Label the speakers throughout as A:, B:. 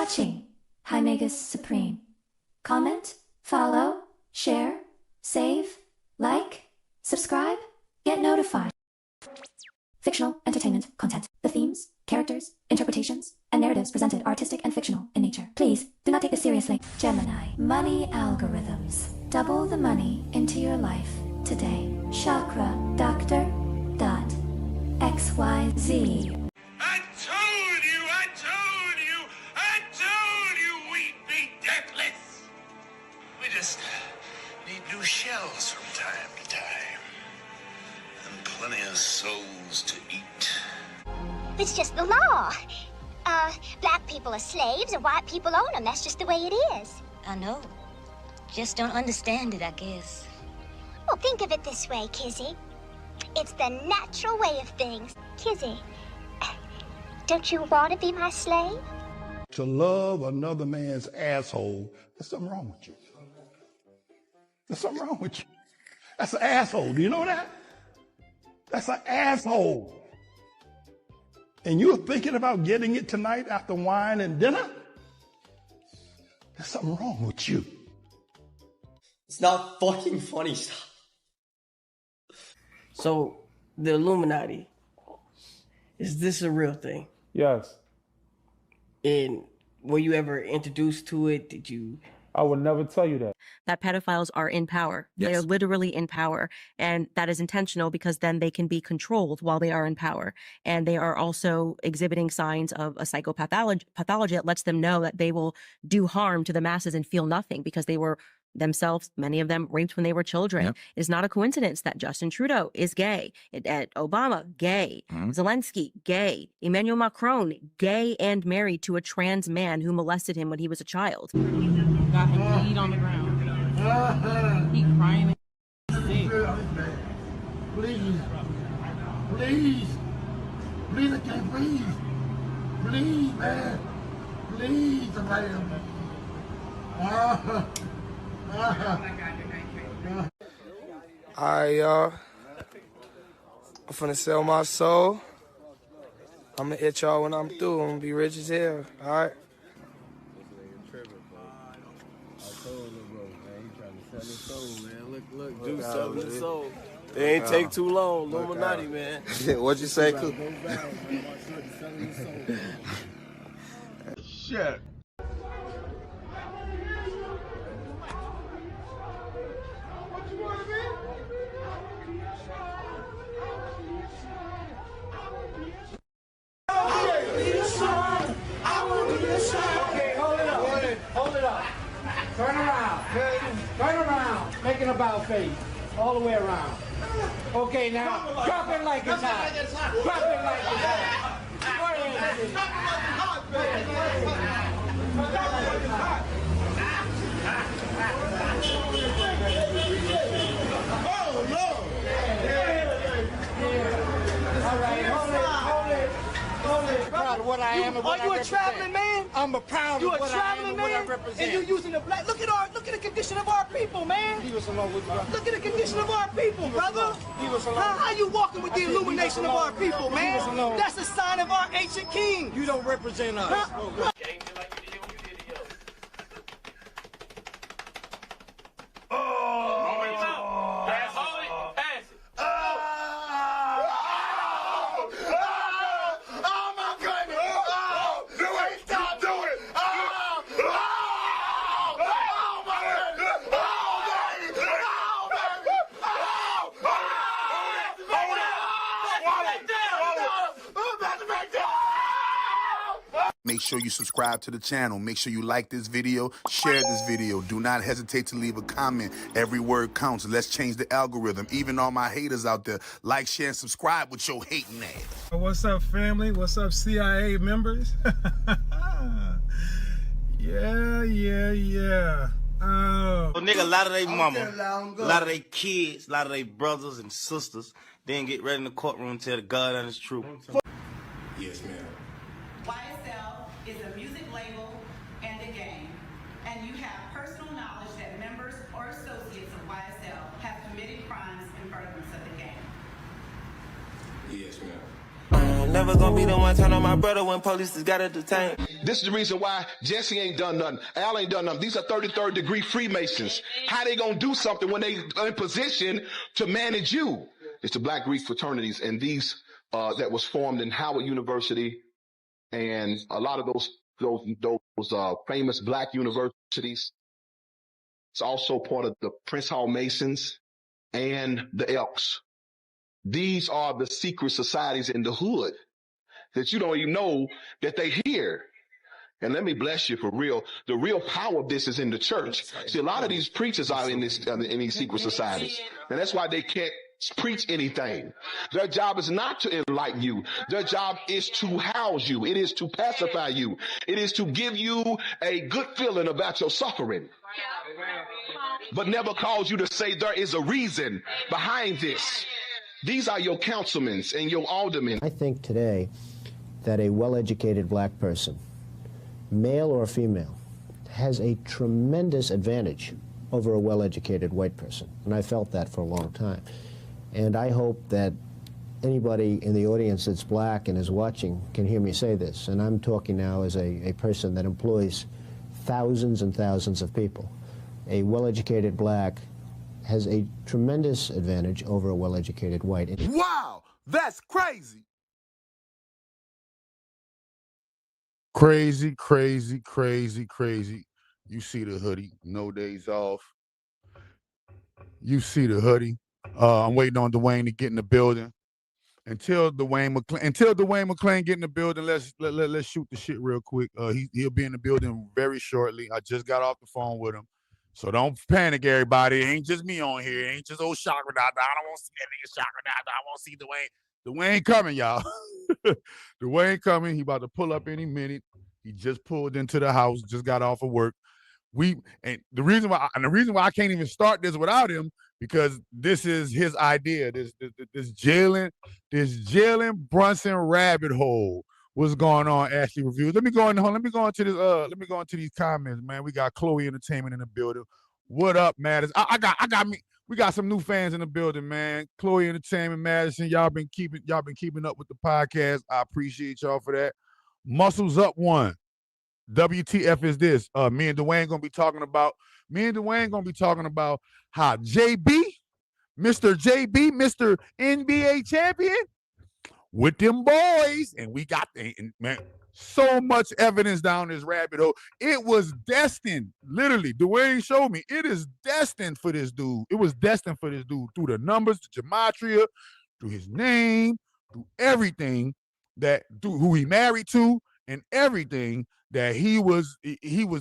A: watching Hymegus Supreme. Comment, follow, share, save, like, subscribe, get notified. Fictional entertainment content. The themes, characters, interpretations, and narratives presented are artistic and fictional in nature. Please do not take this seriously. Gemini. Money algorithms. Double the money into your life today. Chakra Doctor. XYZ.
B: I told you we'd be deathless. We just need new shells from time to time. And plenty of souls to eat.
C: It's just the law. Black people are slaves and white people own them. That's just the way it is.
D: I know. Just don't understand it, I guess.
C: Well, think of it this way, Kizzy. It's the natural way of things. Kizzy, don't you want to be my slave?
E: To love another man's asshole, there's something wrong with you. There's something wrong with you. That's an asshole. Do you know that? That's an asshole. And you're thinking about getting it tonight after wine and dinner? There's something wrong with you.
F: It's not fucking funny stuff.
G: So, the Illuminati, is this a real thing?
H: Yes.
G: And were you ever introduced to it? Did you?
H: I would never tell you that.
I: That pedophiles are in power. Yes. They are literally in power. And that is intentional because then they can be controlled while they are in power. And they are also exhibiting signs of a psychopathology that lets them know that they will do harm to the masses and feel nothing because they were themselves, many of them, raped when they were children. Yep. It's not a coincidence that Justin Trudeau is gay. Obama, gay. Zelensky, gay. Emmanuel Macron, gay and married to a trans man who molested him when he was a child.
J: Got him bleed on the ground. He crying and sick.
E: Please. Please. Please, I can't breathe. Please, man. Please, somebody help me.
K: Alright, y'all. I'm finna sell my soul. I'm gonna hit y'all when I'm through. I'm gonna be rich as hell. Alright?
L: Look, Juice selling his soul. It ain't take too long, Illuminati, man.
K: What'd you say, Coop?
E: Shit.
M: Turn around. Turn around. Make an about face. All the way around. Okay, now drop it like it's hot. Drop it like it's hot.
E: Oh, Lord.
M: All right, hold it. Proud of what I am and what I represent.
N: Are you a traveling man?
M: I'm a proud of what I am and what I represent.
N: And you're using the black. Look at the condition of our people, man.
M: Leave us alone with brother.
N: Look at the condition of our people, brother.
M: Leave us alone.
N: How you walking with the illumination of our people, man?
M: Leave us alone.
N: That's a sign of our ancient king.
M: You don't represent us. Huh?
O: Make sure you subscribe to the channel. Make sure you like this video, share this video. Do not hesitate to leave a comment. Every word counts. Let's change the algorithm. Even all my haters out there, like, share, and subscribe with your hating ass.
H: What's up, family? What's up, CIA members? Yeah. Oh.
L: Well, nigga, a lot of they mama, a lot of they kids, a lot of they brothers and sisters didn't get ready in the courtroom and tell the God and his truth.
O: Yes, ma'am.
P: YSL is a music label and a game, and you have personal knowledge that members or associates of YSL have committed crimes in furtherance of the game.
O: Yes, ma'am.
Q: Never gonna be the one turn on my brother when police just gotta detain.
B: This is the reason why Jesse ain't done nothing. Al ain't done nothing. These are 33rd degree Freemasons. How they gonna do something when they are in position to manage you? It's the Black Greek fraternities, and these that was formed in Howard University, and a lot of those famous Black universities. It's also part of the Prince Hall Masons and the Elks. These are the secret societies in the hood that you don't even know that they here. And let me bless you for real. The real power of this is in the church. See, a lot of these preachers are in these secret societies, and that's why they can't preach anything. Their job is not to enlighten you. Their job is to house you. It is to pacify you. It is to give you a good feeling about your suffering, but never cause you to say there is a reason behind this. These are your councilmen and your aldermen.
R: I think today that a well-educated black person, male or female, has a tremendous advantage over a well-educated white person. And I felt that for a long time. And I hope that anybody in the audience that's black and is watching can hear me say this. And I'm talking now as a person that employs thousands and thousands of people. A well-educated black has a tremendous advantage over a well-educated white.
O: Wow, that's crazy.
E: Crazy, crazy, crazy, crazy. You see the hoodie, no days off. You see the hoodie. I'm waiting on Duane to get in the building. Until Duane McClain get in the building, let's shoot the shit real quick. He'll be in the building very shortly. I just got off the phone with him. So don't panic, everybody. It ain't just me on here. It ain't just old Chakra. I don't want to see that nigga Chakra. I want to see Duane. Duane coming, y'all. Duane coming. He about to pull up any minute. He just pulled into the house. Just got off of work. The reason why I can't even start this without him, because this is his idea. This Jalen Brunson rabbit hole. What's going on, Ashley Reviews? Let me go into these comments, man. We got Chloe Entertainment in the building. What up, Madison? We got some new fans in the building, man. Chloe Entertainment, Madison. Y'all been keeping up with the podcast. I appreciate y'all for that. Muscles Up One. WTF is this? Me and Duane gonna be talking about how JB, Mr. NBA champion, with them boys, and we got man, so much evidence down this rabbit hole. It was destined, literally. Duane showed me it is destined for this dude. It was destined for this dude through the numbers, the gematria, through his name, through everything through who he married to, and everything that he was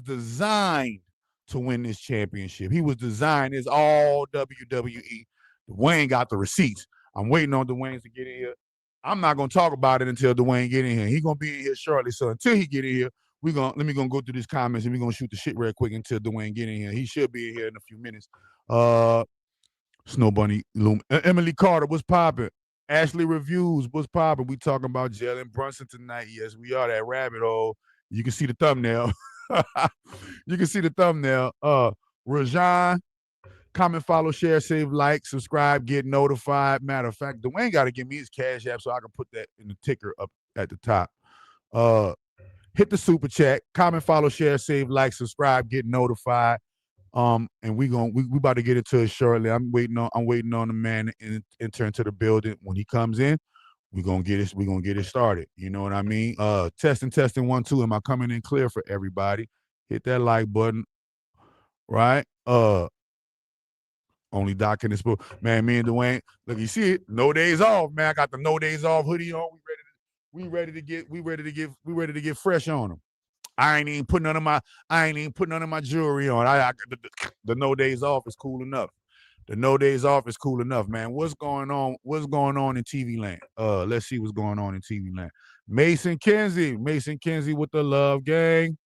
E: designed to win this championship. He was designed as all WWE. Duane got the receipts. I'm waiting on Duane to get in here. I'm not gonna talk about it until Duane get in here. He's gonna be in here shortly. So until he get in here, let me go through these comments and we're gonna shoot the shit real quick until Duane get in here. He should be in here in a few minutes. Snow Bunny, Emily Carter, what's popping? Ashley Reviews, what's popping? We talking about Jalen Brunson tonight. Yes, we are. That rabbit hole. You can see the thumbnail. You can see the thumbnail. Rajan, comment, follow, share, save, like, subscribe, get notified. Matter of fact, Duane got to give me his Cash App so I can put that in the ticker up at the top. Hit the super chat, comment, follow, share, save, like, subscribe, get notified. And we about to get into it shortly. I'm waiting on the man to enter into the building. When he comes in, we're gonna get it started. You know what I mean? Testing 1 2. Am I coming in clear for everybody? Hit that like button. Right? Only Doc in this book. Man, me and Duane, look, you see it. No days off, man. I got the no days off hoodie on. We ready to get fresh on them. I ain't even put none of my jewelry on. The no days off is cool enough. The no days off is cool enough, man. What's going on in TV land? Let's see what's going on in TV land. Mason Kinsey with the Love Gang.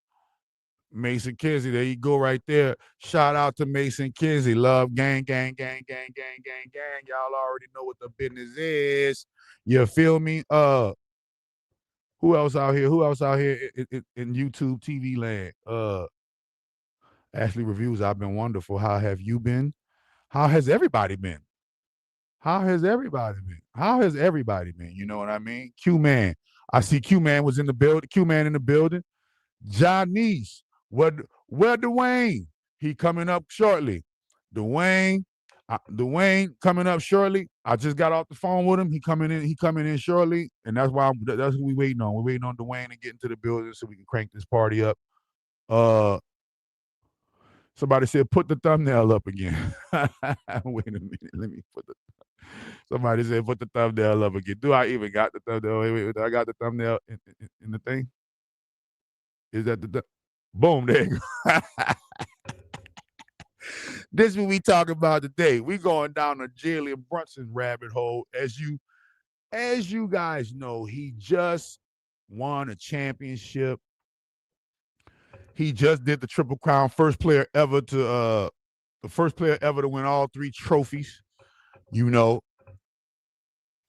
E: Mason Kinsey, there you go right there. Shout out to Mason Kinsey. Love Gang, gang, gang, gang, gang, gang, gang. Y'all already know what the business is. You feel me? Who else out here in YouTube TV land? Ashley Reviews, I've been wonderful. How have you been? How has everybody been? How has everybody been? How has everybody been? You know what I mean? Q Man. I see Q Man was in the building. Q Man in the building. Janice. Where Duane? He coming up shortly. Duane. Duane coming up shortly. I just got off the phone with him. He coming in. He coming in shortly, and that's who we waiting on. We're waiting on Duane to get into the building so we can crank this party up. Somebody said put the thumbnail up again. Wait a minute. Let me put the. Somebody said put the thumbnail up again. Do I even got the thumbnail? Wait. I got the thumbnail in the thing. Is that the boom? There you go. This is what we talking about today. We going down a Jalen Brunson rabbit hole. As you guys know, he just won a championship. He just did the Triple Crown. First player ever to win all 3 trophies. You know,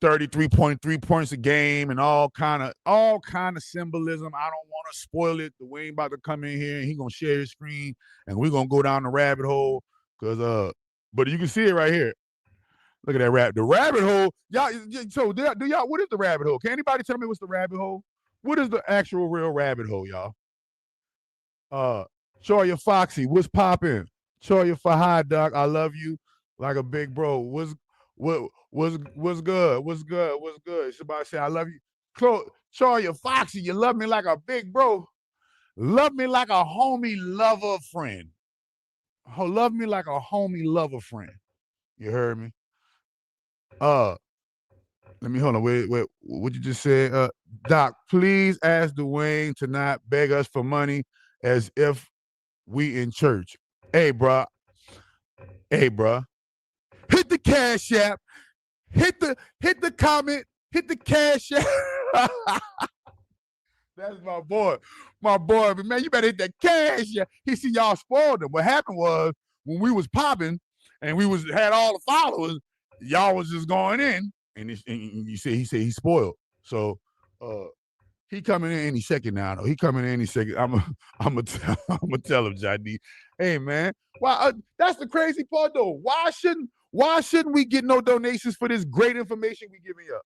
E: 33.3 points a game and all kind of symbolism. I don't want to spoil it. Duane about to come in here and he gonna share his screen and we're gonna go down the rabbit hole. But you can see it right here. Look at that the rabbit hole. Y'all, so do y'all, what is the rabbit hole? Can anybody tell me what's the rabbit hole? What is the actual real rabbit hole, y'all? Choya Foxy, what's popping? Choya Fahad, Doc, I love you like a big bro. What's good? What's good? Somebody say I love you. Choya Foxy, you love me like a big bro. Love me like a homie lover friend. Love me like a homie lover friend. You heard me? Let me hold on. Wait. What you just said? Doc, please ask Duane to not beg us for money as if we in church. Hey, bruh. Hit the Cash App. Hit the comment. Hit the Cash App. That's my boy. But man, you better hit that cash. He see y'all spoiled him. What happened was when we was popping and we had all the followers, y'all was just going in, and he said he spoiled. So he coming in any second now. Though. He coming in any second. I'm gonna tell him, Johnny. Hey man, why? That's the crazy part though. Why shouldn't we get no donations for this great information we giving up?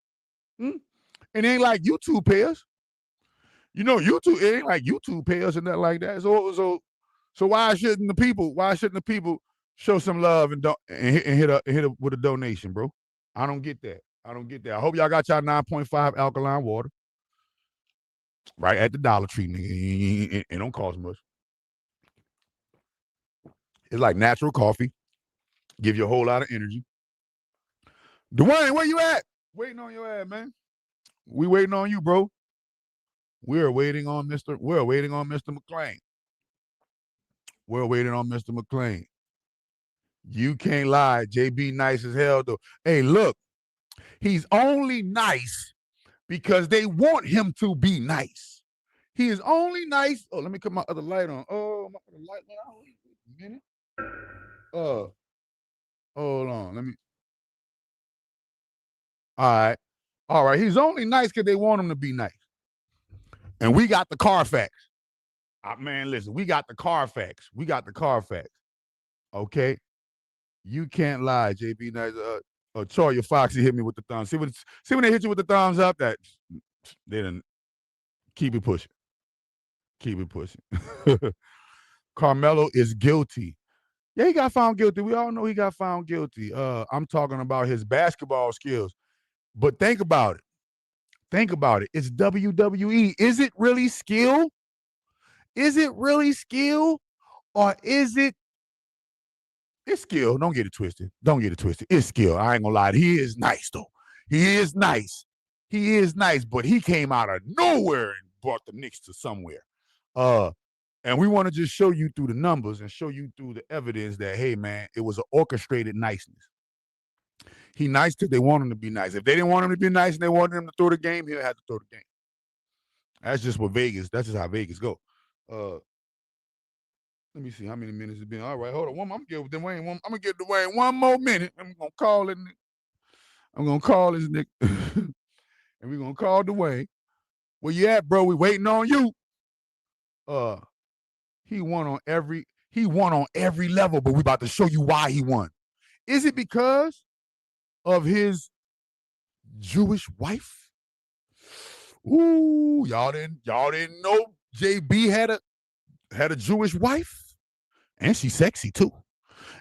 E: It ain't like YouTube pay us. You know, YouTube, it ain't like YouTube pay us and nothing like that. So why shouldn't the people show some love and hit up with a donation, bro? I don't get that. I hope y'all got y'all 9.5 alkaline water right at the Dollar Tree, nigga. It don't cost much. It's like natural coffee. Give you a whole lot of energy. Duane, where you at? Waiting on your ass, man. We waiting on you, bro. We're waiting on Mr. McClain. We're waiting on Mr. McClain. You can't lie. JB nice as hell, though. Hey, look. He's only nice because they want him to be nice. He is only nice. Oh, let me cut my other light on. Oh, my other light went out. Wait a minute. Hold on. Let me. All right. He's only nice because they want him to be nice. And we got the Carfax. Man, listen, we got the Carfax. Okay? You can't lie, JB Nice. Choya Foxy hit me with the thumbs. See when they hit you with the thumbs up, that they didn't keep it pushing. Carmelo is guilty. Yeah, he got found guilty. We all know he got found guilty. I'm talking about his basketball skills. But think about it. It's WWE. Is it really skill? Or is it? It's skill. Don't get it twisted. It's skill. I ain't gonna lie. He is nice, though. He is nice, but he came out of nowhere and brought the Knicks to somewhere. And we want to just show you through the numbers and show you through the evidence that, hey, man, it was an orchestrated niceness. He nice because they want him to be nice. If they didn't want him to be nice and they wanted him to throw the game, he'll have to throw the game. That's just how Vegas go. Let me see how many minutes it's been. All right, hold on. I'm gonna give Duane one more minute. I'm gonna call this nigga. And we're gonna call Duane. Where you at, bro? We waiting on you. He won on every level, but we about to show you why he won. Is it because of his Jewish wife. Ooh, y'all didn't know JB had a Jewish wife, and she's sexy too,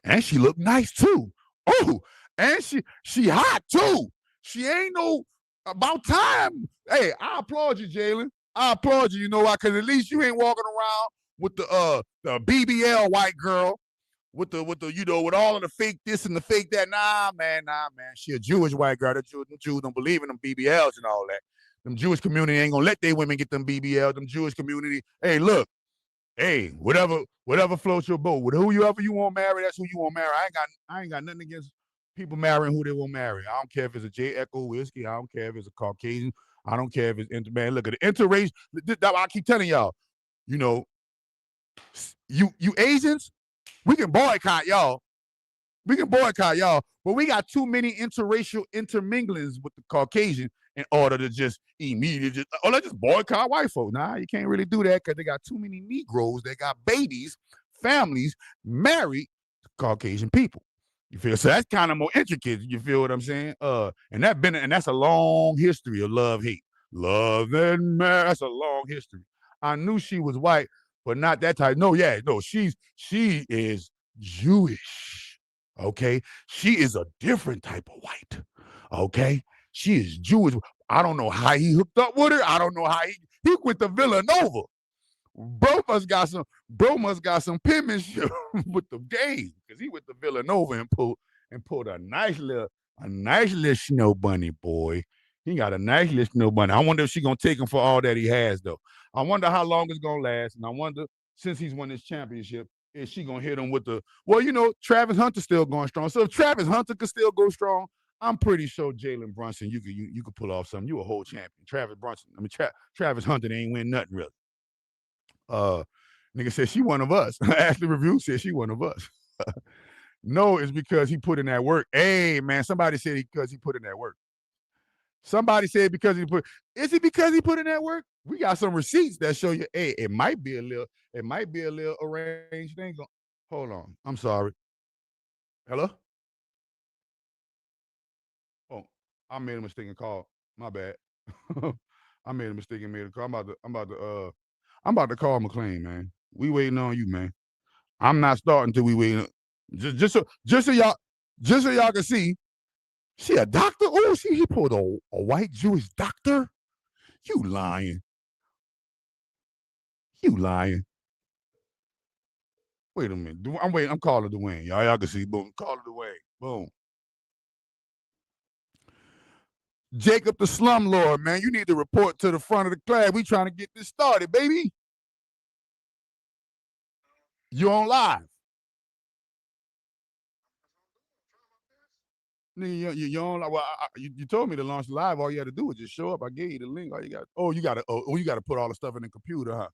E: and she looked nice too. Oh, and she hot too. She ain't no about time. Hey, I applaud you, Jalen. I applaud you. You know why? Because at least you ain't walking around with the BBL white girl with the with all of the fake this and the fake that. Nah, man. She a Jewish white girl. The Jews don't believe in them BBLs and all that. Them Jewish community ain't gonna let their women get them BBLs. Them Jewish community. Hey, look. Hey, whatever floats your boat. With whoever you want to marry, that's who you want to marry. I ain't got nothing against people marrying who they want to marry. I don't care if it's a J Echo whiskey. I don't care if it's a Caucasian. I don't care if it's man. Look at the interracial. I keep telling y'all, you Asians, we can boycott y'all. But we got too many interracial interminglings with the Caucasian in order to just immediately let's just boycott white folk. Nah, you can't really do that because they got too many Negroes. They got babies, families married to Caucasian people. You feel? So that's kind of more intricate. You feel what I'm saying? And that's a long history of love-hate. Love and marriage. That's a long history. I knew she was white, but not that type. No, she is Jewish. Okay, she is a different type of white. Okay, she is Jewish. I don't know how he hooked up with her. I don't know how he went to Villanova. Bro must got some penmanship with the game because he went to Villanova and pulled a nice little snow bunny, boy. He got a nice little snow bunny. I wonder if she's gonna take him for all that he has, though. I wonder how long it's gonna last, and I wonder since he's won this championship, is she gonna hit him with the? Well, Travis Hunter's still going strong. So if Travis Hunter could still go strong, I'm pretty sure Jalen Brunson, you could pull off something. You a whole champion. Travis Hunter, they ain't win nothing really. Nigga said she one of us. Ashley Review said she one of us. No, it's because he put in that work. Hey, man, somebody said because he put in that work. Somebody said because he put. Is it because he put in that work? We got some receipts that show you. Hey, it might be a little arranged thing. Hold on. I'm sorry. Hello. Oh, I made a mistake and call. My bad. I made a mistake and made a call. I'm about to call McLean, man. We waiting on you, man. I'm not starting till we waiting. Just so y'all can see. She a doctor? Oh, he pulled a white Jewish doctor? You lying. Wait a minute. I'm calling Duane. Y'all can see. Boom. Calling Duane. Boom. Jacob the slumlord, man. You need to report to the front of the class. We trying to get this started, baby. You on live. You on live. Well, you told me to launch live. All you had to do was just show up. I gave you the link. All you got. Oh, you got to put all the stuff in the computer, huh?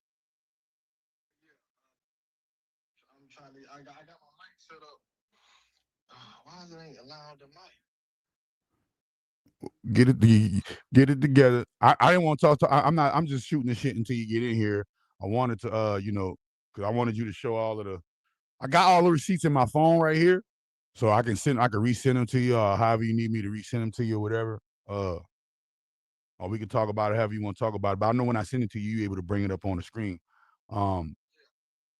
E: I got my mic set up. Why is it ain't allowed the mic? Get it together. I didn't want to talk to. I'm just shooting the shit until you get in here. I wanted to, because I wanted you to show all of the. I got all the receipts in my phone right here, so I can resend them to you, however you need me to resend them to you or whatever. Or we can talk about it however you want to talk about it. But I know when I send it to you, you're able to bring it up on the screen.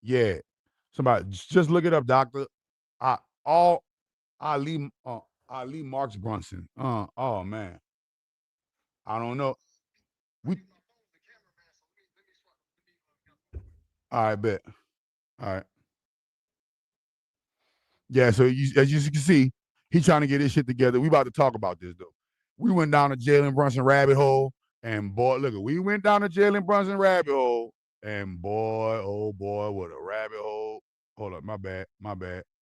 E: Yeah. Somebody just look it up, Doctor. Ali Marks Brunson. Oh man. I don't know. All right, bet. All right. Yeah, so as you can see, he's trying to get his shit together. We about to talk about this though. We went down to Jalen Brunson rabbit hole, and boy, we went down to Jalen Brunson rabbit hole, and boy, oh boy, what a rabbit hole. Hold up, my bad.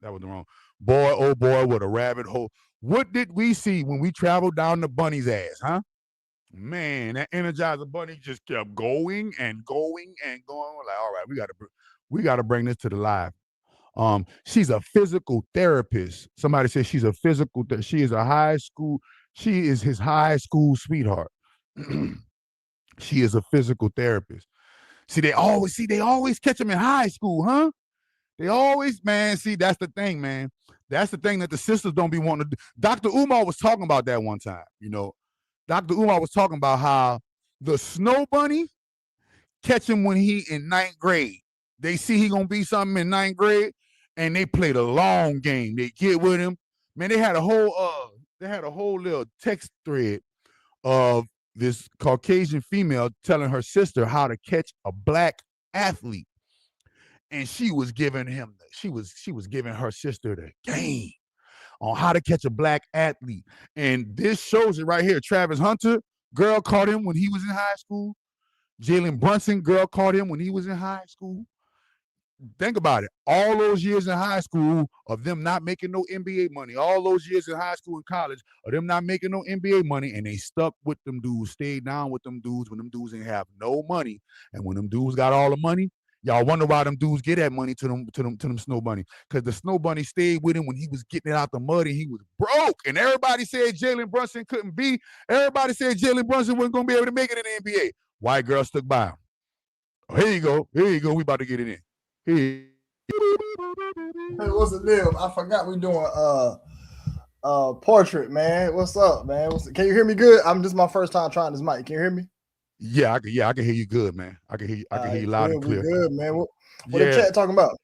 E: That was the wrong. Boy, oh boy, what a rabbit hole. What did we see when we traveled down the bunny's ass, huh? Man, that Energizer Bunny just kept going and going and going. We're like, all right, we gotta bring this to the live. She's a physical therapist. Somebody says she's a physical. She is his high school sweetheart. She is a physical therapist. They always catch them in high school, huh? They always, man. See, that's the thing, man. That's the thing that the sisters don't be wanting to do. Dr. Umar was talking about that one time. Dr. Umar was talking about how the snow bunny catch him when he in 9th grade. They see he gonna be something in 9th grade, and they play the long game. They get with him. Man, they had a whole little text thread of this Caucasian female telling her sister how to catch a black athlete. And she was giving her sister the game on how to catch a black athlete. And this shows it right here. Travis Hunter, girl caught him when he was in high school. Jalen Brunson, girl caught him when he was in high school. Think about it. All those years in high school of them not making no NBA money, all those years in high school and college of them not making no NBA money, and they stuck with them dudes, stayed down with them dudes when them dudes didn't have no money. And when them dudes got all the money, y'all wonder why them dudes get that money to them snow bunny. Because the snow bunny stayed with him when he was getting it out the mud and he was broke. And everybody said Jalen Brunson couldn't be. Everybody said Jalen Brunson wasn't going to be able to make it in the NBA. White girl stuck by him. Oh, here you go. Here you go. We about to get it in. Hey,
S: what's the deal? I forgot we doing portrait, man. What's up, man? Can you hear me good? This is my first time trying this mic. Can you hear me?
E: Yeah, I can hear you good, man. I can hear you loud and clear.
S: Good, man. What the chat talking about?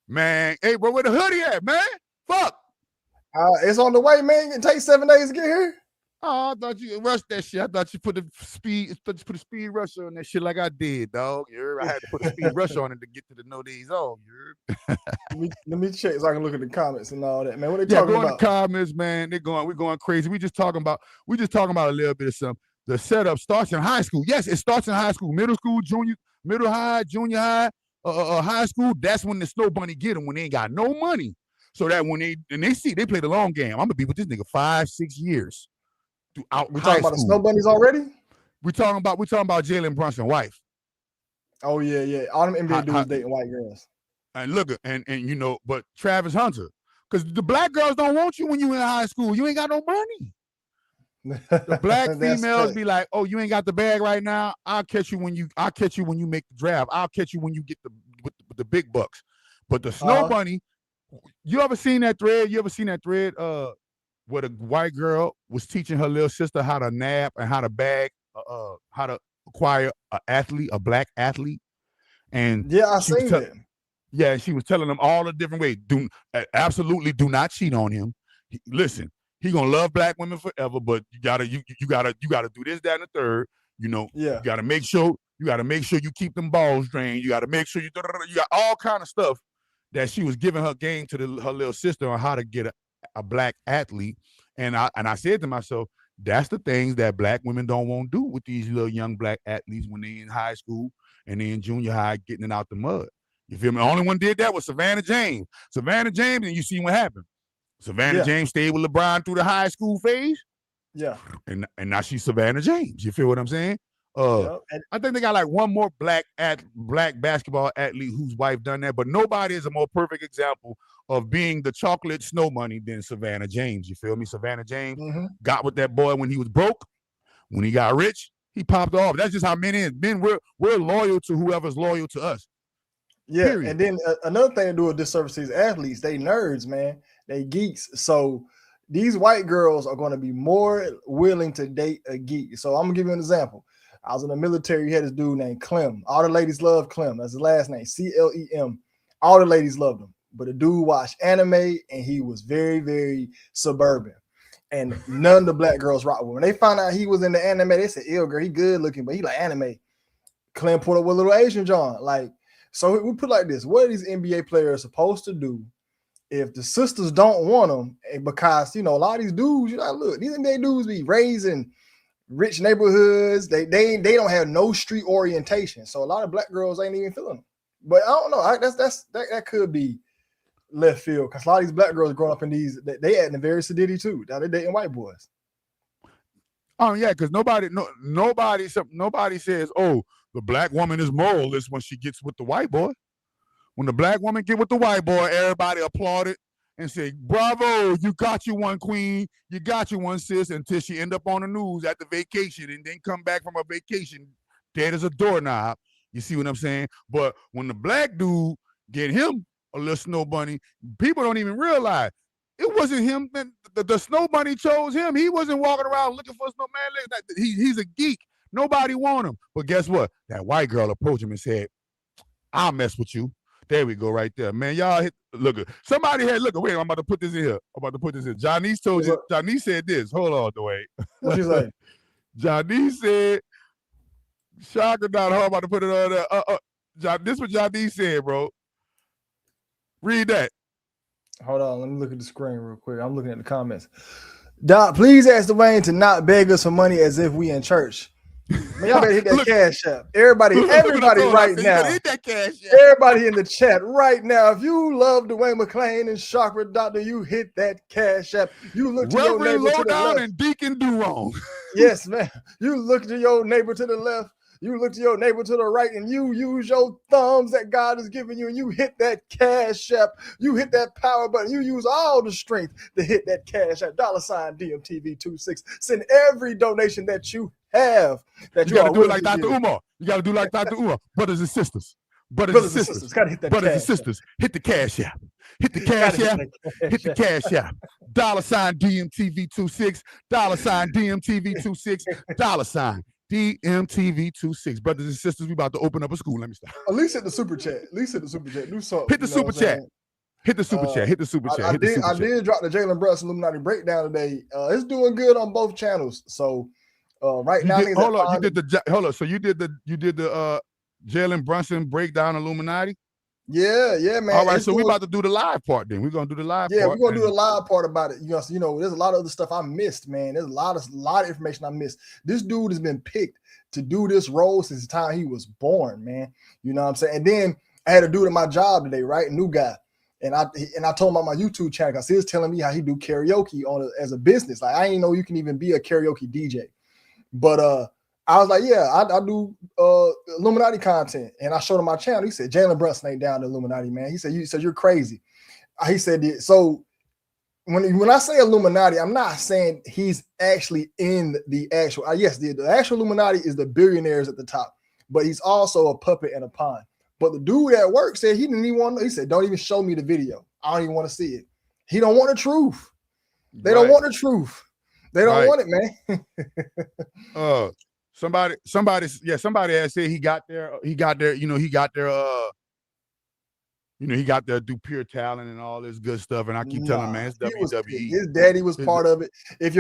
E: Man, hey, bro, where the hoodie at, man? Fuck.
S: It's on the way, man. It takes 7 days to get here.
E: Oh, I thought you rushed that shit. I thought you put the speed rush on that shit like I did, dog. I had to put a speed rush on it to get to the no days off.
S: Let me check so I can look at the comments and all that, man. What they talking about?
E: The comments, man. We're going crazy. We just talking about a little bit of something. The setup starts in high school. Yes, it starts in high school, middle school, middle high, junior high, high school. That's when the snow bunny get them when they ain't got no money. So that when they play the long game. I'm gonna be with this nigga 5-6 years.
S: We talking about the snow bunnies already?
E: We talking about Jalen Brunson wife.
S: Oh yeah. All them NBA dudes dating white girls.
E: And look, and but Travis Hunter, because the black girls don't want you when you in high school. You ain't got no money. The black females be like, "Oh, you ain't got the bag right now. I'll catch you when you make the draft. I'll catch you when you get the big bucks." But the snow bunny, you ever seen that thread? Where the white girl was teaching her little sister how to nab and how to bag, how to acquire a black athlete. And
S: yeah, I seen it.
E: Yeah, she was telling them all the different ways. Absolutely do not cheat on him. Listen, he gonna love black women forever, but you gotta do this, that, and the third. You gotta make sure you keep them balls drained. You gotta make sure you got all kind of stuff that she was giving her game to her little sister on how to get a black athlete. And I said to myself, that's the things that black women don't want to do with these little young black athletes when they in high school and they in junior high getting it out the mud. You feel me? The only one did that was Savannah James. And you see what happened. Savannah James stayed with LeBron through the high school phase.
S: Yeah.
E: And now she's Savannah James. You feel what I'm saying? I think they got like one more black basketball athlete whose wife done that, but nobody is a more perfect example of being the chocolate snow bunny than Savannah James. You feel me? Savannah James got with that boy when he was broke. When he got rich, he popped off. That's just how men is. Men, we're loyal to whoever's loyal to us.
S: Yeah, period. And then another thing to do with disservice to these athletes, they nerds, man. They geeks. So these white girls are going to be more willing to date a geek. So I'm going to give you an example. I was in the military. You had this dude named Clem. All the ladies love Clem. That's his last name, Clem. All the ladies loved him. But the dude watched anime, and he was very, very suburban. And none of the black girls rock with him. When they found out he was in the anime, they said, "Ew, girl, he good looking, but he like anime." Clem put up with a little Asian John. So we put like this. What are these NBA players supposed to do if the sisters don't want them? Because, a lot of these dudes, look, these NBA dudes be raised in rich neighborhoods. They don't have no street orientation. So a lot of black girls ain't even feeling them. But I don't know. That could be left field because a lot of these black girls growing up in these, they acting very sedity too. Now they dating white boys.
E: Oh yeah, because nobody says, "Oh, the black woman is moralist when she gets with the white boy." When the black woman get with the white boy, everybody applauded and say, "Bravo, you got you one queen, you got you one sis," until she end up on the news at the vacation and then come back from a vacation dead as a doorknob. You see what I'm saying? But when the black dude get him a little snow bunny, people don't even realize It wasn't him. Man, the snow bunny chose him. He wasn't walking around looking for a snowman. He's a geek. Nobody want him. But guess what? That white girl approached him and said, I'll mess with you. There we go right there. Man, y'all look. Somebody had, wait, I'm about to put this in here. Janice told you, Janice said this. Hold on, Duane.
S: What you say?
E: Janice said, shocker not hard, about to put it on there. This is what Janice said, bro. Read that.
S: Hold on, let me look at the screen real quick. I'm looking at the comments. Doc, please ask Duane to not beg us for money as if we in church. Man, y'all better hit that cash app. Everybody right now.
E: Hit that cash app.
S: Everybody in the chat right now. If you love Duane McClain and Chakra Doctor, you hit that cash app. You look to your neighbor to the left.
E: And Deacon Duane.
S: Yes, man. You look to your neighbor to the left. You look to your neighbor to the right, and you use your thumbs that God has given you, and you hit that cash app. You hit that power button. You use all the strength to hit that cash app. $DMTV26. Send every donation that you have.
E: You got to do it like Dr. Umar. You got to do like Dr. Umar. Brothers and sisters. Brothers and sisters.
S: Got to hit that
E: Brothers
S: cash
E: and sisters. Hit the cash app. Hit the cash app. Hit the cash app. $DMTV26. $DMTV26. DMTV26. Brothers and sisters, we about to open up a school. Let me stop.
S: At least hit the super chat. Do something.
E: Hit the super chat. Hit the super chat. Hit the super chat.
S: I did drop the Jalen Brunson Illuminati breakdown today. It's doing good on both channels. So right now,
E: hold on. So you did the Jalen Brunson breakdown Illuminati.
S: Yeah, man.
E: All right, so we're about to do the live part then. We're gonna do the live part.
S: Yeah, we're gonna do the live part about it. There's a lot of other stuff I missed, man. There's a lot of information I missed. This dude has been picked to do this role since the time he was born, man. You know what I'm saying? And then I had a dude at my job today, right? New guy. And I told him on my YouTube channel, because he was telling me how he do karaoke as a business. Like, I didn't know you can even be a karaoke DJ. But I was like, yeah, I do Illuminati content. And I showed him my channel. He said, Jalen Brunson ain't down to Illuminati, man. He said, you're crazy. He said, so when I say Illuminati, I'm not saying he's actually in the actual, yes, the actual Illuminati is the billionaires at the top, but he's also a puppet and a pawn. But the dude at work said he didn't even want to, he said, don't even show me the video. I don't even want to see it. He don't want the truth. They don't want the truth. They don't want it, man.
E: Somebody had said he got there, he got there do pure talent and all this good stuff. And I keep telling him, man, it's WWE.
S: His daddy was part of it. If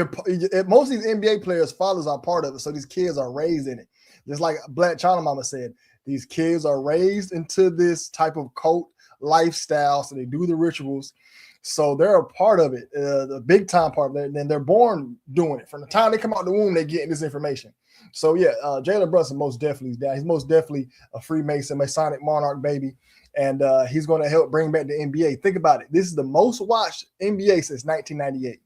S: most of these NBA players' fathers are part of it, so these kids are raised in it. Just like Black China Mama said, these kids are raised into this type of cult lifestyle, so they do the rituals. So they're a part of it, the big time part of it. And they're born doing it. From the time they come out the womb, they're getting this information. So yeah, Jalen Brunson most definitely is down. He's most definitely a Freemason, Masonic monarch, baby. And he's going to help bring back the NBA. Think about it. This is the most watched NBA since 1998.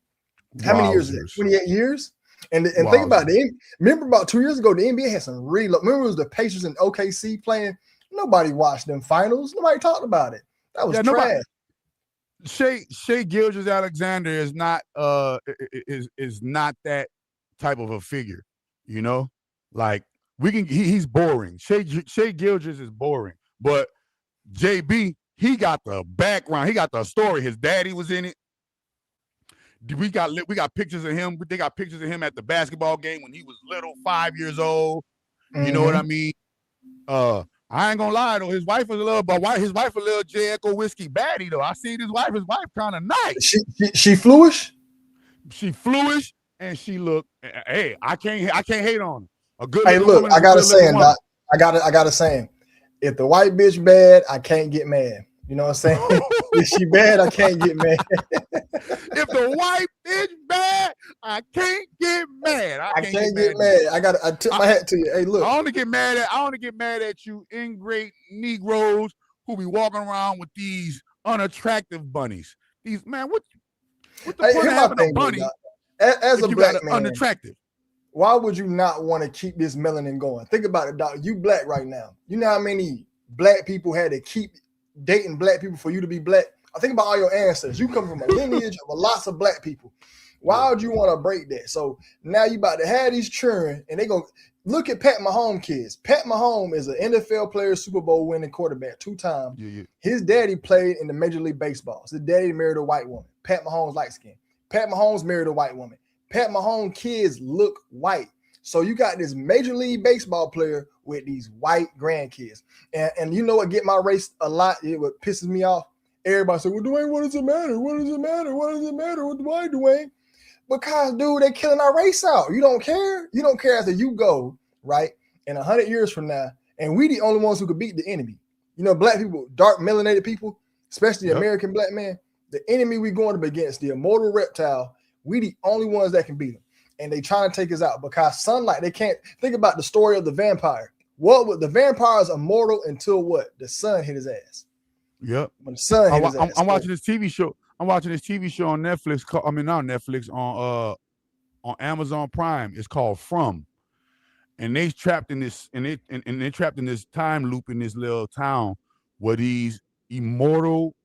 S: How many years is it? 28 years? And think about it. Remember about 2 years ago, the NBA had some reload. Remember it was the Pacers and OKC playing? Nobody watched them finals. Nobody talked about it. That was trash.
E: Shai Gilgeous-Alexander is not that type of a figure, you know. Like he's boring. Shai Gilgeous is boring, but JB, he got the background, he got the story. His daddy was in it. We got pictures of him. They got pictures of him at the basketball game when he was little, 5 years old. You know what I mean? I ain't gonna lie though, his wife a little J Echo whiskey baddie though. I seen his wife kind of nice.
S: She fluish?
E: She fluish, and she look. Hey, I can't hate on her. A good.
S: Hey, look, I got a saying, Doc. I got a saying. If the white bitch bad, I can't get mad. You know what I'm saying? If she bad, I can't get mad.
E: If the white bitch bad, I can't get mad. I can't get
S: mad. I tip my hat to you. Hey, look.
E: I only get mad at you ingrate Negroes who be walking around with these unattractive bunnies. These what the point of having a bunny?
S: As a black man,
E: unattractive.
S: Why would you not want to keep this melanin going? Think about it, Doc. You black right now. You know how many black people had to keep dating black people for you to be black? I think about all your ancestors. You come from a lineage of lots of black people. Why would you want to break that? So now you about to have these children, and they go look at Pat Mahomes kids. Pat Mahomes is an NFL player, Super Bowl winning quarterback 2 times. His daddy played in the Major League Baseball. His daddy married a white woman. Pat Mahomes light skin. Pat Mahomes married a white woman. Pat Mahomes kids look white. So you got this Major League Baseball player with these white grandkids. And you know what get my race a lot? What pisses me off? Everybody say, well, Duane, what does it matter? What does it matter? What does it matter with Duane? Because, dude, they're killing our race out. You don't care? You don't care after you go, right? And 100 years from now, and we the only ones who could beat the enemy. You know, black people, dark melanated people, especially the American black man, the enemy we going up against, the immortal reptile, we the only ones that can beat them. And they trying to take us out because sunlight, they can't think about the story of the vampire. What would the vampire is immortal until what? The sun hit his ass.
E: Yep.
S: When the sun hit his ass.
E: I'm watching this TV show. I'm watching this TV show on Netflix. Not Netflix, on Amazon Prime. It's called From. And they trapped in this, and they're trapped in this time loop in this little town where these immortal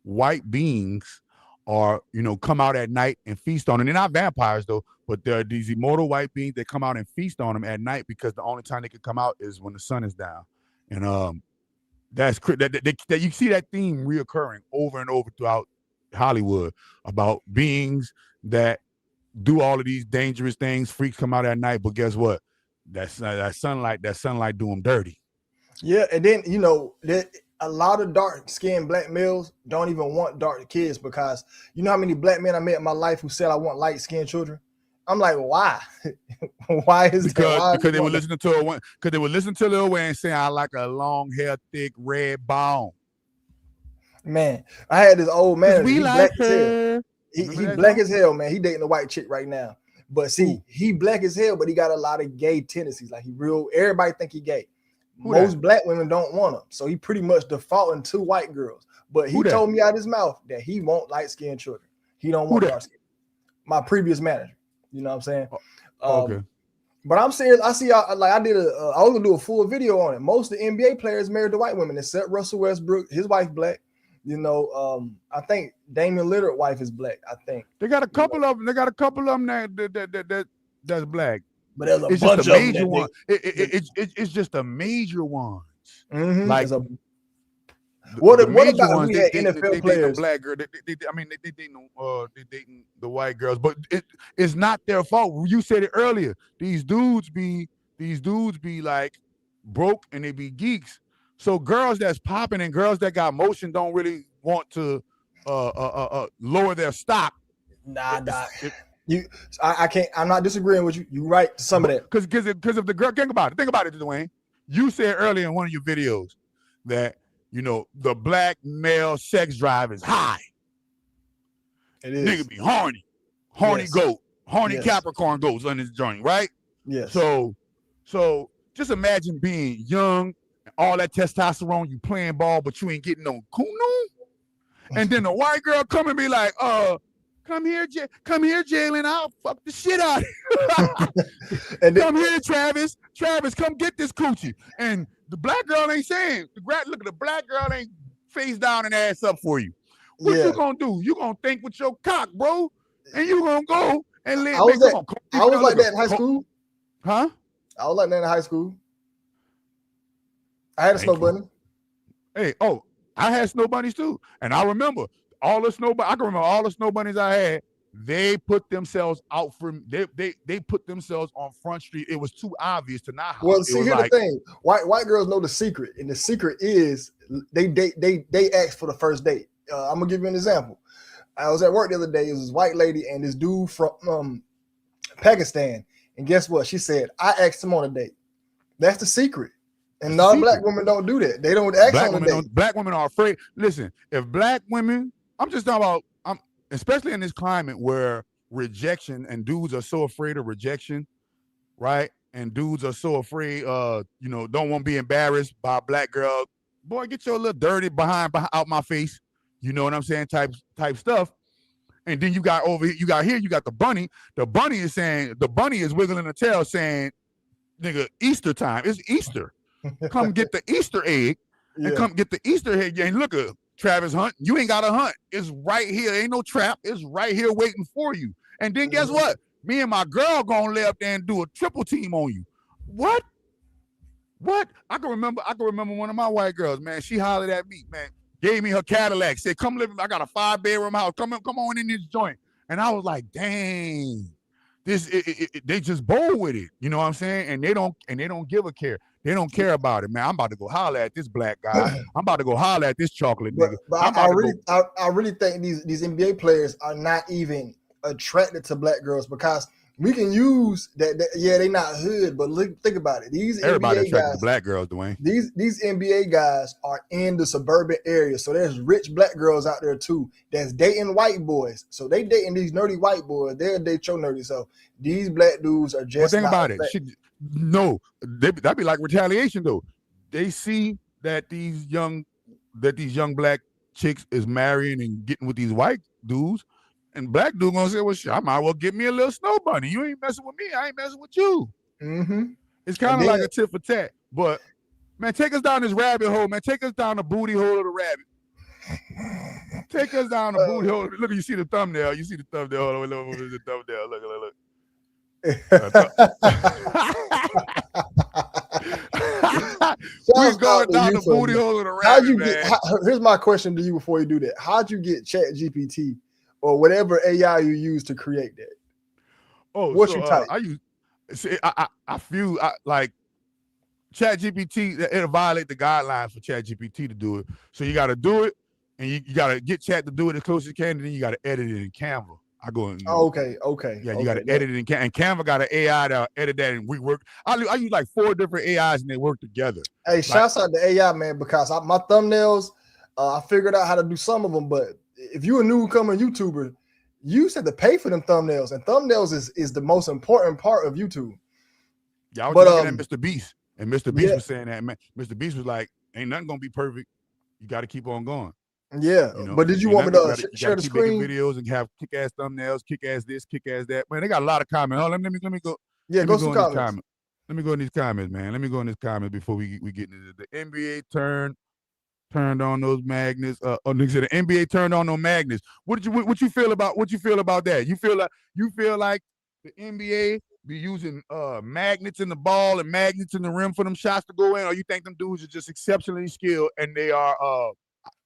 E: white beings are, come out at night and feast on them. They're not vampires though, but they're these immortal white beings that come out and feast on them at night because the only time they can come out is when the sun is down. And that's that you see that theme reoccurring over and over throughout Hollywood about beings that do all of these dangerous things. Freaks come out at night, but guess what? That sunlight do them dirty.
S: Yeah, and then a lot of dark-skinned black males don't even want dark kids because you know how many black men I met in my life who said I want light-skinned children. I'm like, why? Why is
E: because they were listening to Lil Wayne saying I like a long hair, thick red bone.
S: Man, I had this old man.
E: He
S: black
E: like her.
S: He black as hell, man. He dating a white chick right now. But see, he black as hell, but he got a lot of gay tendencies. Like everybody think he gay. Most black women don't want him. So he pretty much defaulting to white girls. But he told me out his mouth that he won't light-skinned children. He don't want dark skin. My previous manager. You know what I'm saying?
E: Okay.
S: But I'm serious. I see y'all, I was gonna do a full video on it. Most of the NBA players married to white women, except Russell Westbrook. His wife black. I think Damian Lillard's wife is black. I think
E: they got a couple of them. They got a couple of them that's black.
S: But there's a
E: it's
S: bunch
E: just a
S: of
E: major
S: them.
E: One. It's just the major ones.
S: Mm-hmm.
E: Like
S: what about we had NFL players?
E: Black girl. They dating the white girls, but it's not their fault. You said it earlier. These dudes be like broke and they be geeks. So girls that's popping and girls that got motion don't really want to lower their stock.
S: Nah. I can't. I'm not disagreeing with you. You right to some of that.
E: Because if the girl, think about it, Duane. You said earlier in one of your videos that the black male sex drive is high.
S: It is.
E: Nigga be horny yes. Goat, horny yes. Capricorn goats on this joint, right?
S: Yes.
E: So just imagine being young. All that testosterone, you playing ball, but you ain't getting no kunu. And then the white girl come and be like, come here, Jalen, I'll fuck the shit out of you. Come here, Travis. Travis, come get this coochie. And the black girl ain't saying, look at the black girl ain't face down and ass up for you. What you gonna do? You gonna think with your cock, bro. And you gonna go and live.
S: I was like that in high school.
E: Huh?
S: I was like that in high school. I had a snow bunny.
E: Hey, I had snow bunnies too. And I remember all the snow bunnies I had, they put themselves out for they put themselves on Front Street. It was too obvious to not.
S: Well, see, here's the thing. White girls know the secret, and the secret is they ask for the first date. I'm gonna give you an example. I was at work the other day. It was this white lady and this dude from Pakistan, and guess what? She said, I asked him on a date. That's the secret. And non-black women don't do that. They don't ask on a date.
E: Black women are afraid. Listen, if black women, I'm just talking about, especially in this climate where rejection and dudes are so afraid of rejection, right? And dudes are so afraid, don't want to be embarrassed by a black girl. Boy, get your little dirty behind out my face. You know what I'm saying? Type stuff. And then you got the bunny. The bunny is wiggling the tail saying, nigga, Easter time. It's Easter. Come get the Easter egg and come get the Easter egg. And look at Travis Hunt. You ain't got to hunt. It's right here. Ain't no trap. It's right here waiting for you. And then guess what? Me and my girl gonna lay up there and do a triple team on you. What? I can remember one of my white girls, man. She hollered at me, man. Gave me her Cadillac. Said, "Come live. I got a 5-bedroom house. Come on in this joint." And I was like, "Dang, they just bold with it." You know what I'm saying? And they don't give a care. They don't care about it, man. I'm about to go holler at this black guy. I'm about to go holler at this chocolate nigga.
S: But I really think these NBA players are not even attracted to black girls because we can use that. Yeah, they not hood, but think about it. These
E: everybody
S: NBA
E: attracted
S: guys,
E: to black girls, Duane.
S: These NBA guys are in the suburban area, so there's rich black girls out there too that's dating white boys. So they dating these nerdy white boys. They'll date your nerdy. So these black dudes are just.
E: Well, think about it. That'd be like retaliation though. They see that these young black chicks is marrying and getting with these white dudes. And black dude gonna say, "Well, shit, I might as well get me a little snow bunny. You ain't messing with me. I ain't messing with you."
S: Mm-hmm.
E: It's kind of like a tit for tat. But man, take us down this rabbit hole, man. Take us down the booty hole of the rabbit. Take us down the booty hole. Look, you see the thumbnail. Hold on, look at the thumbnail. Look. We're going down the booty hole of the rabbit, man.
S: Here's my question to you before you do that. How'd you get ChatGPT or whatever AI you use to create that?
E: Oh,
S: what you type?
E: I feel like ChatGPT, it'll violate the guidelines for ChatGPT to do it. So you got to do it, and you got to get Chat to do it as close as you can, and then you got to edit it in Canva. I go in.
S: Okay.
E: Yeah, you got to edit it in Canva, and Canva got an AI to edit that, and we work. I use like 4 different AIs, and they work together.
S: Hey, shouts out to AI, man, because my thumbnails, I figured out how to do some of them, but if you're a newcomer YouTuber, you used to have to pay for them thumbnails, and thumbnails is the most important part of YouTube.
E: Yeah, I was looking at Mr. Beast, and Mr. Beast was saying that, man. Mr. Beast was like, "Ain't nothing gonna be perfect. You got to keep on going."
S: Yeah, but did you want me to share the screen?
E: Videos and have kick-ass thumbnails, kick-ass this, kick-ass that. Man, they got a lot of comments. Oh, let me go.
S: Yeah, go some comments.
E: Let me go in these comments, man. Let me go in these comments before we get into the NBA turned on those magnets. The NBA turned on those magnets. What you feel about that? You feel like the NBA be using magnets in the ball and magnets in the rim for them shots to go in, or you think them dudes are just exceptionally skilled and they are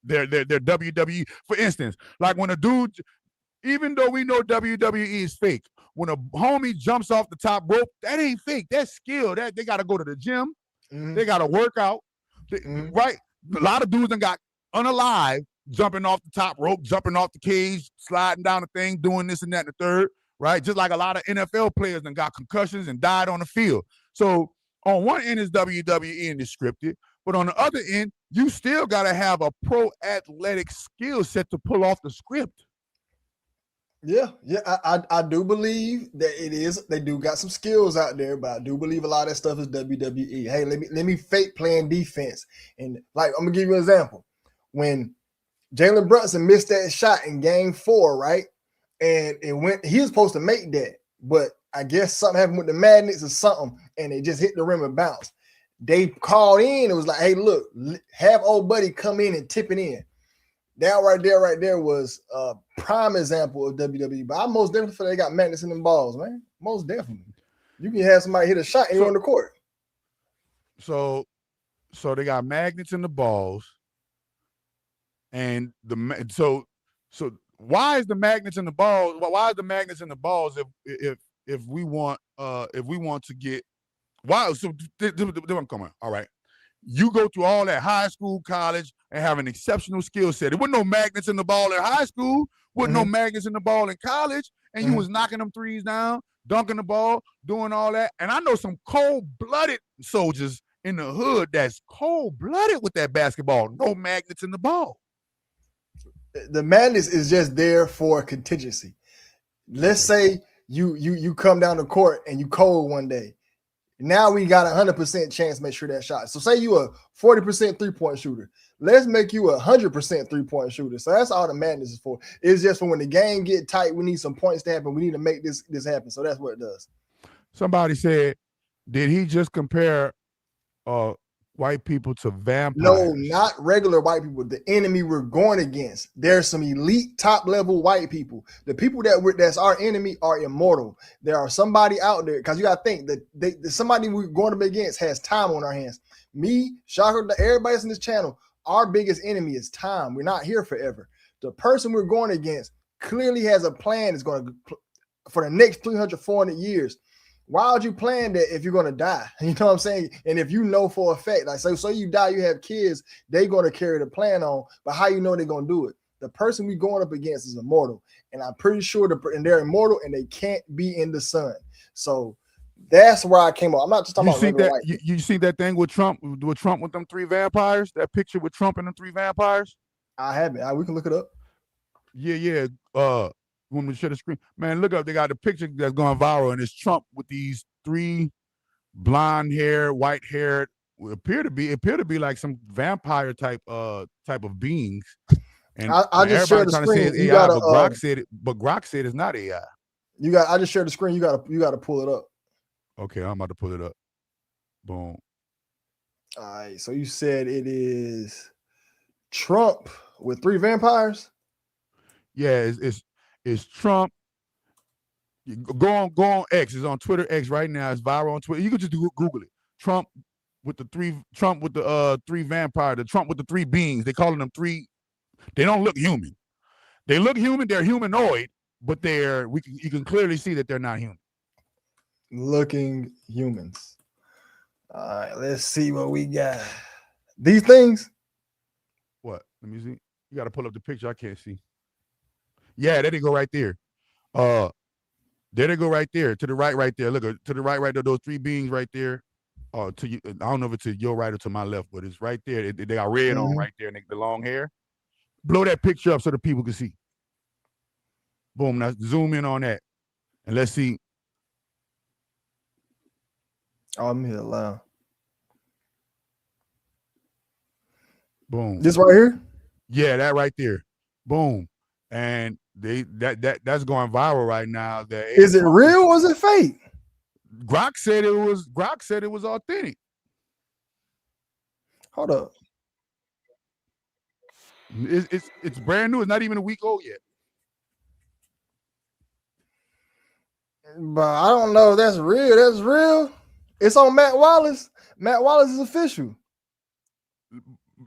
E: they're WWE? For instance, like when a dude, even though we know WWE is fake, when a homie jumps off the top rope, that ain't fake. That's skill. That they got to go to the gym. Mm-hmm. They got to work out. Right? A lot of dudes done got unalive jumping off the top rope, jumping off the cage, sliding down the thing, doing this and that and the third. Right? Just like a lot of NFL players done got concussions and died on the field. So on one end is WWE and it's scripted, but on the other end, you still got to have a pro athletic skill set to pull off the script.
S: Yeah, I do believe that it is. They do got some skills out there, but I do believe a lot of that stuff is WWE. Hey, let me fake playing defense, and like I'm gonna give you an example. When Jalen Brunson missed that shot in Game 4, right, and he was supposed to make that, but I guess something happened with the magnets or something, and it just hit the rim and bounced. They called in. It was like, hey, look, have old buddy come in and tip it in. That right there was a prime example of WWE. But I most definitely feel they got magnets in them balls, man. Most definitely. You can have somebody hit a shot and you're on the court.
E: So they got magnets in the balls. And so why is the magnets in the balls? Why is the magnets in the balls if we want to get why? So I'm coming. All right. You go through all that high school, college, and have an exceptional skill set. There wasn't no magnets in the ball in high school, wasn't no magnets in the ball in college, and you was knocking them threes down, dunking the ball, doing all that. And I know some cold-blooded soldiers in the hood that's cold-blooded with that basketball. No magnets in the ball.
S: The madness is just there for contingency. Let's say you come down the court and you cold one day. Now we got 100% chance to make sure that shot. So say you a 40% three-point shooter. Let's make you 100% three-point shooter. So that's all the madness is for. It's just for when the game get tight, we need some points to happen. We need to make this happen. So that's what it does.
E: Somebody said, did he just compare white people to vampires.
S: No, not regular white people. The enemy we're going against. There's some elite top level white people. The people that's our enemy are immortal. There are somebody out there, because you got to think that somebody we're going up against has time on our hands. Me, Shocker, everybody that's in this channel, our biggest enemy is time. We're not here forever. The person we're going against clearly has a plan that's going to for the next 300, 400 years. Why would you plan that if you're going to die? You know what I'm saying? And if you know for a fact, like, so you die, you have kids, they're going to carry the plan on, but how you know they're going to do it? The person we're going up against is immortal. And I'm pretty sure and they're immortal and they can't be in the sun. So that's where I came up. I'm not just talking about regular white people.
E: You see that thing with Trump with them 3 vampires? That picture with Trump and them 3 vampires?
S: I haven't. We can look it up.
E: Yeah. When we share the screen, man, look up. They got the picture that's going viral, and it's Trump with these 3 blonde hair, white haired. Appear to be like some vampire type of beings. And
S: I just shared the screen.
E: Say it's AI, but Grok said it's not AI.
S: I just shared the screen. You got to pull it up.
E: Okay, I'm about to pull it up. Boom.
S: All right. So you said it is Trump with 3 vampires.
E: Yeah, it's Trump. Go on X. It's on Twitter X right now. It's viral on Twitter. You can just Google it. Trump with the 3 vampire. The Trump with the 3 beings. They calling them 3. They don't look human. They look human. They're humanoid, but you can clearly see that they're not human.
S: Looking humans. All right, let's see what we got. These things.
E: What? Let me see. You got to pull up the picture. I can't see. Yeah, there they go right there. There they go right there. To the right there. Look, to the right there. Those 3 beings right there. To you, I don't know if it's to your right or to my left, but it's right there. They got red on right there, and the long hair. Blow that picture up so the people can see. Boom. Now zoom in on that, and let's see.
S: Oh, I'm here loud.
E: Boom.
S: This right here?
E: Yeah, that right there. Boom. And that's going viral right now.
S: Is it real or is it fake?
E: Grok said it was authentic.
S: Hold up.
E: It's brand new. It's not even a week old yet.
S: But I don't know if that's real. That's real. It's on Matt Wallace. Matt Wallace is official.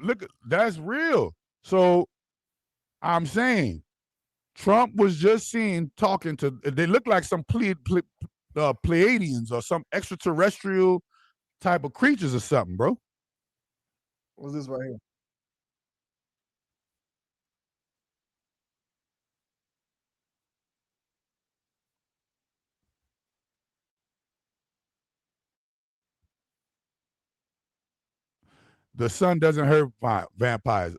E: Look, that's real. So I'm saying Trump was just seen talking to, they look like some Pleiadians or some extraterrestrial type of creatures or something, bro.
S: What's this right here?
E: The sun doesn't hurt vampires.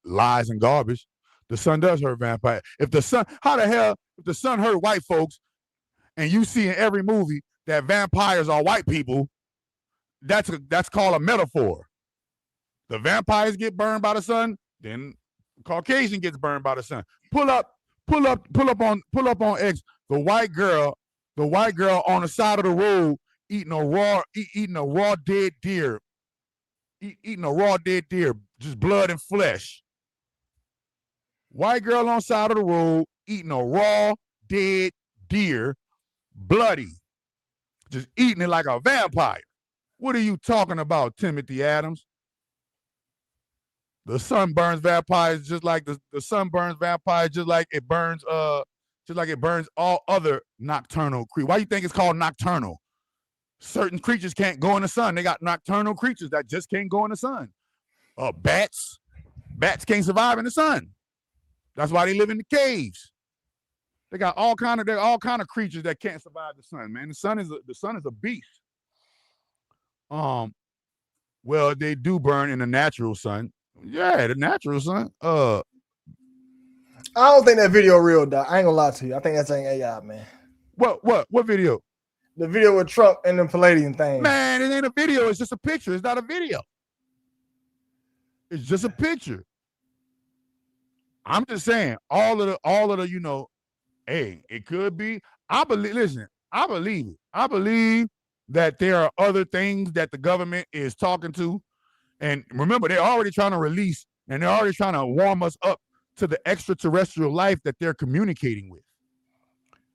E: Lies and garbage. The sun does hurt vampires. If the sun, how the hell, if the sun hurt white folks, and you see in every movie that vampires are white people, that's called a metaphor. The vampires get burned by the sun, then Caucasian gets burned by the sun. Pull up on X. The white girl on the side of the road eating a raw dead deer. Eating a raw dead deer, just blood and flesh. White girl on side of the road eating a raw dead deer, bloody, just eating it like a vampire. What are you talking about, Timothy Adams? The sun burns vampires just like the sun burns vampires, just like it burns all other nocturnal creatures. Why do you think it's called nocturnal? Certain creatures can't go in the sun. They got nocturnal creatures that just can't go in the sun. Bats can't survive in the sun. That's why they live in the caves. They got all kind of creatures that can't survive the sun, man. The sun is a beast. Well, they do burn in the natural sun. Yeah, the natural sun.
S: I don't think that video real, Doc. I ain't gonna lie to you. I think that's AI, man.
E: What video?
S: The video with Trump and the Palladium thing.
E: Man, it ain't a video. It's just a picture. It's not a video. It's just a picture. I'm just saying, all of the, hey, it could be. I believe it. I believe that there are other things that the government is talking to And remember, they're already trying to release, and they're already trying to warm us up to the extraterrestrial life that they're communicating with.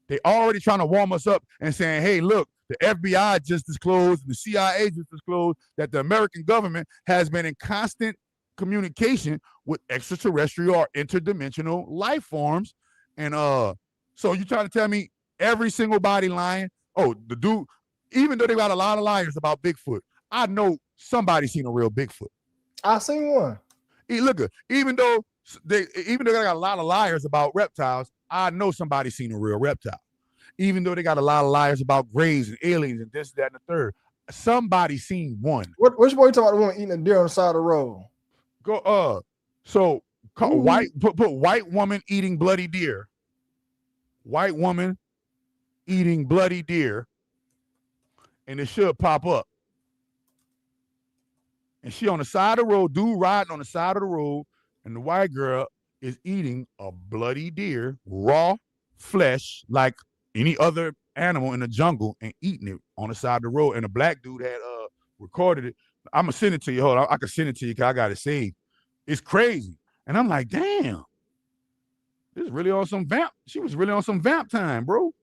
E: They already trying to warm us up and saying, hey, look, the FBI just disclosed, the CIA just disclosed that the American government has been in constant communication with extraterrestrial or interdimensional life forms. And so you trying to tell me every single body lying? Oh, the dude, even though they got a lot of liars about Bigfoot, I know somebody seen a real Bigfoot.
S: I seen one.
E: Look, even though they got a lot of liars about reptiles, I know somebody seen a real reptile. Even though they got a lot of liars about graves and aliens and this, that, and the third, somebody seen one.
S: Which boy you talking about the woman eating a deer on the side of the road?
E: So put white woman eating bloody deer. White woman eating bloody deer, and it should pop up. And she on the side of the road, dude riding on the side of the road, and the white girl is eating a bloody deer, raw flesh, like any other animal in the jungle, and eating it on the side of the road. And the black dude had recorded it. I'm gonna send it to you. Hold on, I can send it to you because I got it saved. It's crazy. And I'm like, damn, this is really on some vamp. She was really on some vamp time, bro.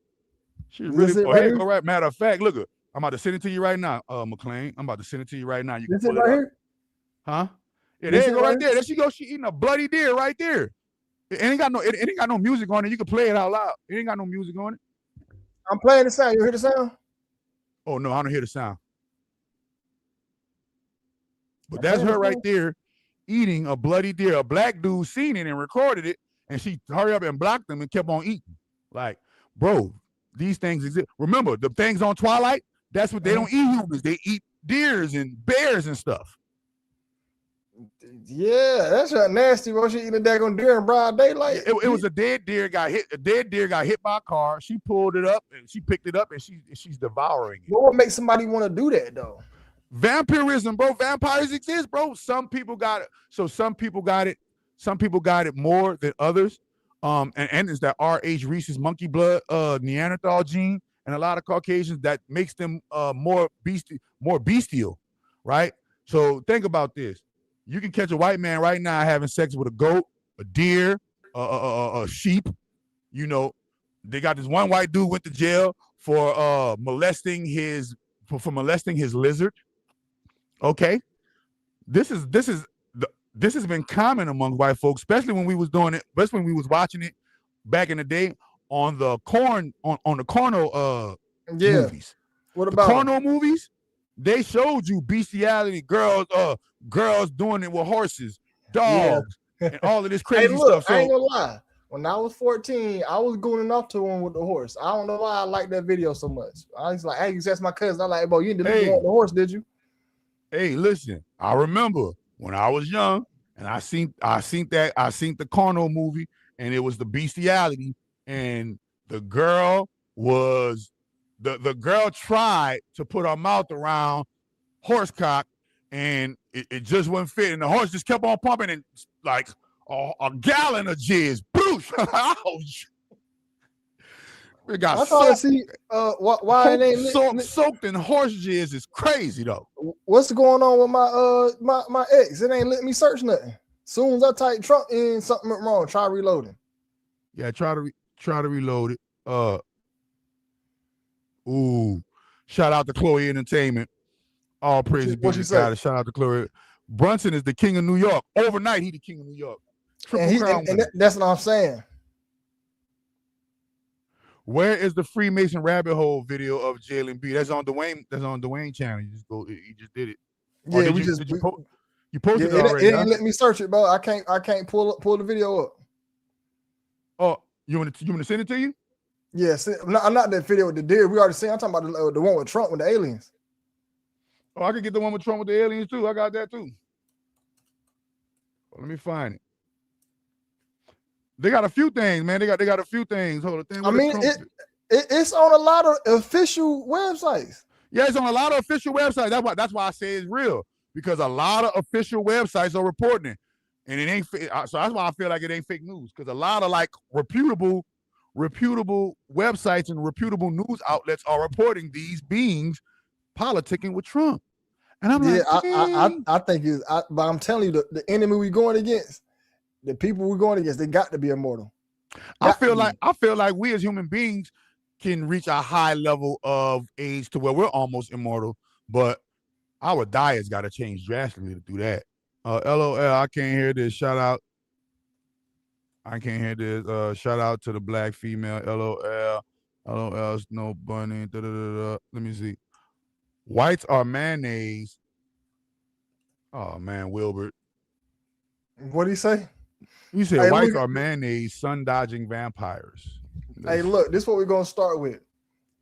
E: She was really. Oh, hey, all right. Matter of fact, look, I'm about to send it to you right now, McLean. I'm about to send it to you right now. You can pull it right here. Huh? Yeah, there you go, right there. There she goes. She eating a bloody deer right there. It ain't got no music on it. You can play it out loud. It ain't got no music on it.
S: I'm playing the sound. You hear the sound?
E: Oh no, I don't hear the sound. But that's her right there eating a bloody deer. A black dude seen it and recorded it, and she hurried up and blocked them and kept on eating. Like, bro, these things exist. Remember, the things on Twilight, that's what they don't eat humans. They eat deers and bears and stuff.
S: Yeah, that's right. Nasty, bro. She eating a daggone deer in broad daylight.
E: It was a dead deer got hit. A dead deer got hit by a car. She pulled it up and she picked it up and she's devouring it.
S: What makes somebody want to do that though?
E: Vampirism, bro. Vampires exist, bro. Some people got it. So some people got it. Some people got it more than others. And it's that R.H. Reese's monkey blood Neanderthal gene, and a lot of Caucasians that makes them more bestial, right? So think about this. You can catch a white man right now having sex with a goat, a deer, a sheep. You know, they got this one white dude went to jail for molesting his lizard. Okay, this has been common among white folks, especially when we was doing it, especially when we was watching it back in the day on the Corno movies.
S: What about
E: the Corno movies? They showed you bestiality, girls doing it with horses, dogs, and all of this crazy stuff. So,
S: I ain't gonna lie. When I was 14, I was going off to one with the horse. I don't know why I like that video so much. I was like, hey, you asked my cousin. I'm like, hey, bro, you didn't want the horse, did you?
E: Hey, listen, I remember when I was young and I seen the Carno movie, and it was the bestiality, and the girl tried to put her mouth around horsecock, and it just wouldn't fit, and the horse just kept on pumping, and like a gallon of jizz. Boosh! It got
S: why it ain't
E: soaked in horse jizz is crazy though.
S: What's going on with my ex? It ain't letting me search nothing. Soon as I type Trump in, something went wrong. Try reloading.
E: Yeah, try to reload it. Shout out to Chloe Entertainment. All praise be to God. Shout out to Chloe. Brunson is the king of New York. Overnight, he the king of New York.
S: And that's what I'm saying.
E: Where is the Freemason rabbit hole video of Jalen B? That's on Duane. That's on Duane channel. You just go. He just did it.
S: Yeah,
E: you posted it already.
S: It didn't let me search it, bro. I can't pull the video up.
E: Oh, you want to send it to you?
S: Yes, I'm not that video with the deer. We already seen. I'm talking about the one with Trump with the aliens.
E: Oh, I could get the one with Trump with the aliens too. I got that too. Well, let me find it. They got a few things, man. They got a few things. Hold on.
S: I mean, it's on a lot of official websites.
E: Yeah, it's on a lot of official websites. That's why I say it's real, because a lot of official websites are reporting it, and it ain't. So that's why I feel like it ain't fake news, because a lot of like reputable websites and reputable news outlets are reporting these beings politicking with Trump. And I'm
S: Yeah,
E: like,
S: I think it's. But I'm telling you, the enemy we going against, the people we're going against, they got to be immortal.
E: I feel like we as human beings can reach a high level of age to where we're almost immortal, but our diet's got to change drastically to do that. LOL, I can't hear this. Shout out. I can't hear this. Shout out to the black female. LOL. LOL. No bunny. Da, da, da, da. Let me see. Whites are mayonnaise. Oh man, Wilbert.
S: What do you say?
E: You said whites are mayonnaise, sun dodging vampires.
S: Hey, look, this is what we're gonna start with.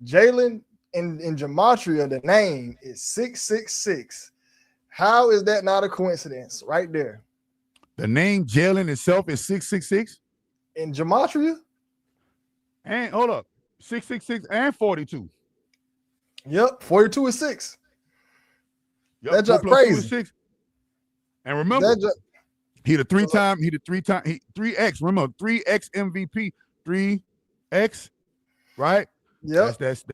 S: Jalen in gematria, the name is 666. How is that not a coincidence? Right there.
E: The name Jalen itself is 666?
S: In gematria?
E: And hold up. 666 and 42.
S: Yep, 42 is 6.
E: Yep,
S: That's just crazy.
E: 6. And remember, he the 3x, remember, 3x MVP, 3x, right?
S: Yep.
E: That's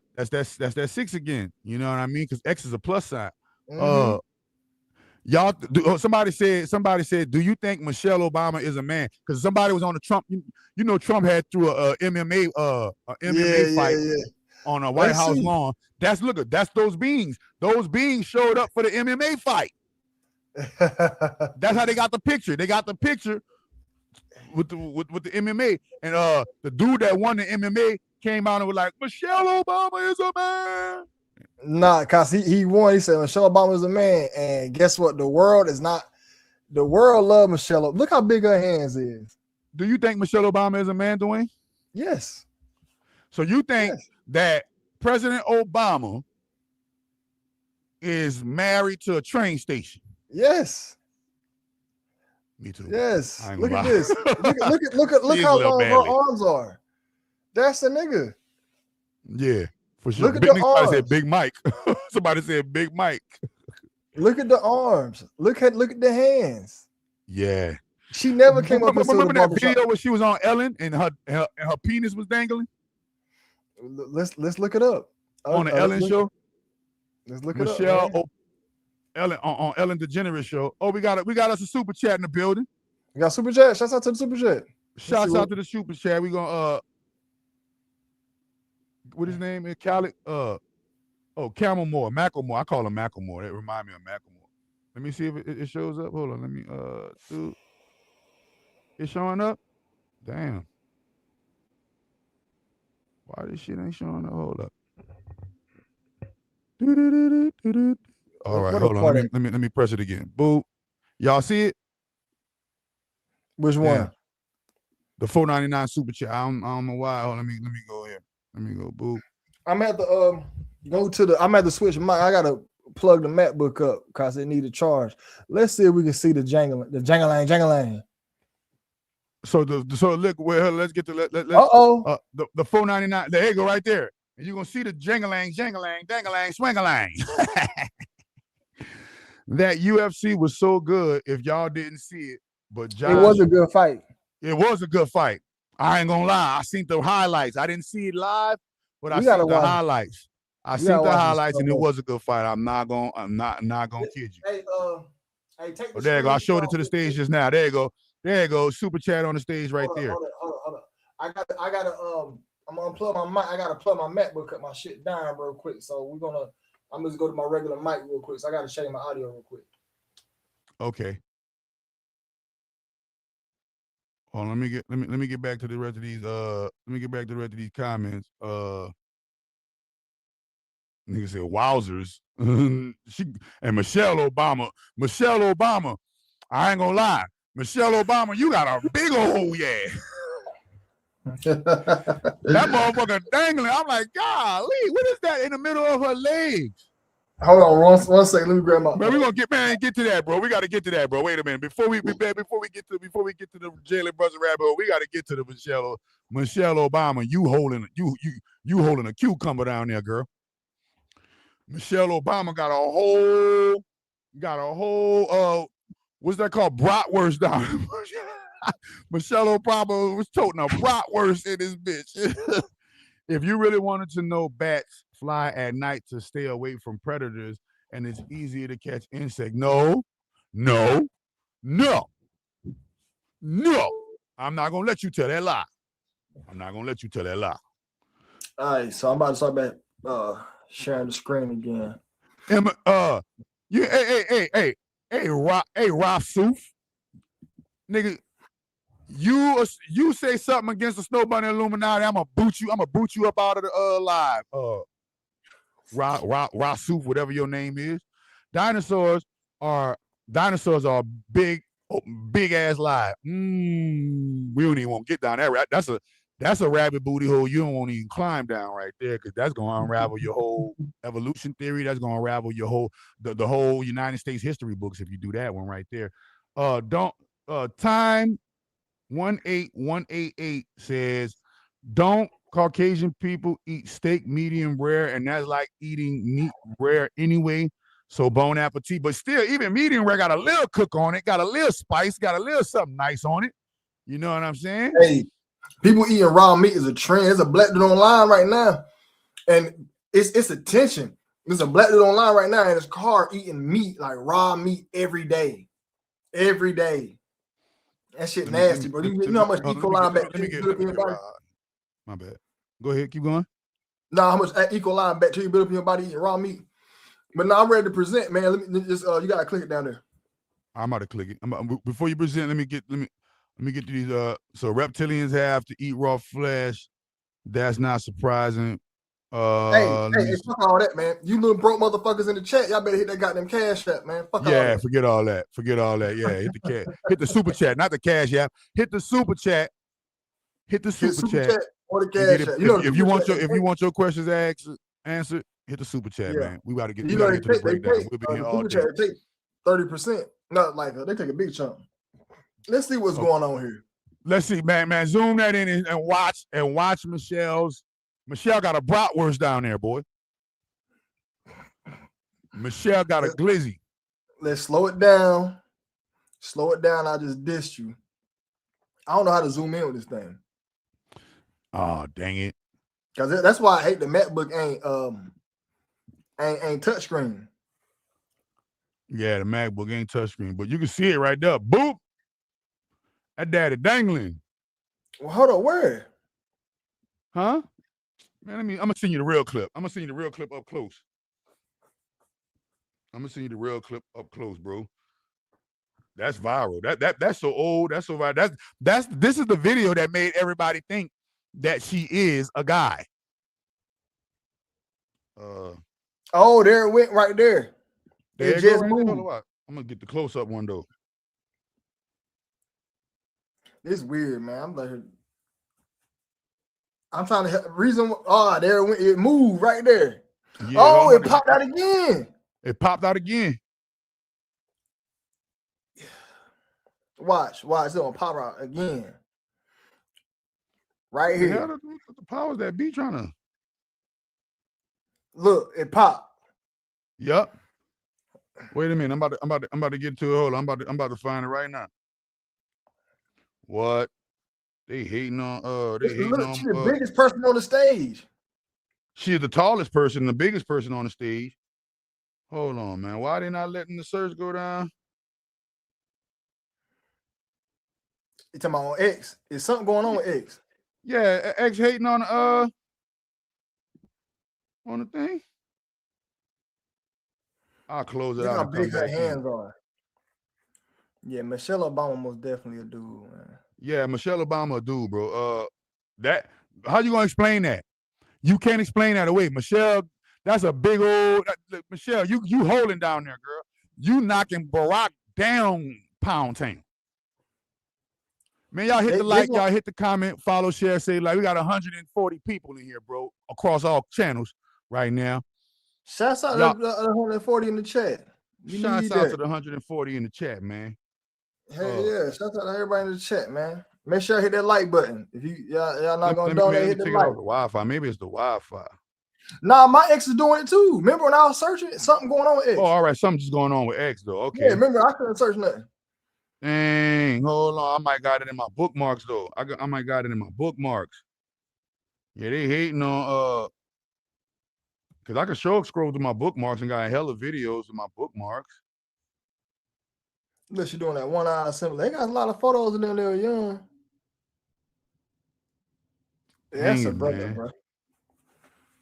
E: that 6 again. You know what I mean? Because X is a plus sign. Y'all, somebody said, do you think Michelle Obama is a man? Because somebody was on the Trump. You know, Trump had through a MMA fight on a White House lawn. That's those beings. Those beings showed up for the MMA fight. That's how they got the picture. They got the picture with the MMA, and the dude that won the MMA came out and was like, Michelle Obama is a man.
S: Nah, cause he won. He said Michelle Obama is a man, and guess what? The world is not. The world love Michelle. Look how big her hands is.
E: Do you think Michelle Obama is a man, Duane?
S: Yes.
E: So you think that President Obama is married to a train station?
S: Yes.
E: Me too.
S: Yes. Look at this. Look how long her arms are. That's a nigga.
E: Yeah. For sure.
S: Look at the arms.
E: Somebody said Big Mike. Somebody said Big Mike.
S: Look at the arms. Look at the hands.
E: Yeah.
S: She never came up with
E: remember that video where she was on Ellen and her penis was dangling?
S: Let's look it up.
E: On the Ellen show?
S: Let's look
E: Michelle
S: it up.
E: Ellen on Ellen DeGeneres show. Oh, we got us a super chat in the building.
S: We got super chat. Shouts out to the super chat.
E: Shouts out to the super chat. We gonna what his name is? Cali Camelmore, Macklemore. I call him Macklemore. That remind me of Macklemore. Let me see if it shows up. Hold on. Let me dude. It's showing up? Damn. Why this shit ain't showing up? Hold up. All right, hold on. Let me press it again. Boo. Y'all see it?
S: Which one?
E: The $4.99 super chat. I don't know why. Hold on, let me go here. Let me go. Boo.
S: I'm at the I'm at the switch mic. I gotta plug the MacBook up because it needed charge. Let's see if we can see the jangling.
E: So look where let's get to let's the $4.99. There you go right there. And you're gonna see the jangling, dangalang, swingalang. That UFC was so good if y'all didn't see it. But Josh,
S: it was a good fight.
E: It was a good fight. I ain't gonna lie. I seen the highlights. I didn't see it live, but I seen the highlights. I seen the highlights, and it was a good fight. I'm not gonna kid you.
S: Hey, take the
E: there you go. I showed it to the stage just now. There you go. There you go. Super chat on the stage right there.
S: Hold on. I'm gonna unplug my mic. I gotta plug my MacBook, cut my shit down real quick. So I'm just go to my regular mic real quick. So I gotta change my audio real quick.
E: Okay. Hold on, let me get back to the rest of these. Let me get back to the rest of these comments. Nigga said wowzers. And Michelle Obama. I ain't gonna lie. Michelle Obama, you got a big old that motherfucker dangling. I'm like, golly, what is that in the middle of her legs?
S: Hold on, one second. Let me grab my.
E: Man, we're gonna get to that, bro. We gotta get to that, bro. Wait a minute. Before we get to the Jalen Brunson rabbit hole, we gotta get to the Michelle Obama. You holding a cucumber down there, girl. Michelle Obama got a whole what's that called? Bratwurst down. Michelle Obama was toting a bratwurst in this bitch. If you really wanted to know bats fly at night to stay away from predators, and it's easier to catch insect. No, no, no, no. I'm not gonna let you tell that lie. I'm not gonna let you tell that lie.
S: All right, so I'm about to start back sharing the screen again.
E: Rafsoof, nigga, you say something against the Snow Bunny Illuminati, I'm gonna boot you up out of the live. Rafsoof, whatever your name is. Dinosaurs are big ass live. We don't even want to get down that. That's a rabbit booty hole you don't want to even climb down right there, because that's gonna unravel your whole evolution theory. That's gonna unravel your whole the whole United States history books if you do that one right there. Time 18188 says, don't Caucasian people eat steak medium rare, and that's like eating meat rare anyway. So bon appetit. But still, even medium rare got a little cook on it, got a little spice, got a little something nice on it. You know what I'm saying?
S: Hey, people eating raw meat is a trend. There's a black dude online right now, and it's attention. There's a black dude online right now in his car eating meat, like raw meat every day. Every day. That shit nasty, bro. You know how much E. coli bacteria build up in your body?
E: My bad. Go ahead, keep going.
S: No, how much E. coli bacteria build up in your body eating raw meat? But now I'm ready to present, man. Let me just you gotta click it down there.
E: I'm about to click it. Before you present, let me get to these. So reptilians have to eat raw flesh. That's not surprising.
S: Hey, fuck all that, man. You little broke motherfuckers in the chat, y'all better hit that goddamn cash app, man. Fuck all that.
E: Forget all that. Yeah, hit the cash. Hit the super chat, not the cash app. Hit the super chat. Hit the super chat.
S: Or the cash app.
E: If you want your questions answered, hit the super chat, man. We gotta get to the breakdown. We'll be here all day.
S: Take 30%. Not like they take a big chunk. Let's see what's going on here.
E: Let's see, man. Zoom that in and watch Michelle's. Michelle got a bratwurst down there, boy. Michelle got a glizzy.
S: Let's slow it down. Slow it down. I just dissed you. I don't know how to zoom in with this thing.
E: Oh, dang it.
S: Because that's why I hate the MacBook ain't touchscreen.
E: Yeah, the MacBook ain't touchscreen, but you can see it right there. Boop. That daddy dangling.
S: Well, hold on, where?
E: Huh? Man, I'm gonna send you the real clip. I'm gonna send you the real clip up close. Bro. That's viral. That's so old. That's so viral. This is the video that made everybody think that she is a guy.
S: Oh, there it went right there.
E: It just moved. I'm gonna get the close-up one though.
S: It's weird, man. I'm trying to help. There it went. It moved right there. Yeah, it popped out again.
E: It popped out again.
S: Watch. It's gonna pop out again. Right here.
E: The powers that be trying to
S: look. It popped.
E: Yup. Wait a minute. I'm about to get to it. Hold on. I'm about to find it right now. What? They hating on
S: She's the biggest person on the stage.
E: She's the tallest person, the biggest person on the stage. Hold on, man. Why are they not letting the search go down?
S: You talking about on X? Is something going on with X?
E: Yeah, X hating on the thing. I'll close it out.
S: How big her hands are. Yeah, Michelle Obama most definitely a dude, man.
E: Yeah, Michelle Obama a dude, bro. How you gonna explain that? You can't explain that away. Michelle, that's a big old Michelle, you holding down there, girl. You knocking Barack down, Pound Town. Man, y'all hit the like, y'all hit the comment, follow, share, say like. We got 140 people in here, bro, across all channels right now.
S: Shouts out to the 140 in the chat.
E: Shouts out to the 140 in the chat, man.
S: Hey, yeah, shout out to everybody in the chat, man. Make sure I hit that like button. If y'all not gonna donate, hit the like.
E: The Wi-Fi. Maybe it's the Wi-Fi.
S: Nah, my ex is doing it too. Remember when I was searching? Something going on with X.
E: Oh, all right. Something's going on with X though. Okay.
S: Yeah, remember I couldn't search nothing.
E: Dang, hold on. I might got it in my bookmarks though. I might got it in my bookmarks. Yeah, they hating on Because I could scroll through my bookmarks and got hella videos of my bookmarks.
S: Unless you're doing that 1 hour assembly. They got a lot of photos of them. They were young. Yeah, that's a brother,
E: man.
S: bro.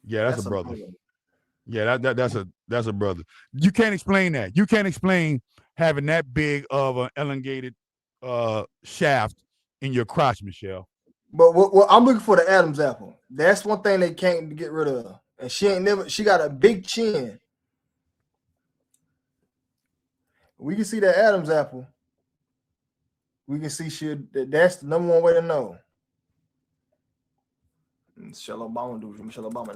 E: Yeah, that's a brother. Yeah, that's a brother. You can't explain that. You can't explain having that big of an elongated shaft in your crotch, Michelle.
S: But what I'm looking for the Adam's apple. That's one thing they can't get rid of. And she got a big chin. We can see that Adam's apple. We can see that's the number one way to know. Michelle Obama do Michelle Obama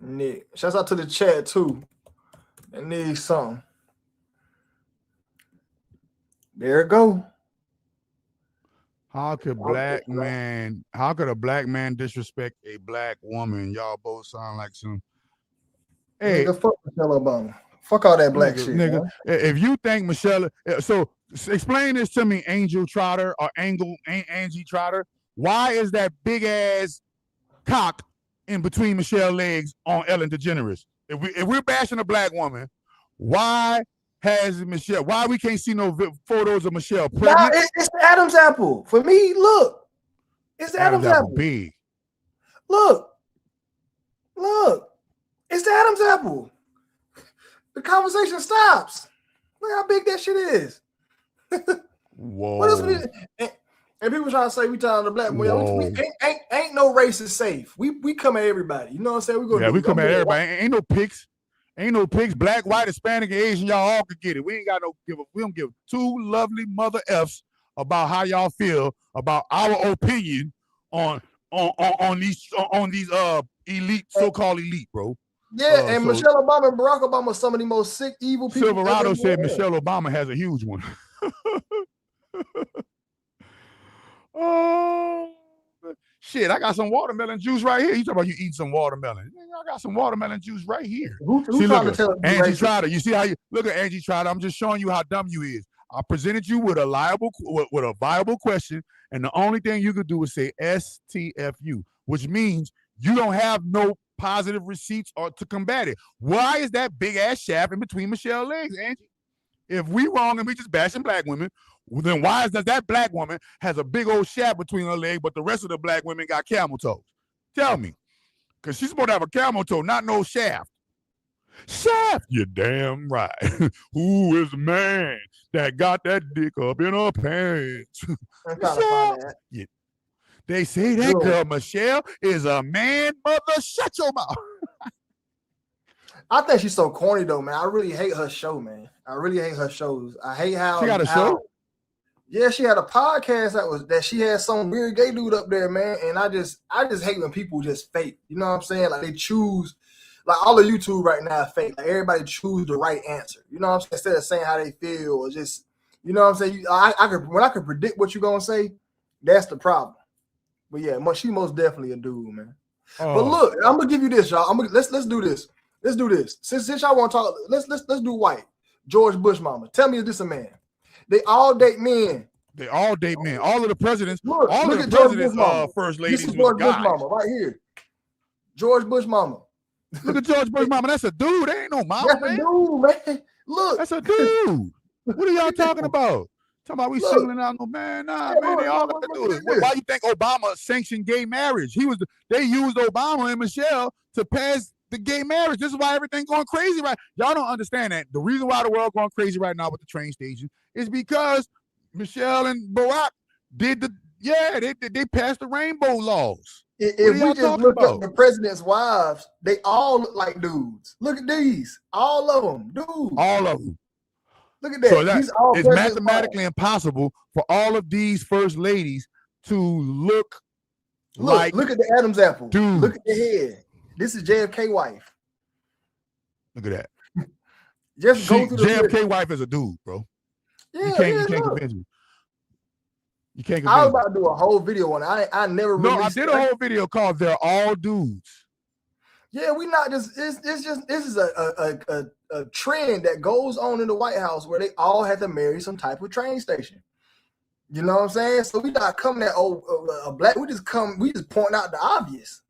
S: Nick. Shouts out to the chat too. I need something. There it go.
E: How could a black man disrespect a black woman? Y'all both sound like some. Hey,
S: nigga, fuck Michelle Obama. Fuck all that black shit,
E: nigga.
S: Man.
E: If you think Michelle, so explain this to me, Angel Trotter or Angie Trotter. Why is that big ass cock in between Michelle's legs on Ellen DeGeneres? If we're bashing a black woman, why has Michelle? Why we can't see no photos of Michelle pregnant?
S: Nah, it's the Adam's apple. For me, look. It's the Adam's apple.
E: Big.
S: Look. It's the Adam's apple. The conversation stops. Look how big that shit is.
E: Whoa.
S: What else? And people trying to say we talking to black women. Ain't no race is safe. We come at everybody. You know what I'm saying?
E: We come at everybody. Ain't no picks. Ain't no pigs, black, white, Hispanic, and Asian. Y'all all could get it. We ain't got we don't give two lovely mother F's about how y'all feel about our opinion on these elite, so-called elite, bro.
S: Yeah, and Michelle Obama and Barack Obama are some of the most sick, evil people.
E: Silverado said Michelle Obama has a huge one. Oh, shit, I got some watermelon juice right here. You talking about you eat some watermelon. I got some watermelon juice right here.
S: Who trying to tell
E: Angie Trotter. You see how you look at Angie Trotter? I'm just showing you how dumb you is. I presented you with a viable question, and the only thing you could do is say STFU, which means you don't have no positive receipts or to combat it. Why is that big ass shaft in between Michelle's legs, Angie? If we wrong and we just bashing black women, then why is that black woman has a big old shaft between her leg, but the rest of the black women got camel toes? Tell me. Because she's supposed to have a camel toe, not no shaft. Shaft, you're damn right. Who is the man that got that dick up in her pants?
S: I'm trying to find that.
E: Yeah. They say that girl Michelle is a man, mother. Shut your mouth.
S: I think she's so corny though, man. I really hate her show, man. I really hate her shows. I hate how
E: she got a show.
S: Yeah, she had a podcast that she had some weird gay dude up there, man. And I just hate when people just fake. You know what I'm saying? Like they choose, like all of YouTube right now is fake. Like everybody choose the right answer. You know what I'm saying? Instead of saying how they feel or just, you know what I'm saying? When I could predict what you're gonna say, that's the problem. But yeah, she most definitely a dude, man. Oh. But look, I'm gonna give you this, y'all. Let's do this. Let's do this. Since y'all want to talk, let's do white. George Bush mama. Tell me, is this a man? They all date men.
E: They all date men. All of the presidents,
S: look
E: of the presidents' first ladies.
S: This is George Bush mama right here. George Bush mama.
E: Look at George Bush mama. That's a dude. That ain't no mama,
S: That's
E: man.
S: A dude, man. Look.
E: That's a dude. What are y'all talking about? Talking about we singling out no man. Nah, man, they all got to do it. Why you think Obama sanctioned gay marriage? They used Obama and Michelle to pass the gay marriage. This is why everything going crazy right. Y'all don't understand that. The reason why the world going crazy right now with the train station is because Michelle and Barack did they passed the rainbow laws.
S: If we just look up the president's wives, they all look like dudes. Look at these. All of them, dudes.
E: All of them.
S: Look at that.
E: So it's mathematically impossible for all of these first ladies to look like.
S: Look at the Adam's apple.
E: Dude.
S: Look at the head. This is JFK wife.
E: Look at that.
S: Just go through the
E: JFK wife is a dude, bro.
S: Yeah,
E: you can't convince me. You can't convince me.
S: I was about to do a whole video on it. I never.
E: No, I did a whole video called "They're All Dudes."
S: Yeah, we not just. This is a trend that goes on in the White House where they all have to marry some type of train station. You know what I'm saying? So we not coming at black. We just point out the obvious.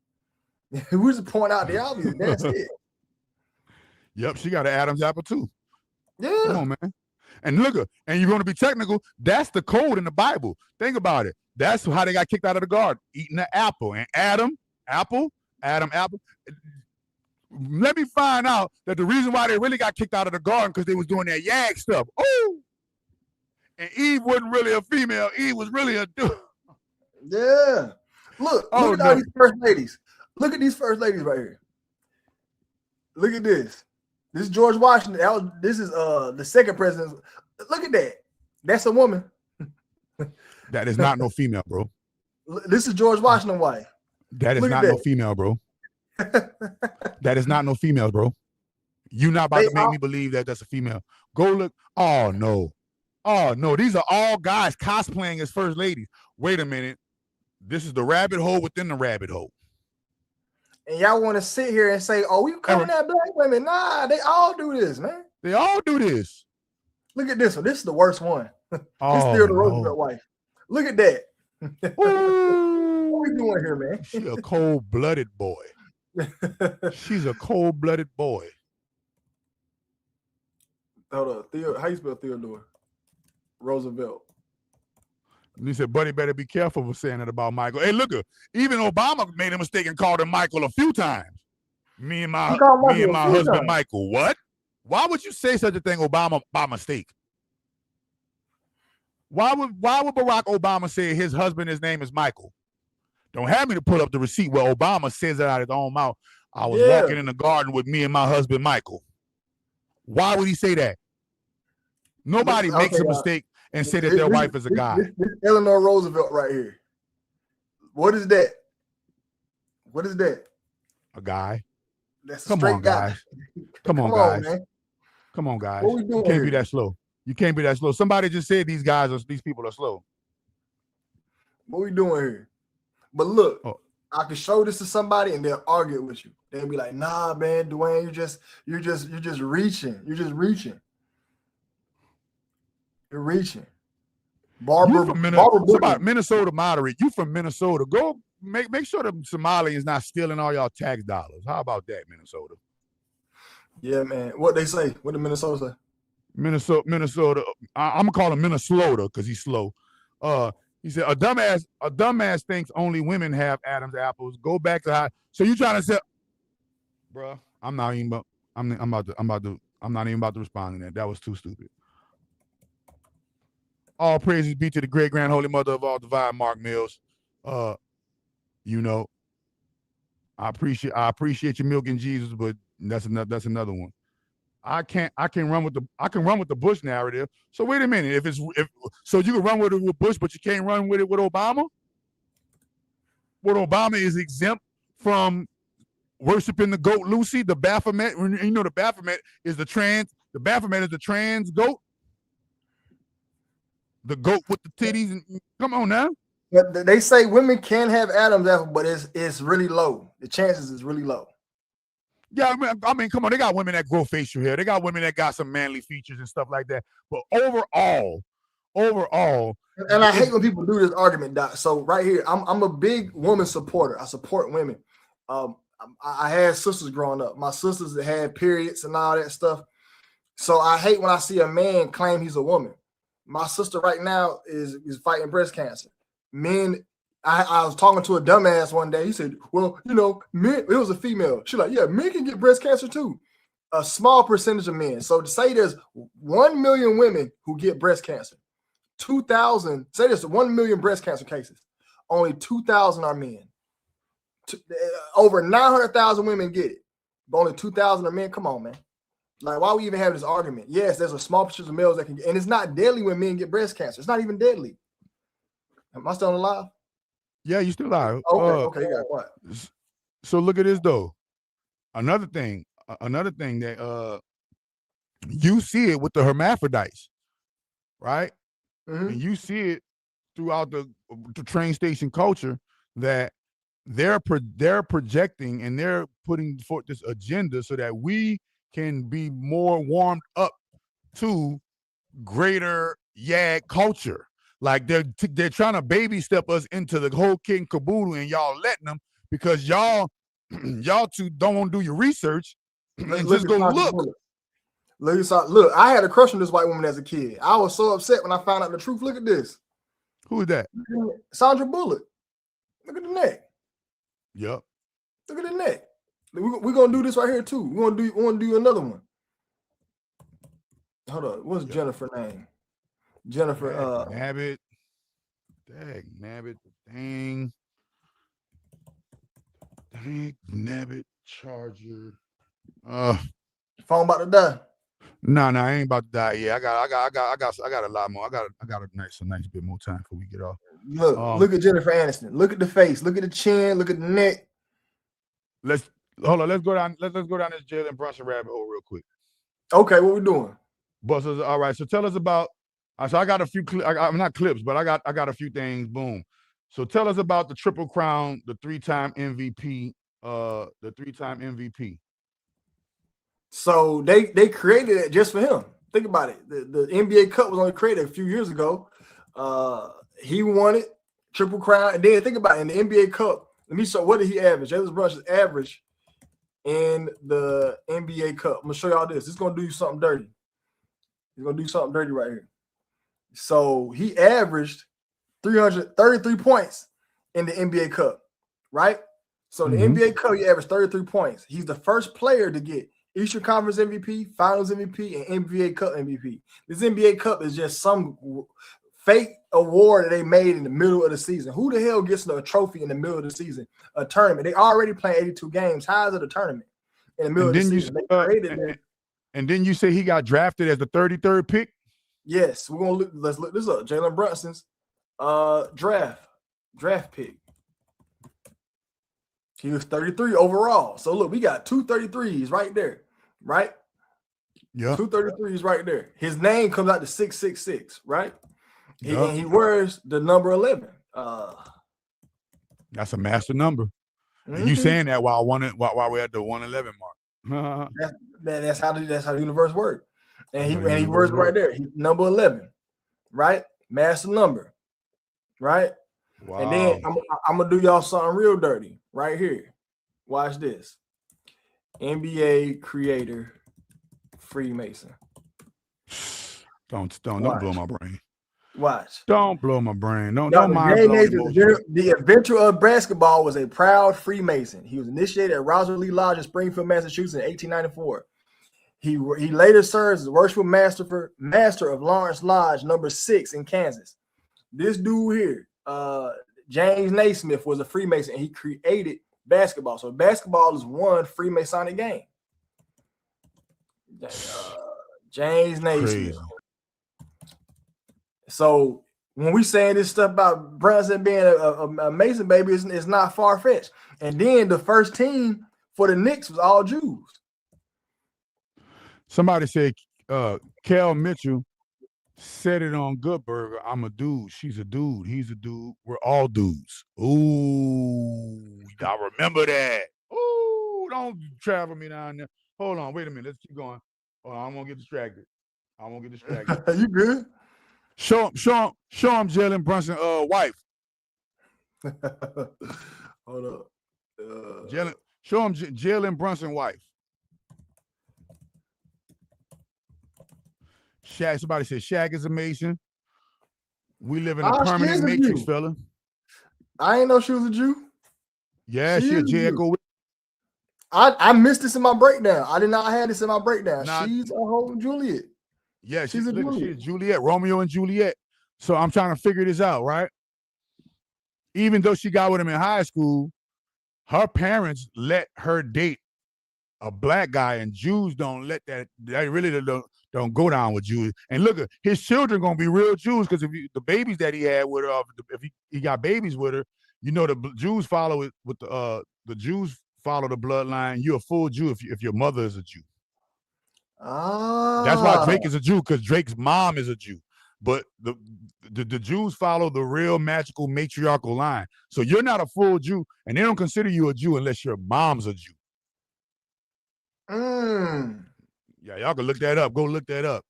S: We just point out the obvious. That's it.
E: Yep, she got an Adam's apple too.
S: Yeah.
E: Come on, man. And look, and you're going to be technical. That's the code in the Bible. Think about it. That's how they got kicked out of the garden, eating the apple. And Adam, apple. Let me find out that the reason why they really got kicked out of the garden because they was doing that yag stuff. Oh, and Eve wasn't really a female. Eve was really a dude.
S: Yeah. Look at all these first ladies. Look at these first ladies right here. Look at this. This is George Washington. This is the second president. Look at that. That's a woman.
E: That is not no female, bro.
S: This is George Washington's wife.
E: That is not no female, bro. That is not no female, bro. You not about to make me believe that that's a female. Go look. Oh no. These are all guys cosplaying as first ladies. Wait a minute. This is the rabbit hole within the rabbit hole.
S: And y'all want to sit here and say, "Oh, we coming at black women?" Nah, they all do this, man.
E: They all do this.
S: Look at this one. This is the worst one. This is still the Roosevelt wife. Look at that. What are we doing here, man?
E: She's a cold-blooded boy. She's a cold-blooded boy.
S: Hold on. How you spell Theodore? Roosevelt.
E: He said, buddy, better be careful for saying that about Michael. Hey, look, even Obama made a mistake and called him Michael a few times. Me and my husband, Michael. What? Why would you say such a thing, Obama, by mistake? Why would Barack Obama say his his name is Michael? Don't have me to pull up the receipt where Obama says it out of his own mouth. I was walking in the garden with me and my husband, Michael. Why would he say that? Nobody makes a mistake and say that their wife is a guy.
S: This Eleanor Roosevelt right here. What is that? What is that?
E: A guy.
S: That's a straight guy.
E: Come on, guys. Man. Come on, guys.
S: What we doing
E: you can't
S: here?
E: be that slow. You can't be that slow. Somebody just said these people are slow.
S: What we doing here? But look, I can show this to somebody and they'll argue with you. They'll be like, "Nah, man, Duane, you're just reaching. You're just reaching. You're reaching."
E: Minnesota moderate. You from Minnesota. Go make sure the Somalians not stealing all y'all tax dollars. How about that, Minnesota?
S: Yeah, man. What they say? What did Minnesota say?
E: Minnesota. I'm gonna call him Minnesota because he's slow. He said a dumbass thinks only women have Adam's apples. Go back to how. So you trying to say, bro? I'm not even about to respond to that. That was too stupid. All praises be to the great grand holy mother of all divine, Mark Mills. I appreciate your milk and Jesus, but that's another one. I can run with the Bush narrative. So wait a minute, so you can run with it with Bush, but you can't run with it with Obama? What, Obama is exempt from worshiping the goat Lucy, the Baphomet? You know the Baphomet is the trans goat. The goat with the titties. And come on now.
S: But they say women can have Adam's apple, but it's really low. The chances is really low.
E: Yeah, I mean, come on. They got women that grow facial hair. They got women that got some manly features and stuff like that. But overall,
S: and I hate when people do this argument, Doc. So right here, I'm a big woman supporter. I support women. I had sisters growing up. My sisters that had periods and all that stuff. So I hate when I see a man claim he's a woman. My sister right now is fighting breast cancer. Men, I was talking to a dumbass one day. He said, "Well, men." It was a female. She's like, "Yeah, men can get breast cancer too." A small percentage of men. So to say there's 1 million women who get breast cancer, 2,000. Say there's 1 million breast cancer cases. Only 2,000 are men. Over 900,000 women get it, but only 2,000 are men. Come on, man. Like, why we even have this argument? Yes, there's a small percentage of males that can get, and it's not deadly when men get breast cancer. It's not even deadly. Am I still alive?
E: Yeah, you still alive.
S: Okay, you got what?
E: So look at this though. Another thing that you see it with the hermaphrodites, right?
S: Mm-hmm.
E: And you see it throughout the train station culture that they're projecting and they're putting forth this agenda so that we can be more warmed up to greater yag culture. Like they're trying to baby step us into the whole kit and caboodle, and y'all letting them because y'all y'all two don't want to do your research and
S: Look
E: just
S: at
E: go
S: Sandra
E: look.
S: Bullock. Look, I had a crush on this white woman as a kid. I was so upset when I found out the truth. Look at this.
E: Who is that?
S: Sandra Bullock. Look at the neck.
E: Yep.
S: Look at the neck. We're gonna do this right here too. We want to do another one. Hold on. What's Jennifer name? Jennifer.
E: Nabbit. Dag Nabbit. Dang. Dang Nabbit. Charger.
S: Phone about to die.
E: No, I ain't about to die. Yeah, I got a lot more. I got a nice bit more time before we get off.
S: Look at Jennifer Aniston. Look at the face. Look at the chin. Look at the neck.
E: Let's go down. Let's go down this Jalen Brunson rabbit hole real quick.
S: Okay, what we doing?
E: Busters. All right. So tell us about. So I got a few. I'm not clips, but I got a few things. Boom. So tell us about the Triple Crown, the three-time MVP.
S: So they created it just for him. Think about it. The NBA Cup was only created a few years ago. He won it, Triple Crown, and then think about it, in the NBA Cup. Let me show what did he average? Jalen Brunson's average in the NBA Cup. I'm gonna show y'all this. It's gonna do something dirty. He's gonna do something dirty right here. So he averaged 333 points in the NBA Cup, right? So in the NBA Cup, he averaged 33 points. He's the first player to get Eastern Conference MVP, Finals MVP, and NBA Cup MVP. This NBA Cup is just some fake award that they made in the middle of the season. Who the hell gets a trophy in the middle of the season? A tournament. They already playing 82 games. How is it a tournament in the middle of the season?
E: And then you say he got drafted as the 33rd pick?
S: Yes, we're gonna look. Let's look this up. Jalen Brunson's draft pick. He was 33 overall. So look, we got two 33s right there, right?
E: Yeah.
S: Two 33s right there. His name comes out to 666, right? And he wears the number 11.
E: That's a master number. And you saying that while we're at the 111 mark.
S: That's how the universe works. And he wears it right there. He's number 11, right? Master number, right? Wow. And then I'm gonna do y'all something real dirty right here. Watch this. NBA creator Freemason.
E: Don't blow my brain.
S: Watch.
E: Don't blow my brain. Don't mind
S: the inventor of basketball was a proud Freemason. He was initiated at Roswell Lee Lodge in Springfield, Massachusetts in 1894. He later serves as worshipful master of Lawrence Lodge number 6 in Kansas. This dude here, James Naismith, was a Freemason, and he created basketball. So basketball is one Freemasonic game. James Naismith. Crazy. So when we saying this stuff about Brunson being a Mason baby, it's not far-fetched. And then the first team for the Knicks was all Jews.
E: Somebody said Kel Mitchell said it on Good Burger. I'm a dude. She's a dude. He's a dude. We're all dudes. Ooh, I remember that. Ooh, don't travel me down there. Hold on. Wait a minute. Let's keep going. Oh, I won't get distracted.
S: You good?
E: Show him Jalen Brunson wife.
S: Hold up.
E: Show him Jalen Brunson wife. Shaq, somebody said Shaq is amazing. We live in a permanent matrix, fella.
S: I ain't know she was a Jew.
E: Yeah, she a J-Echo.
S: I missed this in my breakdown. I did not have this in my breakdown. She's a whole Juliet.
E: Yeah, she's a Juliet, Romeo and Juliet. So I'm trying to figure this out, right? Even though she got with him in high school, her parents let her date a black guy, and Jews don't let that. They really don't go down with Jews. And look, his children gonna be real Jews, because if the babies that he had with her, if he got babies with her, you know, the Jews follow it with the Jews follow the bloodline. You're a full Jew if your mother is a Jew. That's why Drake is a Jew, because Drake's mom is a Jew. But the Jews follow the real magical matriarchal line. So you're not a full Jew, and they don't consider you a Jew unless your mom's a Jew. Yeah, y'all can look that up. Go look that up.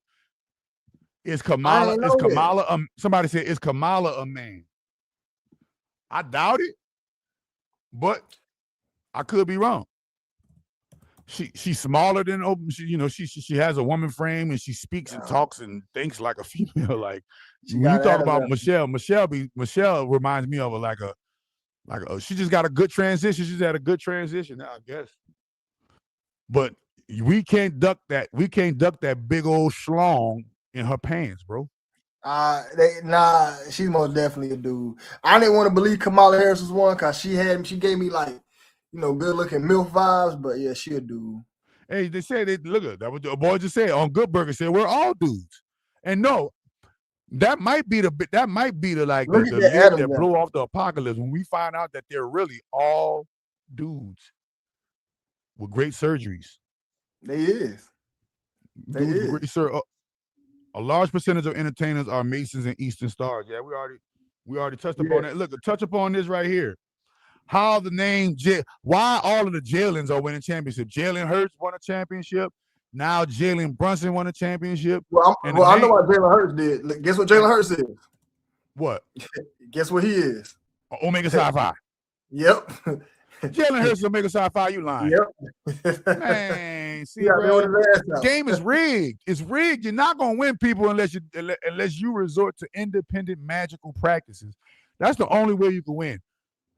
E: Is Kamala somebody said, is Kamala a man? I doubt it. But I could be wrong. She's smaller than open. She has a woman frame and she speaks and talks and thinks like a female. Like when you talk about Michelle reminds me of she just got a good transition. She's had a good transition now, I guess. But we can't duck that. We can't duck that big old schlong in her pants, bro.
S: She's most definitely a dude. I didn't want to believe Kamala Harris was one because she gave me like, good looking MILF vibes, but yeah, she a dude.
E: Hey, they said look at that. What the boy just said on Good Burger said we're all dudes. And no, that might be the lid that blow off the apocalypse when we find out that they're really all dudes with great surgeries.
S: They is.
E: A large percentage of entertainers are Masons and Eastern Stars. Yeah, we already touched upon that. Look, touch upon this right here. How the name why all of the Jalens are winning championship. Jalen Hurts won a championship. Now Jalen Brunson won a championship.
S: Well, I know what Jalen Hurts did. Guess what Jalen Hurts is?
E: What?
S: Guess what he is?
E: Omega Psi-Phi.
S: Yep.
E: Jalen Hurts is Omega Psi-Phi. You lying?
S: Yep.
E: Man, see, bro, the game is rigged. It's rigged. You're not gonna win people unless you resort to independent magical practices. That's the only way you can win.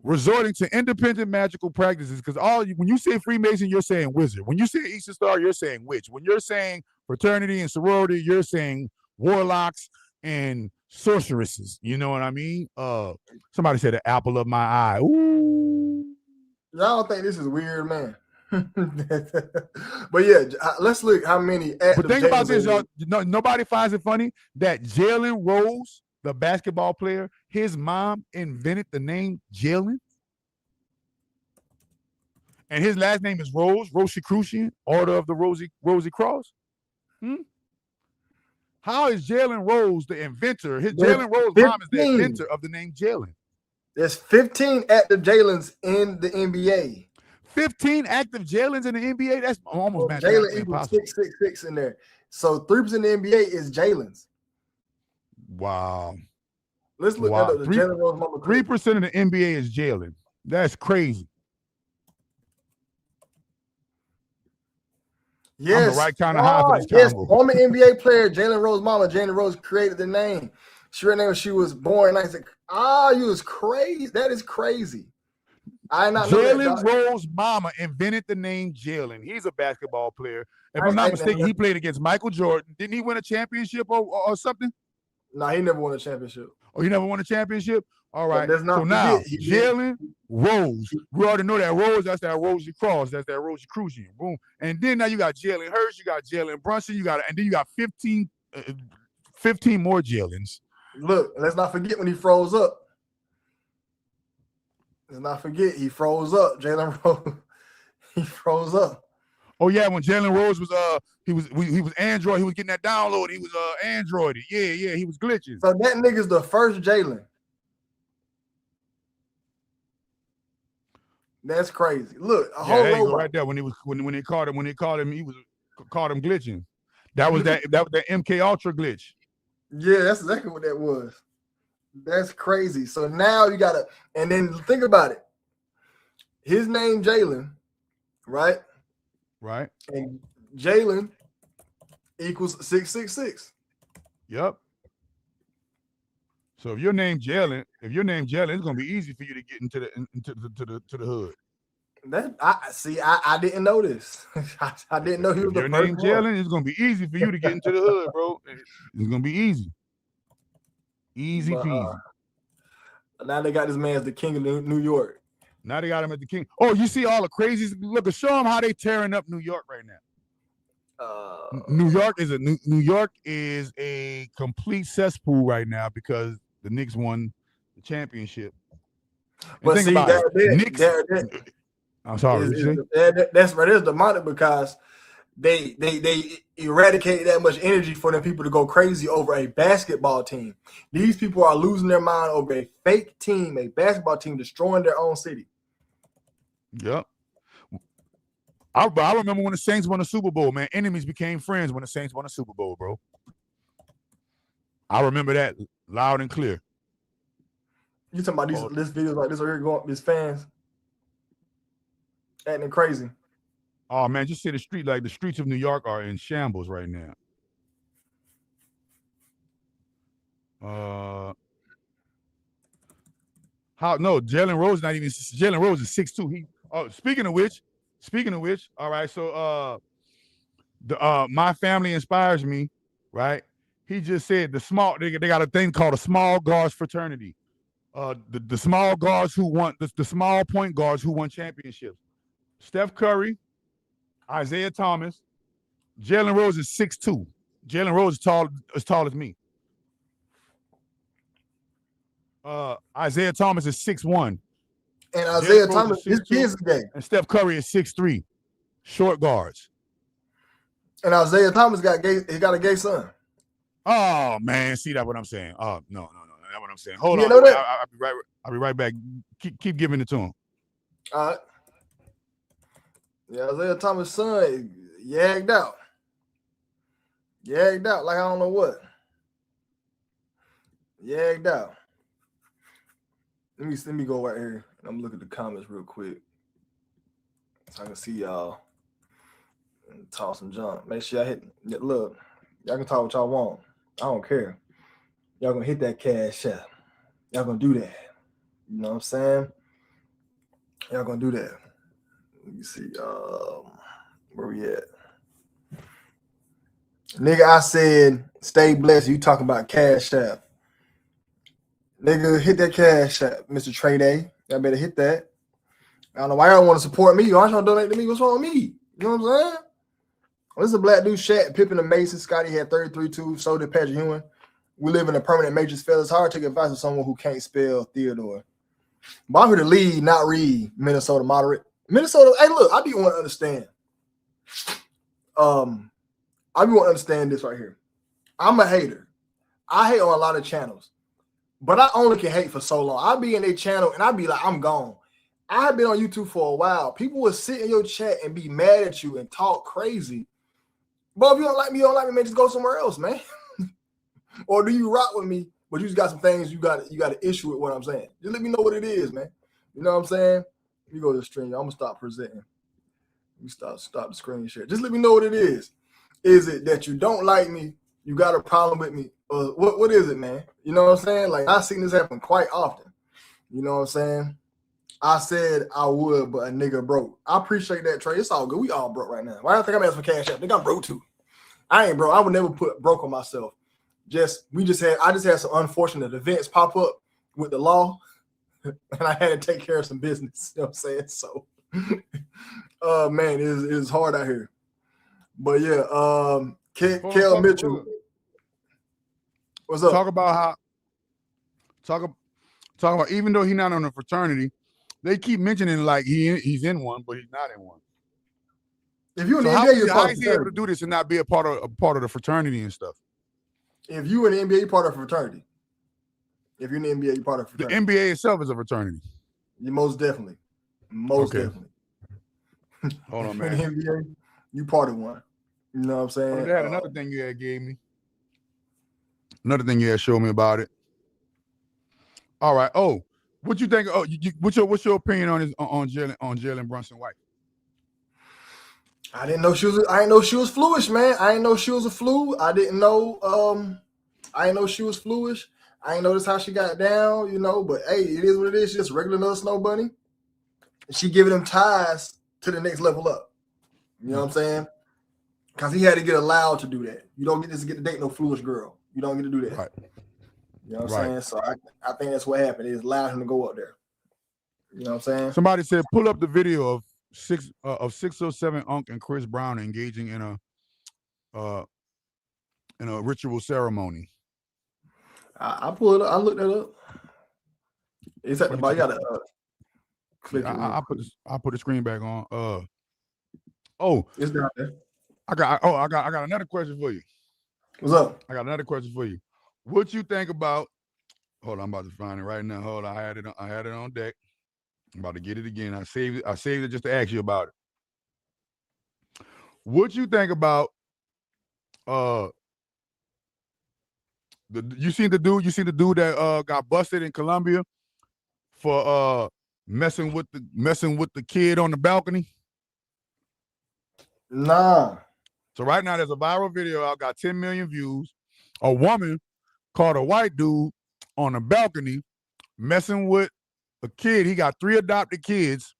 E: Resorting to independent magical practices, because when you say Freemason, you're saying wizard. When you say Eastern Star, you're saying witch. When you're saying fraternity and sorority, you're saying warlocks and sorceresses. You know what I mean? Somebody said the apple of my eye. Ooh.
S: I don't think this is weird, man. But yeah, let's look how many.
E: But think about this, y'all. Nobody finds it funny that Jalen Rose, the basketball player, his mom invented the name Jalen. And his last name is Rosicrucian, Order of the Rosy Cross. How is Jalen Rose the inventor? Jalen Rose's mom is the inventor of the name Jalen.
S: There's 15 active Jalens in the NBA.
E: 15 active Jalens in the NBA? That's almost
S: Jalen equals 666 in there. So 3% in the NBA is Jalen's.
E: Wow.
S: Let's look at the Jalen Rose mama.
E: 3% of the NBA is Jalen. That's crazy.
S: Yes.
E: I'm the right kind of high for this combo.
S: Former NBA player Jalen Rose mama. Jalen Rose created the name. She was born. I said, you was crazy. That is crazy. I did not know that.
E: Jalen Rose mama invented the name Jalen. He's a basketball player. If I'm not mistaken, he played against Michael Jordan. Didn't he win a championship or something?
S: No, he never won a championship.
E: Oh, he never won a championship? All right.
S: So
E: now, Jalen Rose. We already know that Rose, that's that Rosy Cross. That's that Rosicrucian. Boom. And then now you got Jalen Hurts, you got Jalen Brunson, and then you got 15 more Jalens.
S: Look, let's not forget when he froze up. Let's not forget he froze up. Jalen Rose, he froze up.
E: Oh yeah, when Jalen Rose was he was Android. He was getting that download. He was Android. Yeah, he was glitching.
S: So that nigga's the first Jalen. That's crazy. Look, a whole robot
E: right there when they called him glitching. That was that MK Ultra glitch.
S: Yeah, that's exactly what that was. That's crazy. So now you gotta, and then think about it. His name Jalen, right?
E: Right.
S: And Jalen equals 666.
E: Yep. So if your name Jalen, it's gonna be easy for you to get into the hood.
S: I didn't know this. I didn't know he was the first one.
E: Your name Jalen, it's gonna be easy for you to get into the hood, bro. It's gonna be easy. Easy peasy.
S: Now they got this man as the king of New York.
E: Now they got him as the king. Oh, you see all the crazies? Look, show them how they tearing up New York right now. New York is a complete cesspool right now because the Knicks won the championship.
S: But see,
E: I'm sorry.
S: That's right. It's demonic because they eradicate that much energy for them people to go crazy over a basketball team. These people are losing their mind over a fake team, a basketball team destroying their own city.
E: Yep. I remember when the Saints won the Super Bowl, man. Enemies became friends when the Saints won the Super Bowl, bro. I remember that loud and clear.
S: You talking about these videos like this are here going these fans? acting crazy.
E: Oh man, just say the street, like the streets of New York are in shambles right now. Jalen Rose not even. Jalen Rose is 6'2". He. Oh, speaking of which, all right. So my family inspires me, right? He just said they got a thing called a small guards fraternity. The small guards who won the small point guards who won championships. Steph Curry, Isaiah Thomas, Jalen Rose is 6'2". Jalen Rose is tall as me. Isaiah Thomas is 6'1".
S: And Isaiah Thomas, his
E: 6'2",
S: kids today.
E: and Steph Curry is 6'3". Short guards.
S: And Isaiah Thomas got a gay son.
E: Oh man, see that what I'm saying? Oh no, that's what I'm saying. Hold
S: You
E: on,
S: know that?
E: I'll be right back. Keep giving it to him.
S: All right. Yeah, Isaiah Thomas' son yagged out. Yagged out like I don't know what. Yagged out. Let me go right here. I'm gonna look at the comments real quick so I can see y'all and talk some junk. Make sure y'all look. Y'all can talk what y'all want. I don't care. Y'all gonna hit that cash app. Y'all gonna do that. You know what I'm saying? Y'all gonna do that. Let me see. Where we at? Nigga, I said stay blessed. You talking about cash app. Nigga, hit that cash app, Mr. Trey Day. Y'all better hit that. I don't know why y'all want to support me. Y'all trying to donate to me. What's wrong with me? You know what I'm saying? This is a black dude, Shaq, Pippen, and Mason. Scotty had 33-2. So did Patrick Ewing. We live in a permanent matrix, fellas. It's hard to take advice from someone who can't spell Theodore. But I'm here to lead, not read. Minnesota moderate. Minnesota, hey, look, I be want to understand. I be want to understand this right here. I'm a hater. I hate on a lot of channels. But I only can hate for so long. I'll be in their channel and I'll be like, I'm gone. I've been on YouTube for a while. People will sit in your chat and be mad at you and talk crazy. But if you don't like me, man, just go somewhere else, man. Or do you rock with me, but you just got some things you got an issue with what I'm saying? Just let me know what it is, man. You know what I'm saying? You go to the stream. I'm gonna stop presenting. You stop the screen share. Just let me know what it is. Is it that you don't like me? You got a problem with me? What is it, man? You know what I'm saying? Like, I've seen this happen quite often. You know what I'm saying? I said I would, but a nigga broke. I appreciate that, Trey. It's all good. We all broke right now. Why do you think I'm asking for cash out? I think I'm broke too. I ain't broke. I would never put broke on myself. I just had some unfortunate events pop up with the law, and I had to take care of some business. You know what I'm saying? So, man, it's hard out here. But yeah, Kel Mitchell. What's up?
E: Talk about even though he's not on a fraternity, they keep mentioning like he's in one, but he's not in one.
S: If you're in the NBA,
E: how is he able to do this and not be a part of the fraternity and stuff?
S: If you in the NBA, you're part of a fraternity. If you're in the NBA, you're part of a fraternity.
E: The NBA itself is a fraternity.
S: You most definitely. Definitely.
E: Hold on, man.
S: In the NBA, you part of one. You know what I'm saying?
E: They had another thing you had gave me. Another thing you had showed me about it. All right. Oh, what you think? Oh, what's your opinion on Jalen Brunson wife?
S: I didn't know she was fluish, man. I didn't know she was a flu. I didn't know she was fluish. I didn't notice how she got down, you know, but hey, it is what it is. She's just a regular little snow bunny. And she giving him ties to the next level up. You know what I'm saying? Because he had to get allowed to do that. You don't get to date no foolish girl. You don't get to do that.
E: Right.
S: You know what I'm saying? So I think that's what happened. It allowed him to go up there. You know what I'm saying?
E: Somebody said pull up the video of 607 Unc and Chris Brown engaging in a ritual ceremony.
S: I pulled it up. I looked it up. It's at the bottom. You gotta click it.
E: I put the screen back on.
S: It's down there.
E: I got another question for you.
S: What's up?
E: I got another question for you. What you think about? Hold on, I'm about to find it right now. Hold on, I had it on deck. I'm about to get it again. I saved it just to ask you about it. What you think about you seen the dude that got busted in Colombia for messing with the kid on the balcony?
S: Nah.
E: So right now there's a viral video out, got 10 million views. A woman caught a white dude on a balcony messing with a kid. He got 3 adopted kids.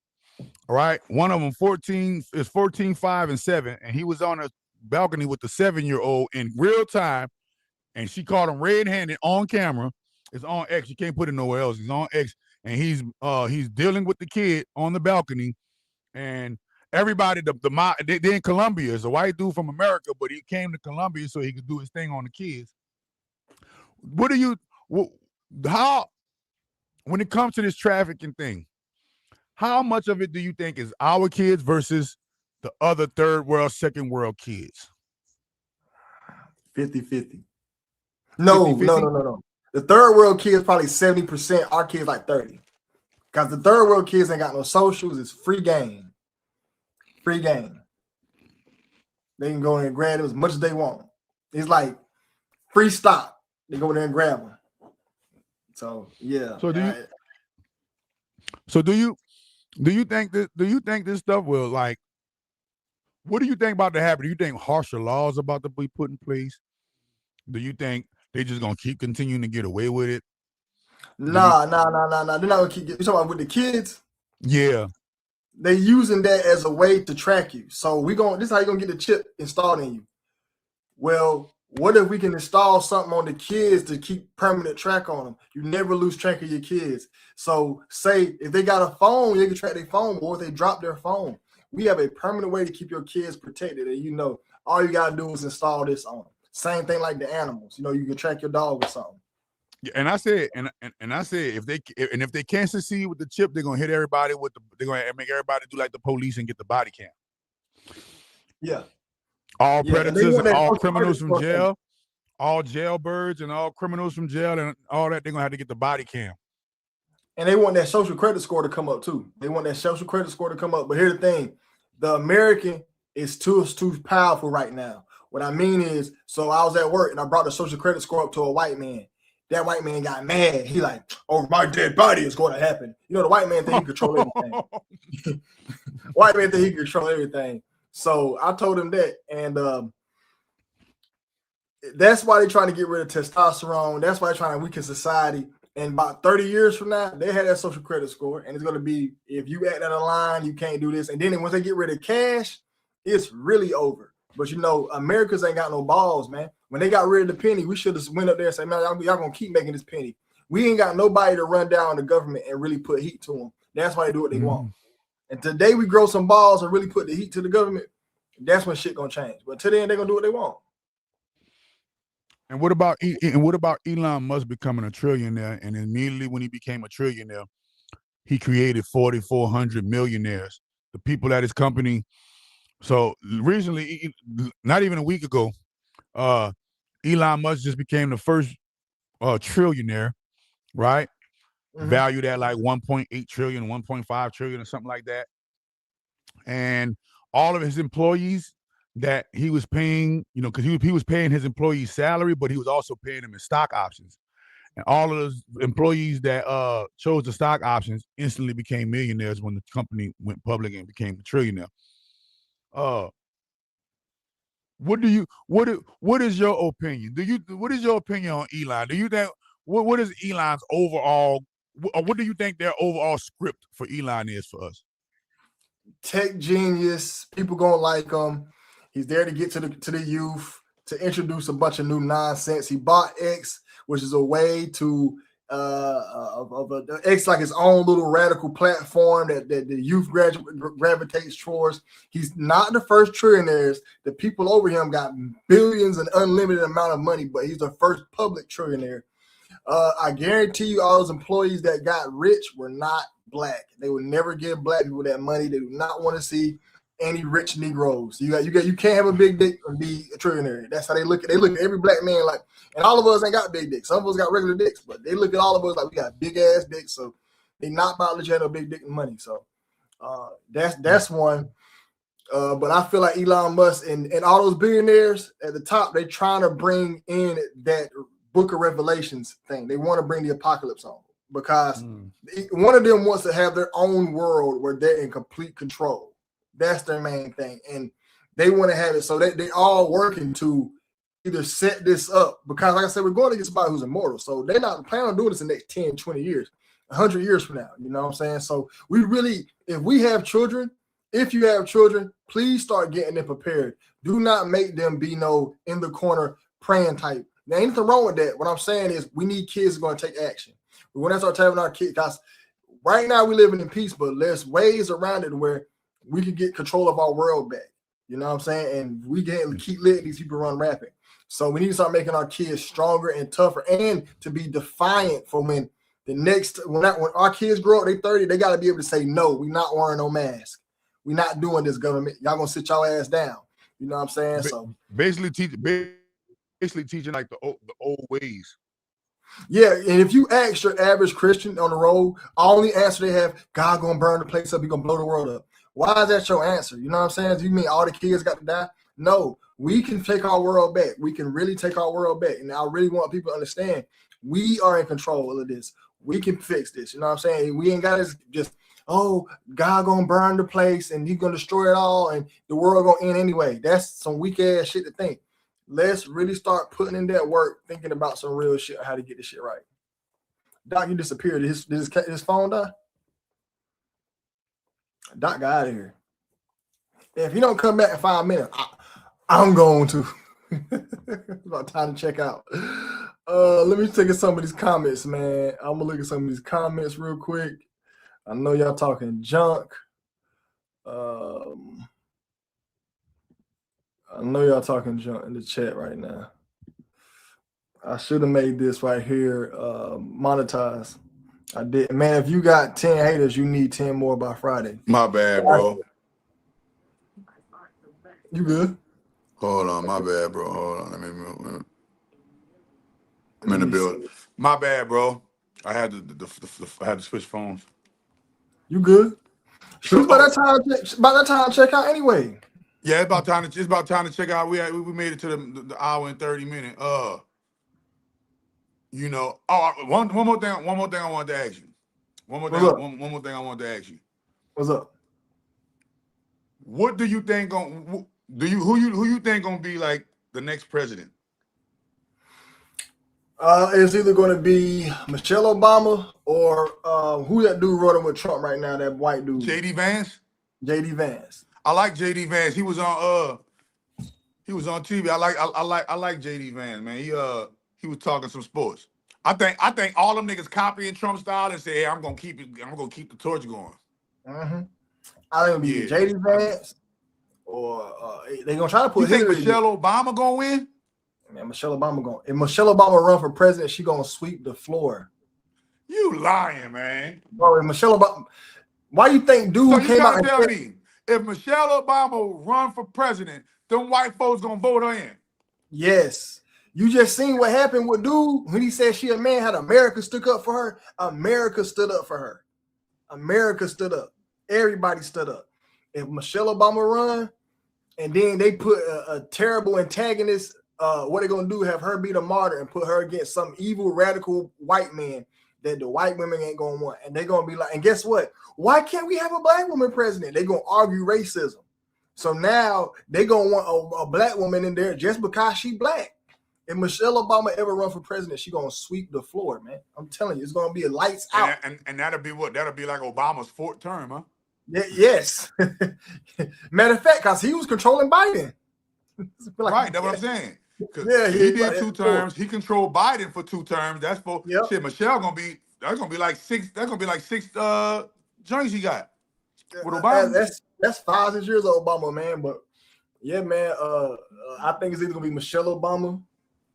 E: All right. One of them 14, 5, and 7. And he was on a balcony with the 7-year-old in real time. And she caught him red-handed on camera. It's on X. You can't put it nowhere else. He's on X. And he's dealing with the kid on the balcony. And everybody, they're in Colombia. It's a white dude from America, but he came to Colombia so he could do his thing on the kids. How, when it comes to this trafficking thing, how much of it do you think is our kids versus the other third world, second world kids?
S: 50-50. No. The third world kids probably 70%. Our kids like 30. Because the third world kids ain't got no socials. It's free game. Free game. They can go in and grab them as much as they want. It's like free stock. They go in there and grab them. So yeah.
E: So do you think this stuff will, like, what do you think about to happen? Do you think harsher laws about to be put in place? Do you think they just gonna keep continuing to get away with it?
S: Nah. They're not gonna keep. You talking about with the kids?
E: Yeah.
S: They using that as a way to track you. So this is how you're gonna get the chip installed in you. Well, what if we can install something on the kids to keep permanent track on them? You never lose track of your kids. So say if they got a phone, you can track their phone, or if they drop their phone. We have a permanent way to keep your kids protected. And all you gotta do is install this on them. Same thing like the animals. You can track your dog or something.
E: Yeah, and I said, if they can't succeed with the chip, they're gonna hit everybody they're gonna make everybody do like the police and get the body cam.
S: Yeah.
E: All predators and all criminals from jail, all jailbirds and all criminals from jail and all that, they're gonna have to get the body cam.
S: And they want that social credit score to come up too. They want that social credit score to come up. But here's the thing: the American is too powerful right now. What I mean is, so I was at work and I brought the social credit score up to a white man. That white man got mad. He like, oh, my dead body is going to happen. The white man think he control everything. White man think he control everything. So I told him that, and that's why they're trying to get rid of testosterone. That's why they're trying to weaken society. And about 30 years from now, they had that social credit score, and it's going to be, if you act out of line, you can't do this. And then once they get rid of cash, it's really over. But Americans ain't got no balls, man. When they got rid of the penny, we should have went up there and said, man, y'all gonna keep making this penny. We ain't got nobody to run down the government and really put heat to them. That's why they do what they want. And today we grow some balls and really put the heat to the government. That's when shit gonna change. But till then, they're gonna do what they want.
E: And what about Elon Musk becoming a trillionaire? And immediately when he became a trillionaire, he created 4,400 millionaires. The people at his company. So recently, not even a week ago, Elon Musk just became the first trillionaire, right? Mm-hmm. Valued at like 1.8 trillion, 1.5 trillion or something like that. And all of his employees that he was paying, because he was paying his employees' salary, but he was also paying them in stock options. And all of those employees that chose the stock options instantly became millionaires when the company went public and became a trillionaire. What is your opinion? What is your opinion on Elon? Do you think what is Elon's overall, what do you think their overall script for Elon is for us?
S: Tech genius, people gonna like him. He's there to get to the youth, to introduce a bunch of new nonsense. He bought X, which is a way to X like his own little radical platform that the youth gravitates towards. He's not the first trillionaires. The people over him got billions and unlimited amount of money, but he's the first public trillionaire. I guarantee you, all those employees that got rich were not black. They would never give black people that money. They do not want to see any rich Negroes. You can't have a big dick and be a trillionaire. That's how they look at every black man like. And all of us ain't got big dicks. Some of us got regular dicks, but they look at all of us like we got big ass dicks. So they not about to let you have no big dick and money. So that's one. But I feel like Elon Musk and all those billionaires at the top, they trying to bring in that Book of Revelations thing. They want to bring the apocalypse on. because one of them wants to have their own world where they're in complete control. That's their main thing. And they want to have it so they all working to either set this up, because like I said, we're going against somebody who's immortal. So they're not planning on doing this in the next 10, 20 years, 100 years from now. You know what I'm saying? So we really, if you have children, please start getting them prepared. Do not make them be no in the corner praying type. There ain't nothing wrong with that. What I'm saying is we need kids who are going to take action. We want to start telling our kids, because right now we're living in peace, but there's ways around it where we can get control of our world back. You know what I'm saying? And we can keep letting these people run rapid. So we need to start making our kids stronger and tougher, and to be defiant for when our kids grow up, they 30, they got to be able to say, no, we're not wearing no mask. We're not doing this, government. Y'all going to sit your ass down. You know what I'm saying? So
O: basically teaching like the old ways.
S: Yeah, and if you ask your average Christian on the road, only answer they have, God gonna burn the place up, he gonna blow the world up. Why is that your answer? You know what I'm saying? Do you mean all the kids got to die? No, we can take our world back. We can really take our world back. And I really want people to understand we are in control of this. We can fix this. You know what I'm saying? We ain't got to just, oh, God gonna burn the place and he's gonna destroy it all and the world gonna end anyway. That's some weak ass shit to think. Let's really start putting in that work, thinking about some real shit, how to get this shit right. Doc, you disappeared. Did his phone die? Doc got out of here. If he don't come back in 5 minutes, I'm going to. It's about time to check out. Let me take some of these comments, man. I'm gonna look at some of these comments real quick. I know y'all talking junk. I know y'all talking junk in the chat right now. I should have made this right here monetized. I did. Man, if you got 10 haters, you need 10 more by Friday.
O: My bad, bro.
S: You good?
O: Hold on, my bad, bro. Hold on. I'm in the building. My bad, bro. I had to switch phones.
S: You good? It's by that time check out anyway.
O: Yeah, it's about time to check out. We made it to the hour and 30 minutes. You know, one more thing I wanted to ask you. One more thing I wanted to ask you.
S: What's up?
O: What do you think who you think gonna be like the next president?
S: It's either going to be Michelle Obama or who that dude running with Trump right now, that white dude.
O: JD Vance?
S: JD Vance.
O: I like JD Vance. He was on TV. I like JD Vance, man. He was talking some sports. I think all them niggas copying Trump style and say, hey, I'm gonna keep the torch going.
S: Mm-hmm. I think it'll be JD Vance or they gonna try to put.
O: You think Michelle Obama gonna win?
S: Man, if Michelle Obama run for president, she gonna sweep the floor.
O: You lying, man.
S: Bro, if Michelle Obama, why you think dude came out and
O: tell me if Michelle Obama run for president, them white folks gonna vote her in?
S: Yes. You just seen what happened with dude when he said she a man, had America stood up for her. America stood up for her. America stood up. Everybody stood up. If Michelle Obama run, and then they put a terrible antagonist, what they gonna do? Have her be the martyr and put her against some evil radical white man that the white women ain't gonna want, and they gonna be like, and guess what? Why can't we have a black woman president? They gonna argue racism. So now they gonna want a black woman in there just because she black. If Michelle Obama ever run for president, she gonna sweep the floor, man. I'm telling you, it's gonna be a lights out.
O: And that'll be what? That'll be like Obama's fourth term, huh?
S: Yes. Matter of fact, because he was controlling Biden.
O: Right, that's what I'm saying. Yeah, he did 2 terms. He controlled Biden for 2 terms. That's for shit. Michelle gonna be like 6. That's gonna be like 6 joints he got with Obama.
S: That's 5, 6 years of Obama, man. But yeah, man. I think it's either gonna be Michelle Obama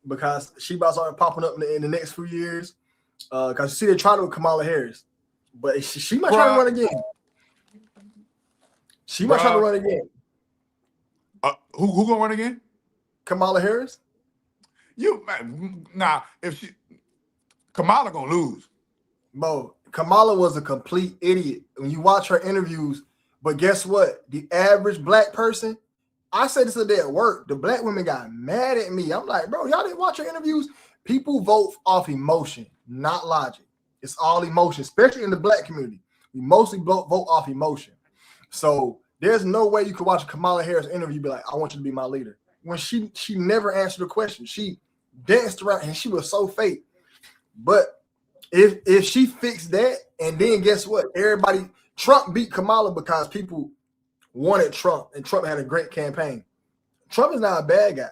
S: because she about to start popping up in the next few years. Because you see, they're trying to with Kamala Harris, but she might try to run again. She might try to run again.
O: Who gonna run again?
S: Kamala Harris.
O: If Kamala gonna lose.
S: Bro, Kamala was a complete idiot when you watch her interviews. But guess what? The average black person, I said this today at work, the black women got mad at me. I'm like, bro, y'all didn't watch her interviews? People vote off emotion, not logic. It's all emotion, especially in the black community. We mostly vote off emotion. So there's no way you could watch a Kamala Harris interview and be like, I want you to be my leader. When she never answered the question. She danced around and she was so fake. But if she fixed that, and then guess what? Trump beat Kamala because people wanted Trump, and Trump had a great campaign. Trump is not a bad guy.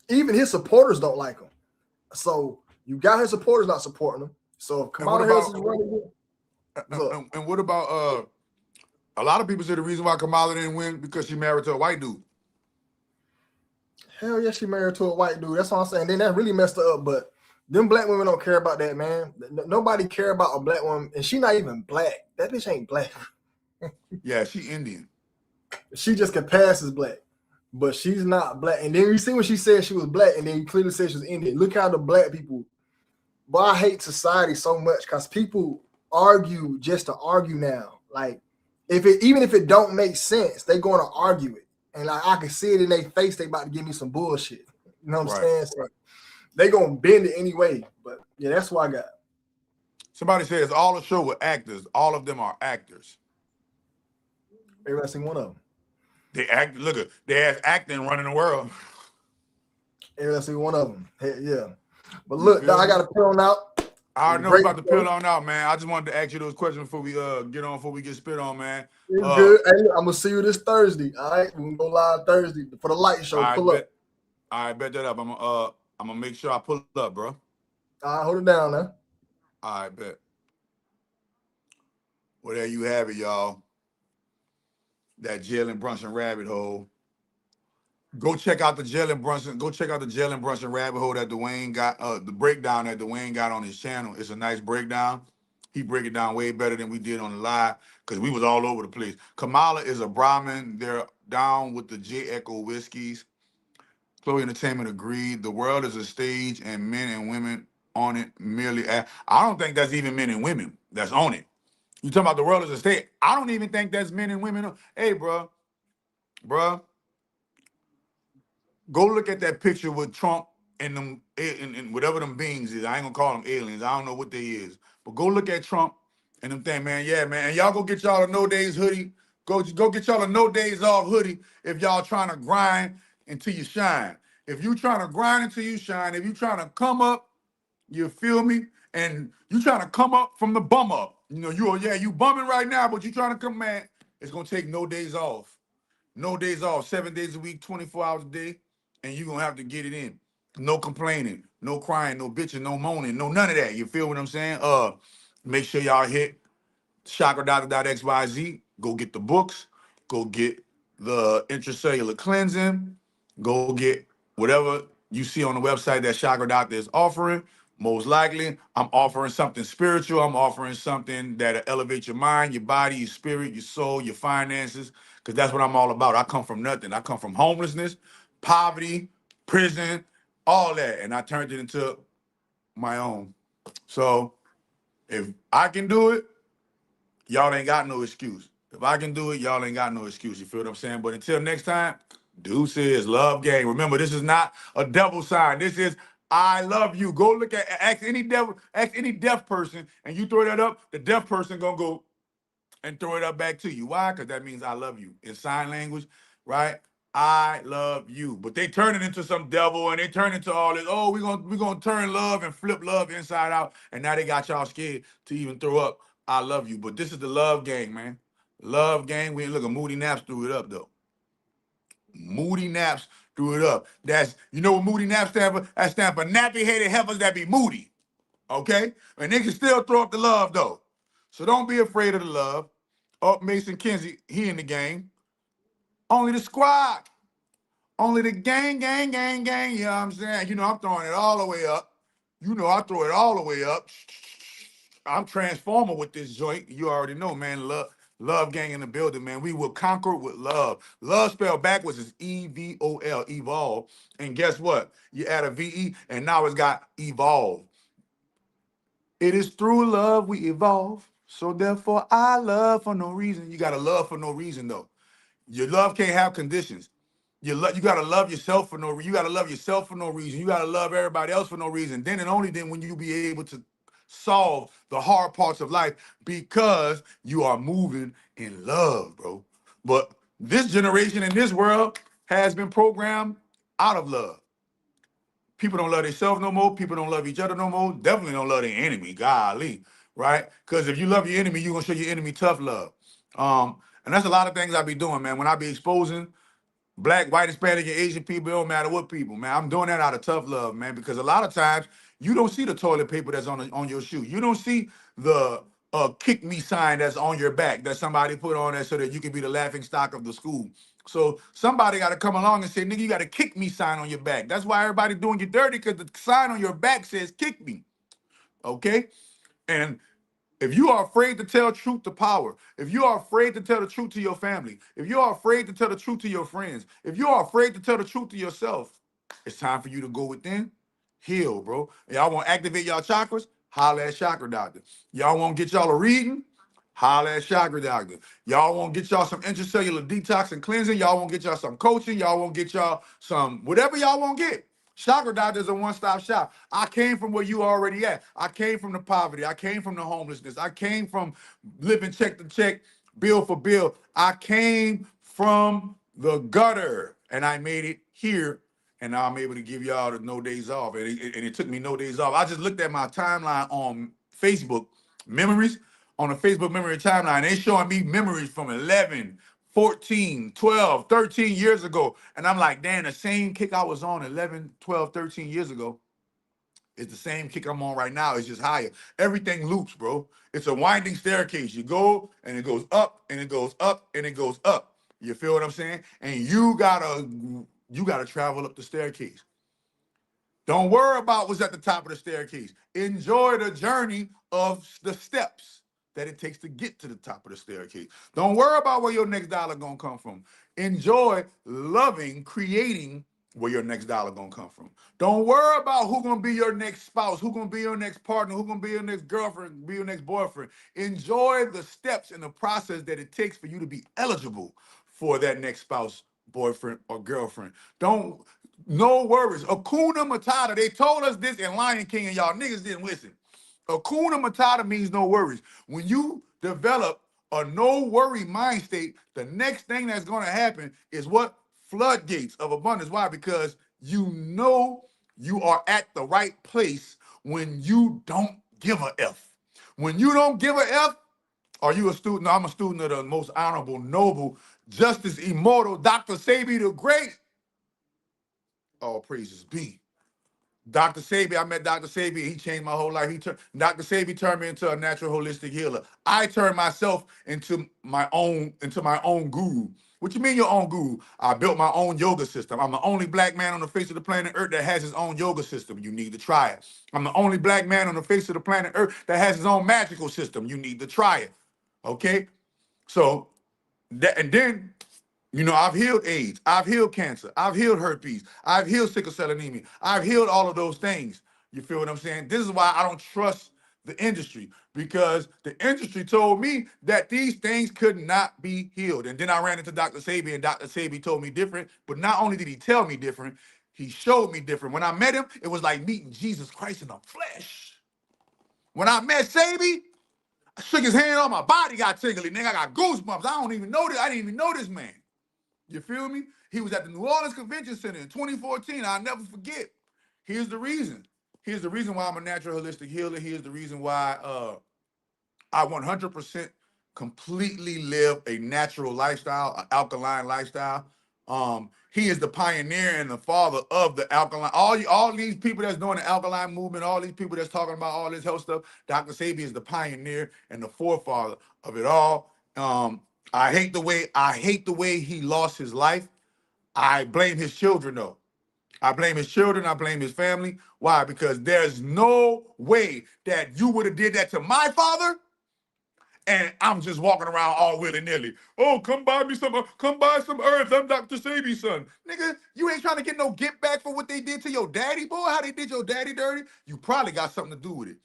S: Even his supporters don't like him. So you got his supporters not supporting him. So if Kamala Harris is running,
T: and what about a lot of people say the reason why Kamala didn't win because she married to a white dude.
S: Hell yeah, she married to a white dude. That's what I'm saying. Then that really messed her up. But them black women don't care about that, man. Nobody care about a black woman, and she not even black. That bitch ain't black.
T: Yeah, she Indian.
S: She just can pass as black, but she's not black. And then you see when she said she was black, and then you clearly said she was Indian. Look how the black people. But I hate society so much because people argue just to argue now. Like even if it don't make sense, they going to argue it. And like I can see it in their face, they about to give me some bullshit. You know what I'm saying? So they gonna bend it anyway. But yeah, that's what I got.
T: Somebody says all the show with actors. All of them are actors.
S: Every single one of them.
T: They act. Look at they ass acting running the world.
S: Every single one of them. Hey, yeah. But look, I got to peel out.
T: I already know we're about to peel on out, man. I just wanted to ask you those questions before we get spit on, man.
S: It's good. Hey, look, I'm gonna see you this Thursday. All right, we're gonna go live Thursday for the light show. Pull up.
T: All right, bet that up. I'm gonna make sure I pull up, bro.
S: All right, hold it down now.
T: All right, bet. Well, there you have it, y'all. That Jalen Brunson rabbit hole. Go check out the Jalen Brunson rabbit hole that Duane got, the breakdown that Duane got on his channel. It's a nice breakdown. He break it down way better than we did on the live because we was all over the place. Kamala is a Brahmin. They're down with the J Echo whiskeys. Chloe Entertainment agreed. The world is a stage and men and women on it merely. I don't think that's even men and women that's on it. You talking about the world is a stage. I don't even think that's men and women. Hey, bro. Go look at that picture with Trump and them and whatever them beings is. I ain't gonna call them aliens. I don't know what they is. But go look at Trump and them thing, man. Yeah, man. And y'all go get y'all a No Days hoodie. Go get y'all a No Days Off hoodie if y'all trying to grind until you shine. If you trying to grind until you shine, if you trying to come up, you feel me? And you trying to come up from the bum up. You know, you bumming right now, but you trying to come, man. It's gonna take no days off. No days off, 7 days a week, 24 hours a day. And you're going to have to get it in. No complaining, no crying, no bitching, no moaning, no none of that. You feel what I'm saying? Make sure y'all hit chakradoctor.xyz. Go get the books. Go get the intracellular cleansing. Go get whatever you see on the website that Chakra Doctor is offering. Most likely, I'm offering something spiritual. I'm offering something that'll elevate your mind, your body, your spirit, your soul, your finances, because that's what I'm all about. I come from nothing. I come from homelessness, poverty, prison, all that, and I turned it into my own. So if I can do it, y'all ain't got no excuse. If I can do it, y'all ain't got no excuse. You feel what I'm saying? But until next time, deuces, love game. Remember, this is not a devil sign. This is I love you. Go look at ask any deaf person, and you throw that up, the deaf person gonna go and throw it up back to you. Why? Because that means I love you in sign language, right? I love you. But they turn it into some devil and they turn into all this. Oh, we're gonna turn love and flip love inside out. And now they got y'all scared to even throw up I love you. But this is the love gang, man. Love gang. We ain't look at Moody Naps threw it up though. Moody Naps threw it up. That's you know what Moody Naps stand for? That stand for nappy headed heifers that be moody. Okay? And they can still throw up the love though. So don't be afraid of the love. Up Mason Kinsey, he in the game. Only the squad. Only the gang, you know what I'm saying? You know, I'm throwing it all the way up. You know, I throw it all the way up. I'm transformer with this joint. You already know, man. Love gang in the building, man. We will conquer with love. Love spelled backwards is E-V-O-L, evolve. And guess what? You add a V-E, and now it's got evolve. It is through love we evolve. So therefore, I love for no reason. You got to love for no reason, though. Your love can't have conditions. You gotta love yourself for no reason. You gotta love yourself for no reason. You gotta love everybody else for no reason. Then and only then when you be able to solve the hard parts of life because you are moving in love, bro. But this generation in this world has been programmed out of love. People don't love themselves no more. People don't love each other no more. Definitely don't love their enemy. Golly, right? Because if you love your enemy, you're gonna show your enemy tough love. And that's a lot of things I be doing, man. When I be exposing Black, white, Hispanic, and Asian people, it don't matter what people, man. I'm doing that out of tough love, man, because a lot of times you don't see the toilet paper that's on your shoe. You don't see the kick me sign that's on your back that somebody put on there so that you can be the laughing stock of the school. So somebody got to come along and say, nigga, you got a kick me sign on your back. That's why everybody doing you dirty, because the sign on your back says kick me. Okay? And if you are afraid to tell truth to power, if you are afraid to tell the truth to your family, if you are afraid to tell the truth to your friends, if you are afraid to tell the truth to yourself, it's time for you to go within, heal, bro. Y'all want to activate y'all chakras? Holla at Chakra Doctor. Y'all want to get y'all a reading? Holla at Chakra Doctor. Y'all want to get y'all some intracellular detox and cleansing? Y'all want to get y'all some coaching? Y'all want to get y'all some whatever y'all want to get? Chakra Doctor is a one-stop shop. I came from where you already at. I came from the poverty. I came from the homelessness. I came from living check to check, bill for bill. I came from the gutter, and I made it here, and now I'm able to give y'all the no days off. And it took me no days off. I just looked at my timeline on Facebook, memories, on the Facebook memory timeline. They showing me memories from 11, 14, 12, 13 years ago. And I'm like, damn, the same kick I was on 11, 12, 13 years ago is the same kick I'm on right now. It's just higher. Everything loops, bro. It's a winding staircase. You go and it goes up and it goes up and it goes up. You feel what I'm saying? And you gotta travel up the staircase. Don't worry about what's at the top of the staircase. Enjoy the journey of the steps that it takes to get to the top of the staircase. Don't worry about where your next dollar gonna come from. Enjoy loving, creating where your next dollar gonna come from. Don't worry about who gonna be your next spouse, who gonna be your next partner, who gonna be your next girlfriend, be your next boyfriend. Enjoy the steps and the process that it takes for you to be eligible for that next spouse, boyfriend, or girlfriend. No worries. Hakuna Matata. They told us this in Lion King and y'all niggas didn't listen. Hakuna Matata means no worries. When you develop a no worry mind state, the next thing that's going to happen is what? Floodgates of abundance. Why? Because you know you are at the right place when you don't give a F. When you don't give a F, are you a student? No, I'm a student of the most honorable, noble, justice, immortal, Dr. Sebi the Great. All praises be. Dr. Sebi, I met Dr. Sebi. He changed my whole life. Dr. Sebi turned me into a natural holistic healer. I turned myself into my own guru. What you mean your own guru? I built my own yoga system. I'm the only black man on the face of the planet Earth that has his own yoga system. You need to try it. I'm the only black man on the face of the planet Earth that has his own magical system. You need to try it. Okay? So, and then I've healed AIDS, I've healed cancer, I've healed herpes, I've healed sickle cell anemia, I've healed all of those things. You feel what I'm saying? This is why I don't trust the industry, because the industry told me that these things could not be healed. And then I ran into Dr. Sebi, and Dr. Sebi told me different, but not only did he tell me different, he showed me different. When I met him, it was like meeting Jesus Christ in the flesh. When I met Sebi, I shook his hand on, my body got tingly, nigga. I got goosebumps. I didn't even know this man. You feel me? He was at the New Orleans Convention Center in 2014. I'll never forget. Here's the reason. Here's the reason why I'm a natural holistic healer. Here's the reason why I 100% completely live a natural lifestyle, an alkaline lifestyle. He is the pioneer and the father of the alkaline. All these people that's doing the alkaline movement, all these people that's talking about all this health stuff, Dr. Sebi is the pioneer and the forefather of it all. I hate the way he lost his life. I blame his children though. I blame his children. I blame his family. Why? Because there's no way that you would have did that to my father, and I'm just walking around all willy-nilly. Oh, come buy some herbs. I'm Dr. Sebi's son. Nigga, you ain't trying to get no get back for what they did to your daddy, boy. How they did your daddy dirty? You probably got something to do with it.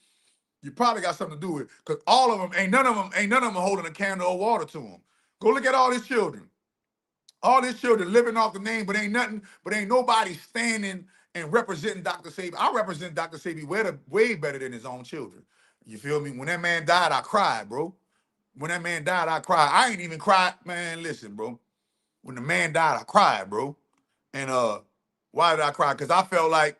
T: You probably got something to do with it, because all of them, ain't none of them holding a candle of water to them. Go look at all his children. All his children living off the name, but ain't nobody standing and representing Dr. Sebi. I represent Dr. Sebi way better than his own children. You feel me? When that man died, I cried, bro. When that man died, I cried. I ain't even cried, man. Listen, bro. When the man died, I cried, bro. And why did I cry? Because I felt like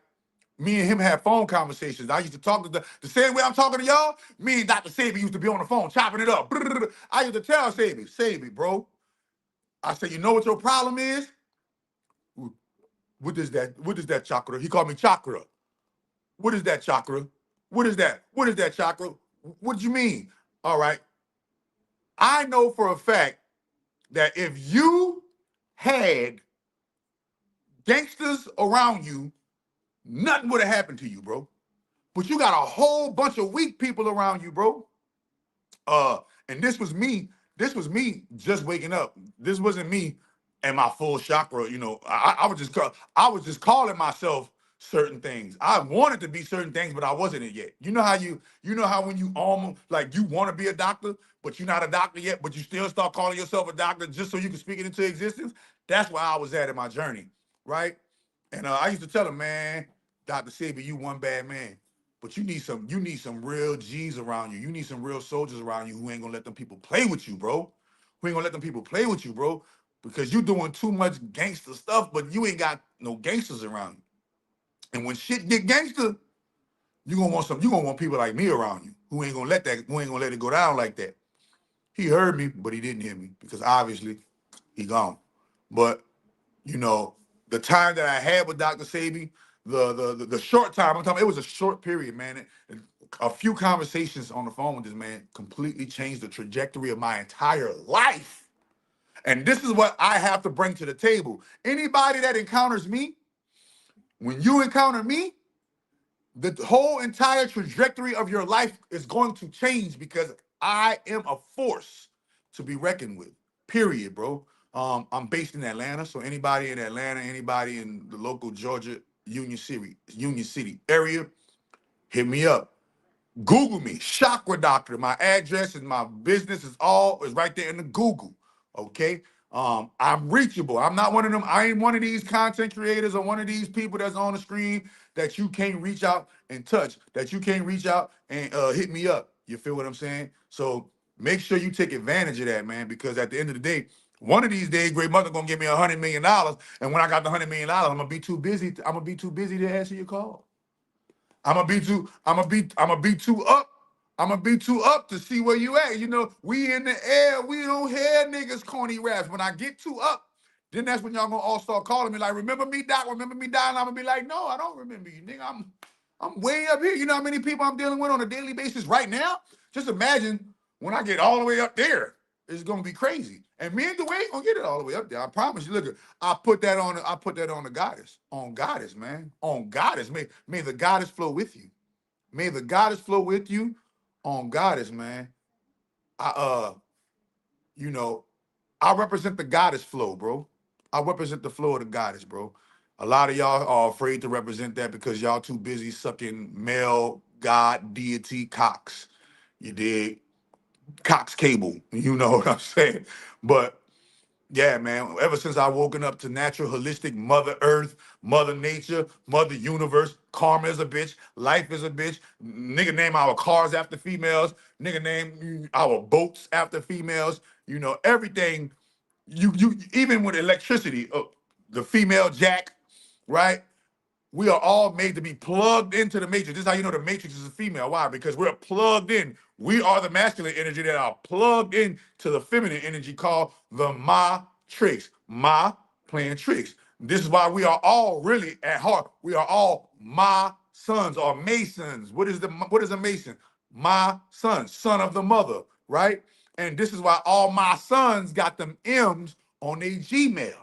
T: me and him had phone conversations. I used to talk to the same way I'm talking to y'all. Me and Dr. Sabi used to be on the phone, chopping it up. I used to tell Sabi, bro. I said, you know what your problem is? What is that? What is that chakra? He called me chakra. What is that chakra? What is that? What is that chakra? What do you mean? All right. I know for a fact that if you had gangsters around you, nothing would have happened to you, bro. But you got a whole bunch of weak people around you, bro. And this was me just waking up. This wasn't me and my full chakra. You know, I was just calling myself certain things. I wanted to be certain things, but I wasn't it yet. You know how when you almost like you want to be a doctor, but you're not a doctor yet, but you still start calling yourself a doctor just so you can speak it into existence. That's where I was at in my journey, right? And I used to tell him, man, Dr. Sabi, you one bad man. But you need some real G's around you. You need some real soldiers around you who ain't gonna let them people play with you, bro. Who ain't gonna let them people play with you, bro? Because you doing too much gangster stuff, but you ain't got no gangsters around you. And when shit get gangster, you gonna want people like me around you who ain't gonna let it go down like that. He heard me, but he didn't hear me because obviously he gone. But you know, the time that I had with Dr. Sabi, the short time, I'm talking, it was a short period, man. A few conversations on the phone with this man completely changed the trajectory of my entire life. And this is what I have to bring to the table. Anybody that encounters me, when you encounter me, the whole entire trajectory of your life is going to change because I am a force to be reckoned with. Period, bro. I'm based in Atlanta, so anybody in Atlanta, anybody in the local Georgia Union City area, hit me up. Google me, Chakra Doctor. My address and my business is right there in the Google. Okay. I'm reachable. I'm not one of them. I ain't one of these content creators or one of these people that's on the screen that you can't reach out and touch, that you can't reach out and hit me up. You feel what I'm saying? So make sure you take advantage of that, man, because at the end of the day, one of these days, Great Mother gonna give me $100 million, and when I got the $100 million, I'm gonna be too busy to answer your call. I'm gonna be too up. I'm gonna be too up to see where you at. You know, we in the air. We don't hear niggas corny raps. When I get too up, then that's when y'all gonna all start calling me like, remember me, Doc? Remember me, Doc? And I'm gonna be like, no, I don't remember you, nigga. I'm way up here. You know how many people I'm dealing with on a daily basis right now? Just imagine when I get all the way up there. It's gonna be crazy. And me and Duane gonna get it all the way up there. I promise you. Look, I put that on the goddess. On goddess, man. On goddess. May the goddess flow with you. May the goddess flow with you on goddess, man. You know, I represent the goddess flow, bro. I represent the flow of the goddess, bro. A lot of y'all are afraid to represent that because y'all too busy sucking male god deity cocks. You dig? Cox cable. You know what I'm saying? But yeah, man, ever since I woken up to natural, holistic Mother Earth, Mother Nature, Mother Universe, karma is a bitch, life is a bitch, nigga name our cars after females, nigga name our boats after females, you know, everything, you even with electricity, the female jack, right? We are all made to be plugged into the matrix. This is how you know the matrix is a female. Why? Because we're plugged in. We are the masculine energy that are plugged in to the feminine energy called the matrix. Ma playing tricks. This is why we are all really at heart. We are all my sons or masons. What is a mason? My son of the mother, right? And this is why all my sons got them M's on their Gmail.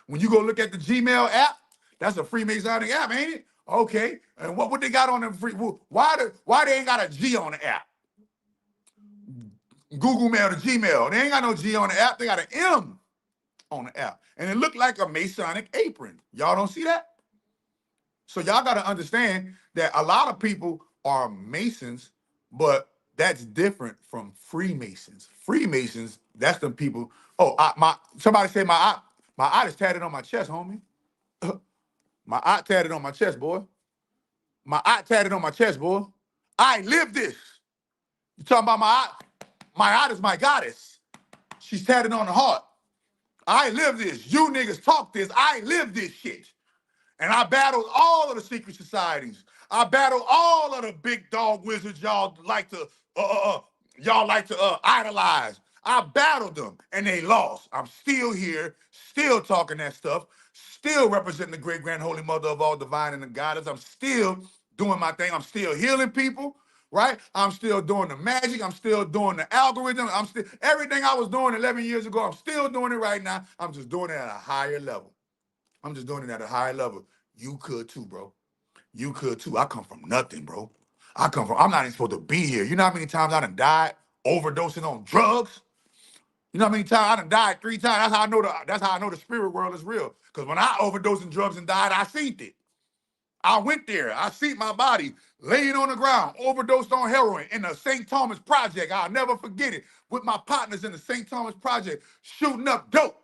T: When you go look at the Gmail app, that's a Freemasonic app, ain't it? Okay. And what they got on them free? Why they ain't got a G on the app? Google Mail to Gmail. They ain't got no G on the app. They got an M on the app. And it looked like a Masonic apron. Y'all don't see that? So y'all got to understand that a lot of people are Masons, but that's different from Freemasons. Freemasons, that's them people. Oh, somebody say my eye is tatted on my chest, homie. My eye tatted on my chest, boy. My eye tatted on my chest, boy. I live this. You talking about my art is my goddess. She's tatted on the heart. I live this. You niggas talk this. I live this shit. And I battled all of the secret societies. I battled all of the big dog wizards y'all like to idolize. I battled them and they lost. I'm still here, still talking that stuff, still representing the great grand holy mother of all divine and the goddess. I'm still doing my thing. I'm still healing people, right? I'm still doing the magic. I'm still doing the algorithm. I'm still everything I was doing 11 years ago. I'm still doing it right now. I'm just doing it at a higher level. I'm just doing it at a higher level. You could too, bro. You could too. I come from nothing, bro. I'm not even supposed to be here. You know how many times I done died overdosing on drugs? You know how many times I done died 3 times? That's how I know the spirit world is real. Because when I overdosed on drugs and died, I seen it. I went there. I seen my body laying on the ground, overdosed on heroin in the St. Thomas Project. I'll never forget it. With my partners in the St. Thomas Project, shooting up dope.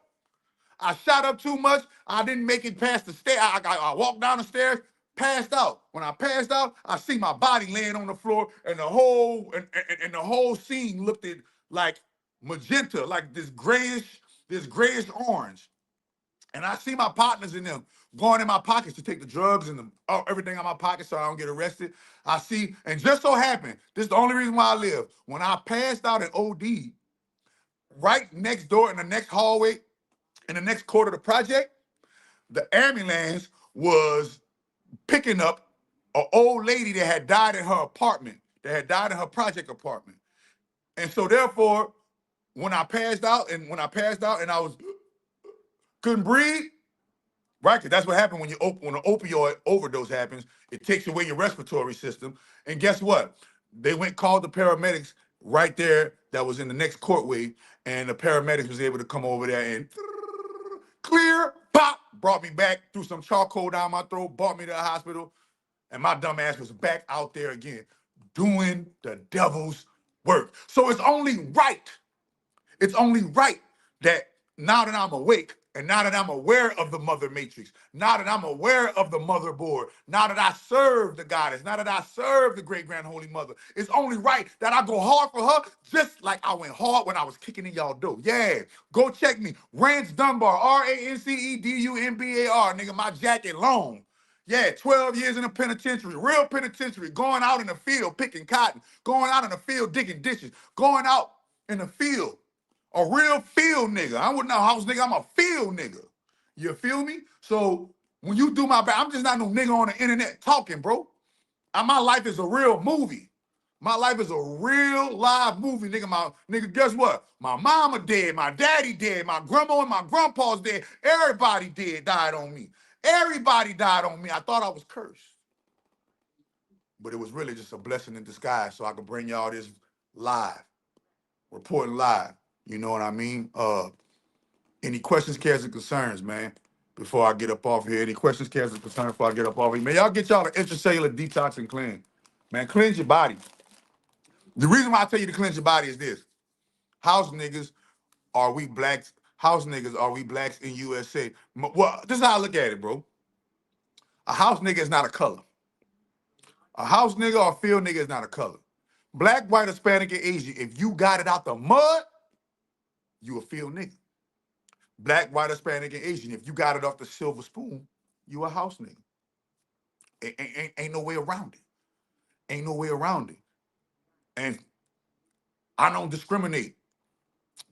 T: I shot up too much. I didn't make it past the stairs. I walked down the stairs, passed out. When I passed out, I see my body laying on the floor, and the whole scene looked at like magenta, like this grayish orange. And I see my partners in them going in my pockets to take the drugs and everything out of my pocket so I don't get arrested. I see, and just so happened, this is the only reason why I live. When I passed out and OD'd, right next door in the next hallway, in the next quarter of the project, the ambulance was picking up an old lady that had died in her apartment, that had died in her project apartment. And so therefore, when I passed out and I couldn't breathe, right? Because that's what happened when an opioid overdose happens. It takes away your respiratory system. And guess what? They called the paramedics right there that was in the next courtway, and the paramedics was able to come over there and clear, pop, brought me back, threw some charcoal down my throat, brought me to the hospital, and my dumb ass was back out there again, doing the devil's work. So it's only right that now that I'm awake, and now that I'm aware of the mother matrix, now that I'm aware of the motherboard, now that I serve the goddess, now that I serve the great grand holy mother, it's only right that I go hard for her, just like I went hard when I was kicking in y'all door. Yeah, go check me. Rance Dunbar, RANCEDUNBAR, nigga, my jacket long. Yeah, 12 years in the penitentiary, real penitentiary, going out in the field picking cotton, going out in the field digging dishes, going out in the field. A real field nigga. I wasn't a house nigga, I'm a field nigga. You feel me? So when you do my back, I'm just not no nigga on the internet talking, bro. My life is a real movie. My life is a real live movie, nigga. Guess what? My mama dead, my daddy dead, my grandma and my grandpa's dead. Everybody died on me. Everybody died on me. I thought I was cursed. But it was really just a blessing in disguise so I could bring y'all this live, reporting live. You know what I mean? Any questions, cares, and concerns, man, before I get up off here? Any questions, cares, and concerns before I get up off here? Man, y'all get y'all an intracellular detox and cleanse. Man, cleanse your body. The reason why I tell you to cleanse your body is this. House niggas, are we blacks? House niggas, are we blacks in USA? Well, this is how I look at it, bro. A house nigga is not a color. A house nigga or a field nigga is not a color. Black, white, Hispanic, and Asian, if you got it out the mud, you a field nigga. Black, white, Hispanic, and Asian, if you got it off the silver spoon, you a house nigga. Ain't no way around it. Ain't no way around it. And I don't discriminate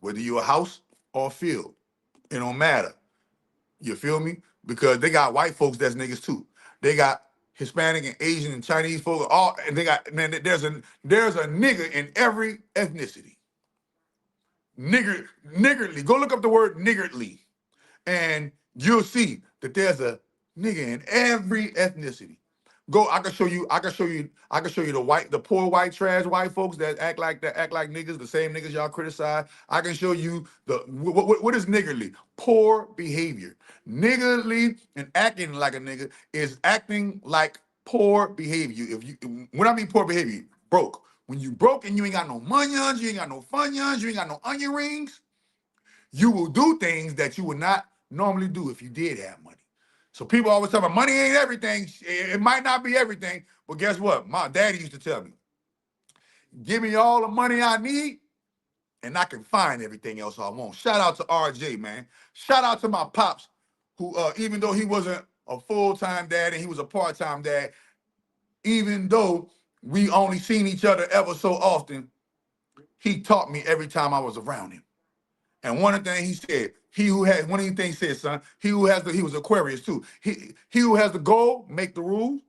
T: whether you a house or a field. It don't matter. You feel me? Because they got white folks that's niggas too. They got Hispanic and Asian and Chinese folks, and they got, man, there's a nigga in every ethnicity. Niggardly. Go look up the word niggardly, and you'll see that there's a nigga in every ethnicity. I can show you the poor white trash white folks that act like niggas, the same niggas y'all criticize. I can show you what is niggardly? Poor behavior. Niggardly and acting like a nigga is acting like poor behavior. When I mean poor behavior, broke. When you broke and you ain't got no munions, you ain't got no funyuns, you ain't got no onion rings, you will do things that you would not normally do if you did have money. So people always tell me, money ain't everything. It might not be everything, but guess what? My daddy used to tell me, Give me all the money I need, and I can find everything else I want. Shout out to RJ, man. Shout out to my pops, who even though he wasn't a full-time dad and he was a part-time dad, even though we only seen each other ever so often, he taught me every time I was around him. And one of the things he said, one of the things he said, son, he was Aquarius too. He who has the goal, make the rules,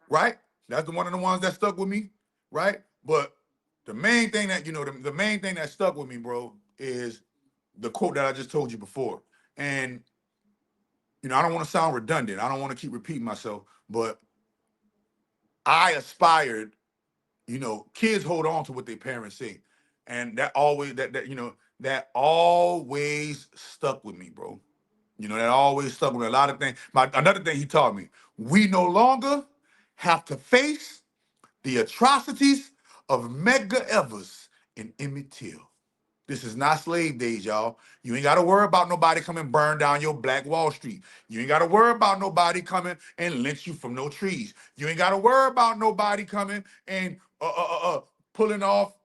T: right? That's one of the ones that stuck with me, right? But the main thing that, the main thing that stuck with me, bro, is the quote that I just told you before. And, I don't want to sound redundant. I don't want to keep repeating myself, but I aspired, kids hold on to what their parents say. And that always, that always stuck with me, bro. That always stuck with me. A lot of things. Another thing he taught me, we no longer have to face the atrocities of Medgar Evers and Emmett Till. This is not slave days, y'all. You ain't got to worry about nobody coming burn down your Black Wall Street. You ain't got to worry about nobody coming and lynch you from no trees. You ain't got to worry about nobody coming and pulling off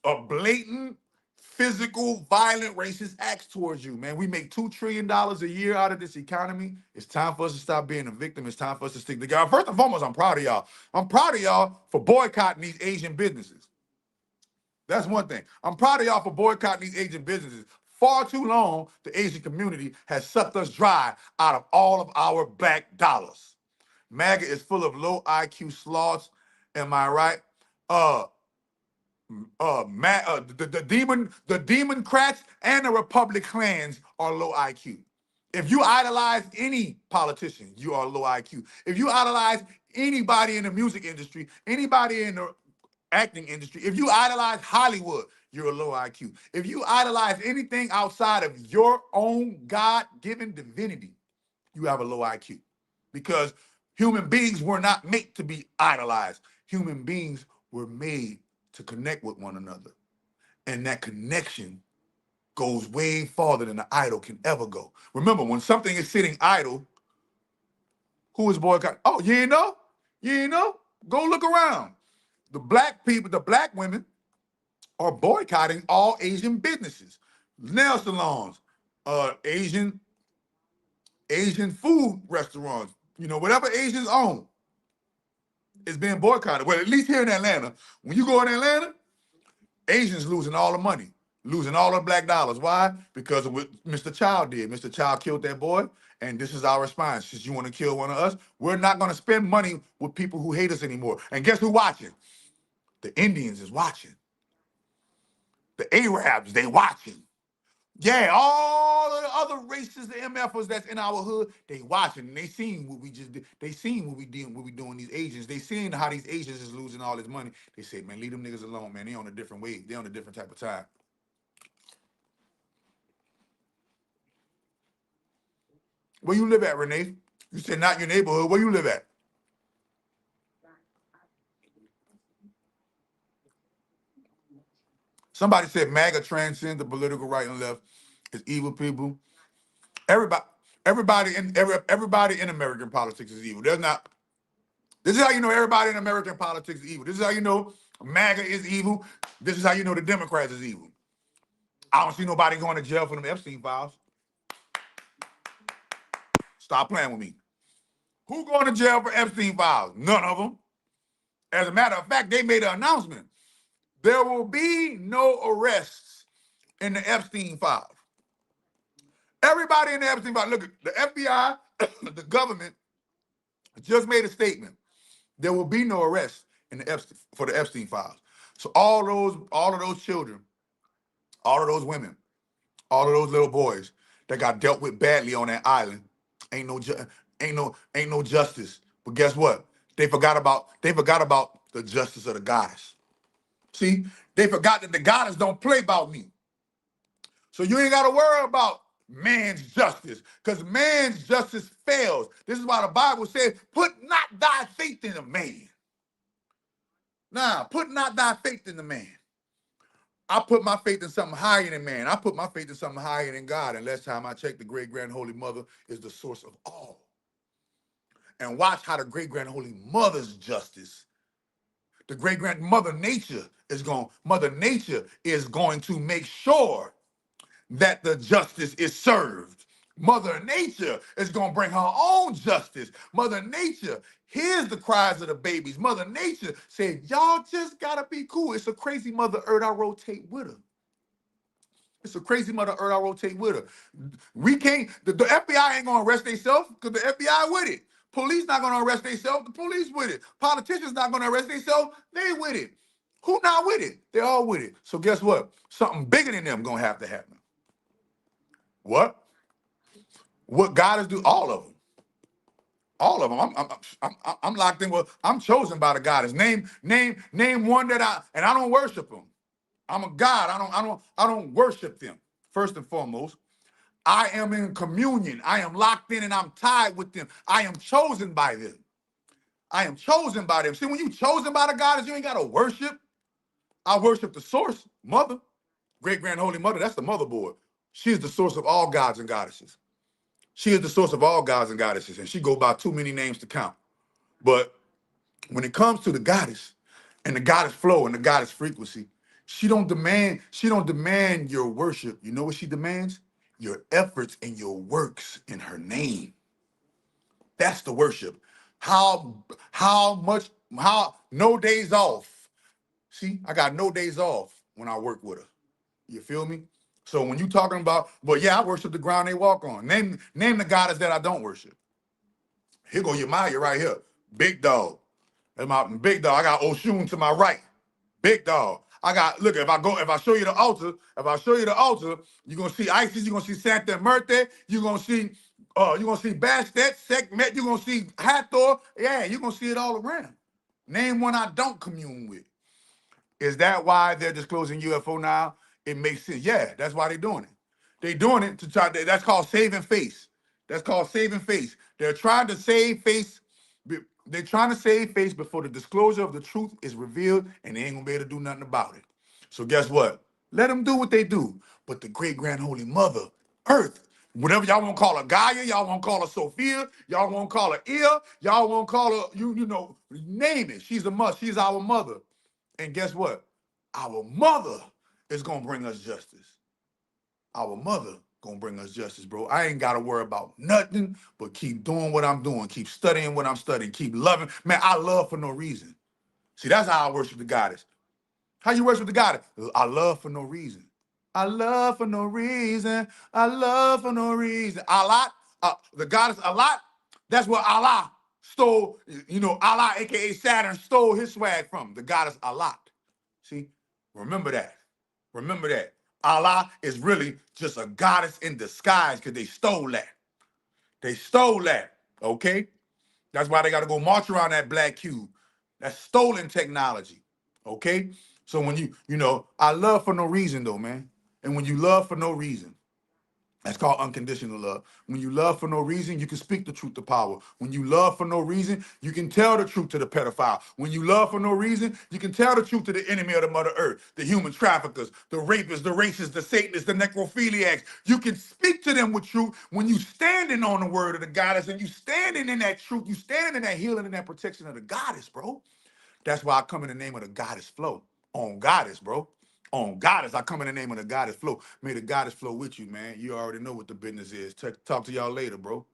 T: a blatant, physical, violent, racist acts towards you, man. We make $2 trillion a year out of this economy. It's time for us to stop being a victim. It's time for us to stick together. First and foremost, I'm proud of y'all. I'm proud of y'all for boycotting these Asian businesses. That's one thing. I'm proud of y'all for boycotting these Asian businesses. Far too long, the Asian community has sucked us dry out of all of our black dollars. MAGA is full of low IQ sloths. Am I right? The Democrats and the Republicans are low IQ. If you idolize any politician, you are low IQ. If you idolize anybody in the music industry, anybody in the acting industry, if you idolize Hollywood, you're a low IQ. If you idolize anything outside of your own God-given divinity, you have a low IQ. Because human beings were not made to be idolized. Human beings were made to connect with one another. And that connection goes way farther than the idol can ever go. Remember, when something is sitting idle, who is boycotting? Oh, you ain't know? You ain't know? Go look around. The black people, the black women are boycotting all Asian businesses, nail salons, Asian food restaurants, whatever Asians own is being boycotted. Well, at least here in Atlanta, when you go in Atlanta, Asians losing all the money, losing all the black dollars. Why? Because of what Mr. Child did. Mr. Child killed that boy, and this is our response. Since you want to kill one of us, we're not going to spend money with people who hate us anymore. And guess who's watching? The Indians is watching. The Arabs, they watching. Yeah, all of the other races, the MFers that's in our hood, they watching. And they seen what we just did. They seen what we doing these Asians. They seen how these Asians is losing all this money. They say, man, leave them niggas alone, man. They on a different wave. They on a different type of time. Where you live at, Renee? You said not your neighborhood. Where you live at? Somebody said MAGA transcends the political right and left. It's evil people. Everybody in American politics is evil. This is how you know everybody in American politics is evil. This is how you know MAGA is evil. This is how you know the Democrats is evil. I don't see nobody going to jail for them Epstein files. Stop playing with me. Who going to jail for Epstein files? None of them. As a matter of fact, they made an announcement. There will be no arrests in the Epstein files. Everybody in the Epstein files, look, the FBI, the government just made a statement. There will be no arrests for the Epstein files. So all of those children, all of those women, all of those little boys that got dealt with badly on that island, ain't no justice. But guess what? They forgot about the justice of the goddess. See, they forgot that the goddess don't play about me. So you ain't got to worry about man's justice, because man's justice fails. This is why the Bible says, put not thy faith in a man. Nah, put not thy faith in the man. I put my faith in something higher than man. I put my faith in something higher than God. And last time I checked, the great grand holy mother is the source of all. And watch how the great grand holy mother's justice, The great-grand Mother Nature is going to make sure that the justice is served. Mother Nature is going to bring her own justice. Mother Nature hears the cries of the babies. Mother Nature said, y'all just got to be cool. It's a crazy Mother Earth I rotate with her. It's a crazy Mother Earth I rotate with her. We can't, the FBI ain't going to arrest themselves because the FBI with it. Police not going to arrest themselves. The police with it. Politicians not going to arrest themselves. They with it. Who not with it? They're all with it. So guess what? Something bigger than them going to have to happen. What? What God is do? All of them. All of them. I'm locked in. Well, I'm chosen by the goddess. Name one that I don't worship them. I'm a God. I don't worship them. First and foremost, I am in communion. I am locked in and I'm tied with them. I am chosen by them. I am chosen by them. See, when you chosen by the goddess, you ain't got to worship. I worship the source, mother, great grand holy mother. That's the motherboard. She is the source of all gods and goddesses. She is the source of all gods and goddesses, and she goes by too many names to count. But when it comes to the goddess and the goddess flow and the goddess frequency, she don't demand your worship. You know what she demands? Your efforts and your works in her name. That's the worship. How no days off. See, I got no days off when I work with her. You feel me? So when you talking about, but yeah, I worship the ground they walk on. Name the goddess that I don't worship. Here go Yamaya right here. Big dog. That's my big dog. I got Oshun to my right. Big dog. I got, look, if I show you the altar, you're gonna see Isis, you're gonna see Santa Muerte, you're gonna see Bastet, Sekhmet, you're gonna see Hathor. Yeah, you're gonna see it all around. Name one I don't commune with. Is that why they're disclosing UFO now? It makes sense. Yeah, that's why they're doing it. They're doing it to try. That's called saving face. That's called saving face. They're trying to save face. They're trying to save face before the disclosure of the truth is revealed, and they ain't gonna be able to do nothing about it. So guess what? Let them do what they do. But the great grand holy mother, Earth, whatever y'all want to call her, Gaia, y'all want to call her Sophia, y'all want to call her Ea, y'all want to call her, you know, name it. She's a mother. She's our mother. And guess what? Our mother is going to bring us justice. Our mother going to bring us justice, bro. I ain't got to worry about nothing but keep doing what I'm doing, keep studying what I'm studying, keep loving. Man, I love for no reason. See, that's how I worship the goddess. How you worship the goddess? I love for no reason. I love for no reason. I love for no reason. Allah, the goddess Allah, that's where Allah stole, you know, Allah, aka Saturn, stole his swag from. The goddess Allah. See, remember that. Remember that. Allah is really just a goddess in disguise because they stole that. They stole that, okay? That's why they got to go march around that black cube. That's stolen technology, okay? So when you know, I love for no reason though, man. And when you love for no reason, that's called unconditional love. When you love for no reason, you can speak the truth to power. When you love for no reason, you can tell the truth to the pedophile. When you love for no reason, you can tell the truth to the enemy of the Mother Earth, the human traffickers, the rapists, the racists, the Satanists, the necrophiliacs. You can speak to them with truth when you standing on the word of the goddess and you standing in that truth, you standing in that healing and that protection of the goddess, bro. That's why I come in the name of the goddess flow. On goddess, bro. On goddess, I come in the name of the goddess flow. May the goddess flow with you, man. You already know what the business is. Talk to y'all later, bro.